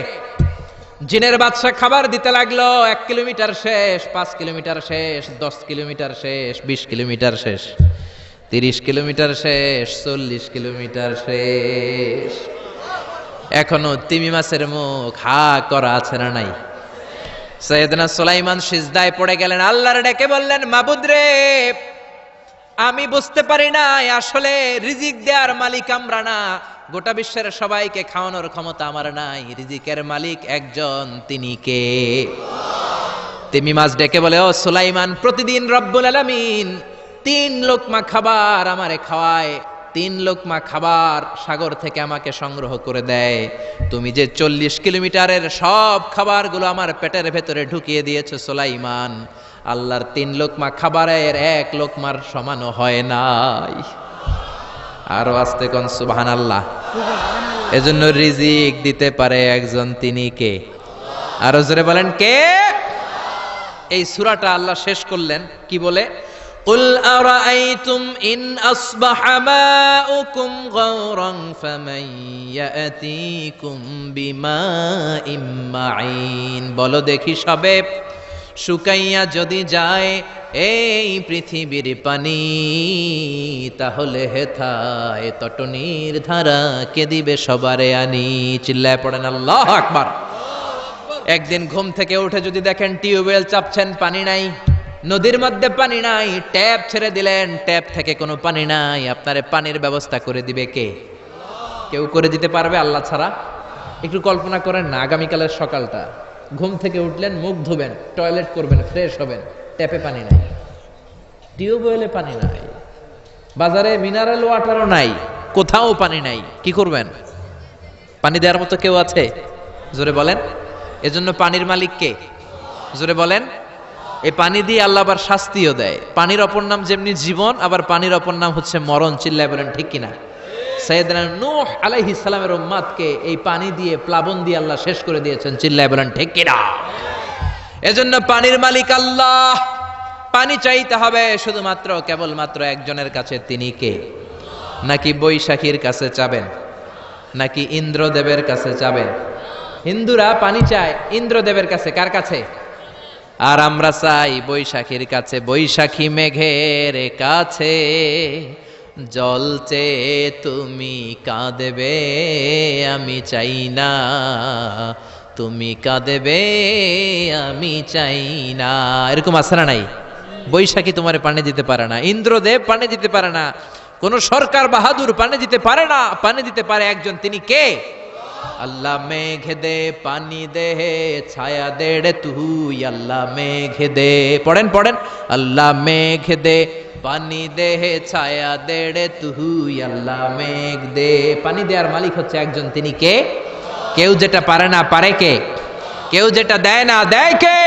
জিনের বাদশা খাবার দিতে লাগলো। 1 কিলোমিটার শেষ, 5 কিলোমিটার শেষ, 10 কিলোমিটার শেষ, 20 কিলোমিটার শেষ, 30 কিলোমিটার শেষ, 40 কিলোমিটার শেষ। এখনো তিমি মাছের মুখ হা করা আছে না নাই? সাইয়েদনা সুলাইমান সিজদায় পড়ে গেলেন, আল্লাহর ডেকে বললেন, মাবুদ রে, আমি বুঝতে পারি না আসলে রিজিক দেওয়ার মালিক আমরা না, গোটা বিশ্বের সবাইকে খাওয়ানোর ক্ষমতা আমার নাই, রিজিকের মালিক একজন, তিনি কে? তিমি মাছ ডেকে বলে, ও সুলাইমান, প্রতিদিন রব্বুল আলামিন 3 লোকমা খাবার আমারে খাওয়ায়, 3 লোকমা খাবার সাগর থেকে আমাকে সংগ্রহ করে দেয়। তুমি যে 40 কিলোমিটারের সব খাবারগুলো আমার পেটের ভেতরে ঢুকিয়ে দিয়েছো সুলাইমান, আল্লাহর 3 লোকমা খাবারের 1 লোকমার সমানও হয় নাই। আরো আস্তে কোন সুবহানাল্লাহ। এজন্য রিজিক দিতে পারে একজন, তিনি কে? আরো জোরে বলেন, কে? এই সূরাটা আল্লাহ শেষ করলেন কি বলে? কুল আরাআইতুম ইন আসবাহা মাউকুম গাওরান ফামান ইয়াতিকুম বিমাইম মাইন। বলো দেখি সবে, শুকাইয়া যদি যায় এই পৃথিবীর পানি, তাহলে হেথায় তটনির ধারা কে দিবে সবারে আনি? চিল্লায় পড়েন আল্লাহু আকবার। একদিন ঘুম থেকে উঠে যদি দেখেন টিউবওয়েল চাপছেন, পানি নাই, নদীর মধ্যে পানি নাই, ট্যাপ ছেড়ে দিলেন, ট্যাপ থেকে কোনো পানি নাই, আপনারে পানির ব্যবস্থা করে দিবে কে? কেউ করে দিতে পারবে আল্লাহ ছাড়া? একটু কল্পনা করেন না, আগামীকালের সকালটা, ঘুম থেকে উঠলেন, মুখ ধুবেন, টয়লেট করবেন, ফ্রেশ হবেন, ট্যাপে পানি নাই, টিউবওয়েলে পানি নাই, বাজারে মিনারেল ওয়াটারও নাই, কোথাও পানি নাই, কি করবেন? পানি দেওয়ার মতো কেউ আছে? জোরে বলেন। এজন্য পানির মালিক কে? জোরে বলেন। এই পানি দিয়ে আল্লাহ আবার শাস্তিও দেয়। পানির অপর নাম যেমনি জীবন, আবার পানির অপর নাম হচ্ছে মরণ। চিল্লায় বলেন ঠিক কিনা? সাইয়েদনা নূহ আলাইহিস সালামের উম্মতকে এই পানি দিয়ে, প্লাবন দিয়ে আল্লাহ শেষ করে দিয়েছেন। চিল্লায় বলেন ঠিক কিনা? এজন্য পানির মালিক আল্লাহ। পানি চাইতে হবে শুধুমাত্র কেবলমাত্র একজনের কাছে, তিনি কে? নাকি বৈশাখীর কাছে চাবেন? নাকি ইন্দ্রদেবের কাছে চাবেন? হিন্দুরা পানি চায় ইন্দ্রদেবের কাছে। কার কাছে? আর আমরা চাই বৈশাখীর কাছে। বৈশাখী মেঘের কাছে জল চেয়ে তুমি কাঁদবে, আমি চাই না, তুমি কাঁদবে, আমি চাই না। এরকম আছে না নাই? বৈশাখী তোমারে পানি দিতে পারে না, ইন্দ্রদেব পানি দিতে পারে না, কোন সরকার বাহাদুর পানি দিতে পারে না। পানি দিতে পারে একজন, তিনি কে? আল্লাহ মেঘ দে পানি দে ছায়া দে রে তুই আল্লাহ মেঘ দে পড়েন পড়েন আল্লাহ মেঘ দে পানি দে ছায়া দে রে তুই আল্লাহ মেঘ দে পানি দেওয়ার মালিক হচ্ছে একজন তিনি কে কেউ যেটা পারে না পারে কে কেউ যেটা দেয় না দেয় কে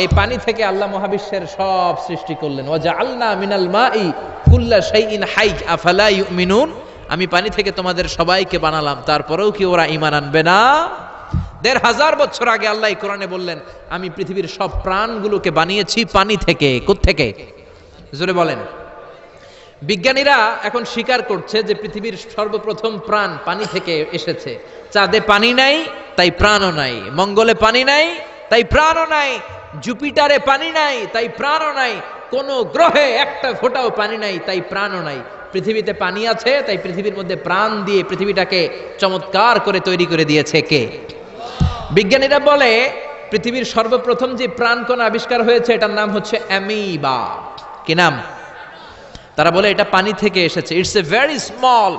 এই পানি থেকে আল্লাহ মহাবিশ্বের সব সৃষ্টি করলেন ওয়াজআলনা মিনাল মাই কুল্লা শাইইন হাই আফালা ইউমিনুন আমি পানি থেকে তোমাদের সবাইকে বানালাম তারপরেও কি ওরা ঈমান আনবে না ১৫০০ বছর আগে আল্লাহ কোরআনে বললেন আমি পৃথিবীর সব প্রাণগুলোকে বানিয়েছি পানি থেকে কোত্থেকে জোরে বলেন বিজ্ঞানীরা এখন স্বীকার করছে যে পৃথিবীর সর্বপ্রথম প্রাণ পানি থেকে এসেছে চাঁদে পানি নাই তাই প্রাণও নাই মঙ্গলে পানি নাই তাই প্রাণও নাই জুপিটারে পানি নাই তাই প্রাণও নাই কোন গ্রহে একটা ফোঁটাও পানি নাই তাই প্রাণও নাই পৃথিবীতে পানি আছে তাই পৃথিবীর মধ্যে প্রাণ দিয়ে পৃথিবীটাকে চমৎকার করে তৈরি করে দিয়েছে কে বিজ্ঞানীরা বলে পৃথিবীর সর্বপ্রথম যে প্রাণকণা আবিষ্কার হয়েছে এটার নাম হচ্ছে অ্যামিবা কি নাম তারা বলে এটা পানি থেকে এসেছে it's a very small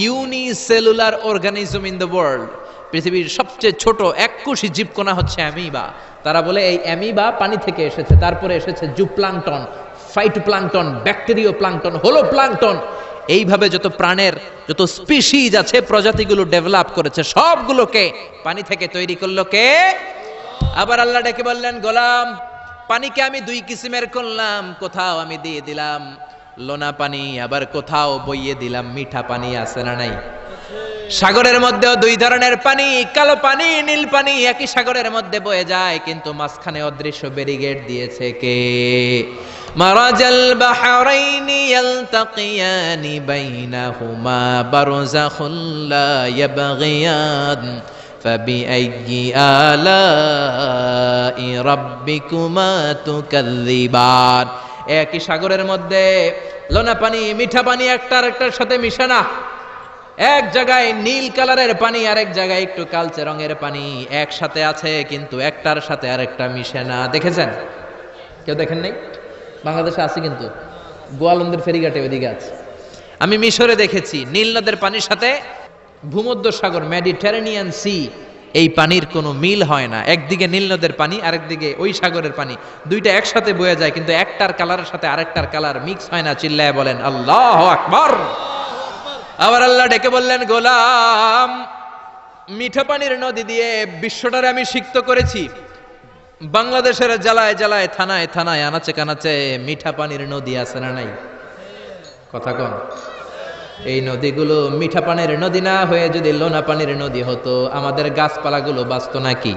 unicellular organism in the world পৃথিবীর সবচেয়ে ছোট এককোষী জীবকণা হচ্ছে অ্যামিবা তারা বলে এই অ্যামিবা পানি থেকে এসেছে তারপরে এসেছে জুপ্লাঙ্কটন ফাইটোপ্লাঙ্কটন ব্যাকটেরিও প্লাঙ্কটন হোলো প্লাঙ্কটন এইভাবে যত প্রাণের যত স্পিসিজ আছে প্রজাতিগুলো ডেভেলপ করেছে সবগুলোকে পানি থেকে তৈরি করলো কে আবার আল্লাহ ডেকে বললেন গোলাম পানিকে আমি দুই কিসিমের করলাম কোথাও আমি দিয়ে দিলাম লোনা পানি আবার কোথাও বইয়ে দিলাম মিঠা পানি আছে না নাই সাগরের মধ্যেও দুই ধরনের পানি কালো পানি নীল পানি একই সাগরের মধ্যে বয়ে যায় কিন্তু মাঝখানে অদৃশ্য ব্যারিকেড দিয়েছে কে মারাজাল বাহরাইনি ইয়ালতাকিয়ানি বাইনাহুমা বারযাখুন লা ইয়াবগিয়ান ফাবিআইয়ি আলাই রাব্বিকুমা তুকাযযিবান একই সাগরের মধ্যে লোনা পানি মিঠা পানি একটার একটার সাথে মিশে না এক জায়গায় নীল কালারের পানি আরেক জায়গায় একটু কালচে রঙের পানি একসাথে আছে কিন্তু একটার সাথে আরেকটা মিশে না দেখেছেন কেউ দেখেন নাই বাংলাদেশে আছে কিন্তু গোয়ালন্দের ফেরিঘাটে ওইদিকে আছে আমি মিশরে দেখেছি নীল নদের পানির সাথে ভূমধ্য সাগর মেডিটেরেনিয়ান সি এই পানির কোনো মিল হয় না একদিকে নীল নদের পানি আরেকদিকে ওই সাগরের পানি দুইটা একসাথে বয়ে যায় কিন্তু একটার কালারের সাথে আরেকটার কালার মিক্স হয় না চিল্লায় বলেন আল্লাহু আকবার আবার আল্লাহ ডেকে বললেন গোলাম মিঠা পানির নদী দিয়ে বিশ্বটারে আমি সিক্ত করেছি বাংলাদেশের জেলায় জেলায় থানায় থানায় আনাচে কানাচে মিঠা পানির নদী আছে না নাই কথা কন এই নদীগুলো মিঠা পানির নদী না হয়ে যদি লোনা পানির নদী হতো আমাদের গাছপালাগুলো বাঁচত নাকি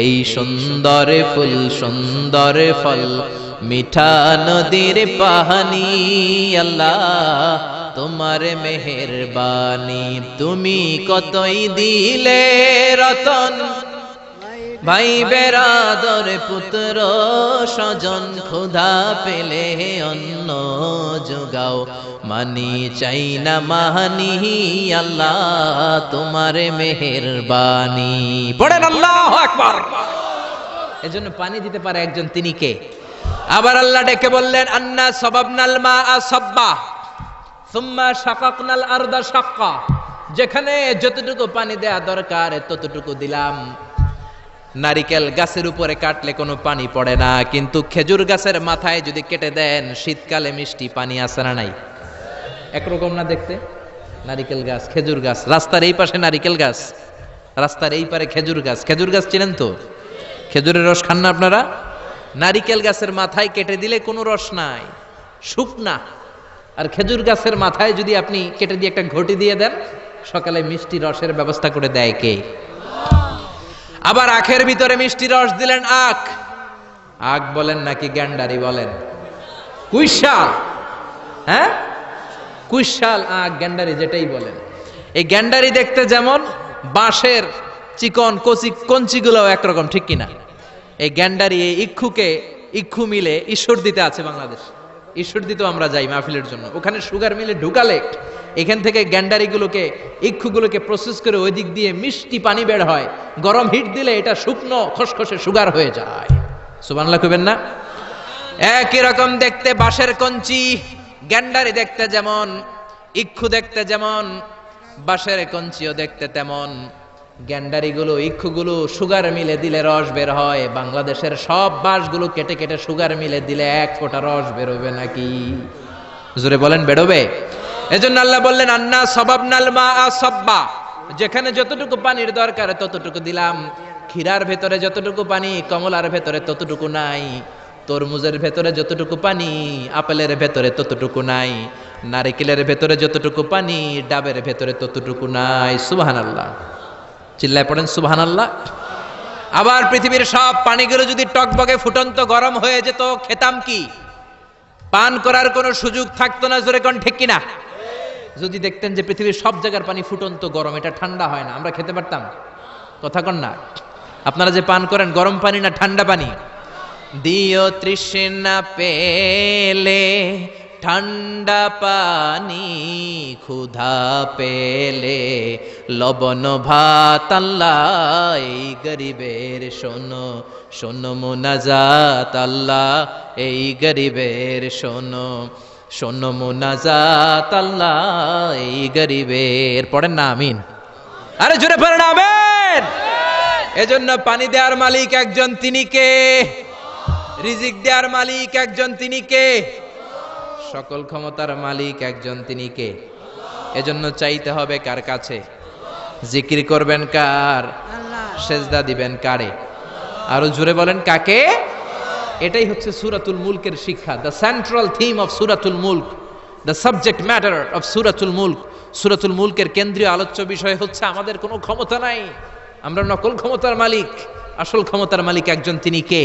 এই সুন্দর ফুল সুন্দর ফল মিঠা নদীর পানি আল্লাহ তোমার মেহেরবানি তুমি কতই দিলে রতন ভাই বেরাদর পুত্র স্বজন ক্ষুধা পেলে অন্ন যোগাও মানি চাই না মানি আল্লাহ তোমার মেহেরবানি পড়েন আল্লাহু আকবার এজন্য পানি দিতে পারে একজন তিনি কে আবার আল্লাহ ডেকে বললেন আন্না সাবাবনাল মাআ সাব্বা সুম্মা শাকাকনাল আরদা শাক্কা যেখানে যতটুকু পানি দেয়া দরকার ততটুকু দিলাম নারিকেল গাছের উপরে কাটলে কোনো পানি পড়ে না কিন্তু খেজুর গাছের মাথায় যদি কেটে দেন শীতকালে মিষ্টি পানি আসে না নাই একরকম না দেখতে নারিকেল গাছ খেজুর গাছ রাস্তার এই পাশে নারিকেল গাছ রাস্তার এই পারে খেজুর গাছ চিনেন তো খেজুরের রস খান না আপনারা নারিকেল গাছের মাথায় কেটে দিলে কোনো রস নাই শুকনা আর খেজুর গাছের মাথায় যদি আপনি কেটে দিয়ে একটা ঘটি দিয়ে দেন সকালে মিষ্টি রসের ব্যবস্থা করে দেয় কে আবার আখের ভিতরে মিষ্টি রস দিলেন আখ বলেন নাকি গ্যান্ডারি বলেন কুইশাল হ্যাঁ কুইশাল আখ গ্যান্ডারি যেটাই বলেন এই গ্যান্ডারি দেখতে যেমন বাঁশের চিকন কঞ্চিগুলো একরকম ঠিক কিনা এই গ্যান্ডারি এই ইক্ষু মিলে ঈশ্বর দিতে আছে বাংলাদেশ ঈশ্বর দিতেও আমরা যাই মাহফিলের জন্য ওখানে সুগার মিলে ঢুকালে এখান থেকে গ্যান্ডারিগুলোকে ইক্ষুগুলোকে প্রসেস করে ওই দিক দিয়ে মিষ্টি পানি বের হয় গরম হিট দিলে এটা শুকনো খসখসে সুগার হয়ে যায় সুবহানাল্লাহ কইবেন না একই রকম দেখতে বাঁশের কঞ্চি গ্যান্ডারি দেখতে যেমন ইক্ষু দেখতে যেমন বাঁশের কঞ্চিও দেখতে তেমন, গ্যান্ডারিগুলো ইক্ষুগুলো সুগার মিলে দিলে রস বের হয়। বাংলাদেশের সব বাঁশগুলো কেটে কেটে সুগার মিলে দিলে এক ফোঁটা রস বেরোবে নাকি? জোরে বলেন, বেরোবে? এজন্য আল্লাহ বললেন আন্না সাবাবনাল মাআ সাব্বা, যেখানে যতটুকু পানির দরকার ততটুকু দিলাম। ক্ষীরার ভেতরে যতটুকু পানি কমলার ভেতরে ততটুকু নাই, তরমুজের ভেতরে যতটুকু পানি আপেলের ভেতরে ততটুকু নাই, নারিকেলের ভেতরে যতটুকু পানি ডাবের ভেতরে ততটুকু নাই। সুবহানাল্লাহ, চিল্লায় পড়েন সুবহানাল্লাহ। আবার পৃথিবীর সব পানিগুলো যদি টকবগে ফুটন্ত গরম হয়ে যেত, খেতাম কি? পান করার কোনো সুযোগ থাকতো না। জোরে কোন ঠিক কিনা? যদি দেখতেন যে পৃথিবীর সব জায়গার পানি ফুটন্ত গরম, এটা ঠান্ডা হয় না, আমরা খেতে পারতাম? কথা কন না। আপনারা যে পান করেন গরম পানি না ঠান্ডা পানি? দিও তৃষ্ণা পেলে ঠান্ডা পানি, ক্ষুধা পেলে লবণ ভাত। আল্লাহ এই গরিবের শোনো শোনো মুনাজাত, আল্লাহ এই গরিবের শোনো শোনো মুনাজাত, আল্লাহ এই গরিবের। পড়েন না আমিন? আরে জোরে পড়েন আমিন। এজন্য পানি দেওয়ার মালিক একজন, তিনি কে? রিজিক দেওয়ার মালিক একজন, তিনি কে? সকল ক্ষমতার মালিক একজন, তিনি কে? এজন্য চাইতে হবে কার কাছে? জিকির করবেন কার? সেজদা দিবেন কারে? আরো জোরে বলেন কাকে? এটাই হচ্ছে সূরাতুল মুলকের শিক্ষা। দ্য সেন্ট্রাল থিম অফ সূরাতুল মুলক, দ্য সাবজেক্ট ম্যাটার অফ সূরাতুল মুলক। সূরাতুল মুলকের কেন্দ্রীয় আলোচ্য বিষয় হচ্ছে আমাদের কোনো ক্ষমতা নাই, আমরা নকল ক্ষমতার মালিক, আসল ক্ষমতার মালিক একজন, তিনি কে?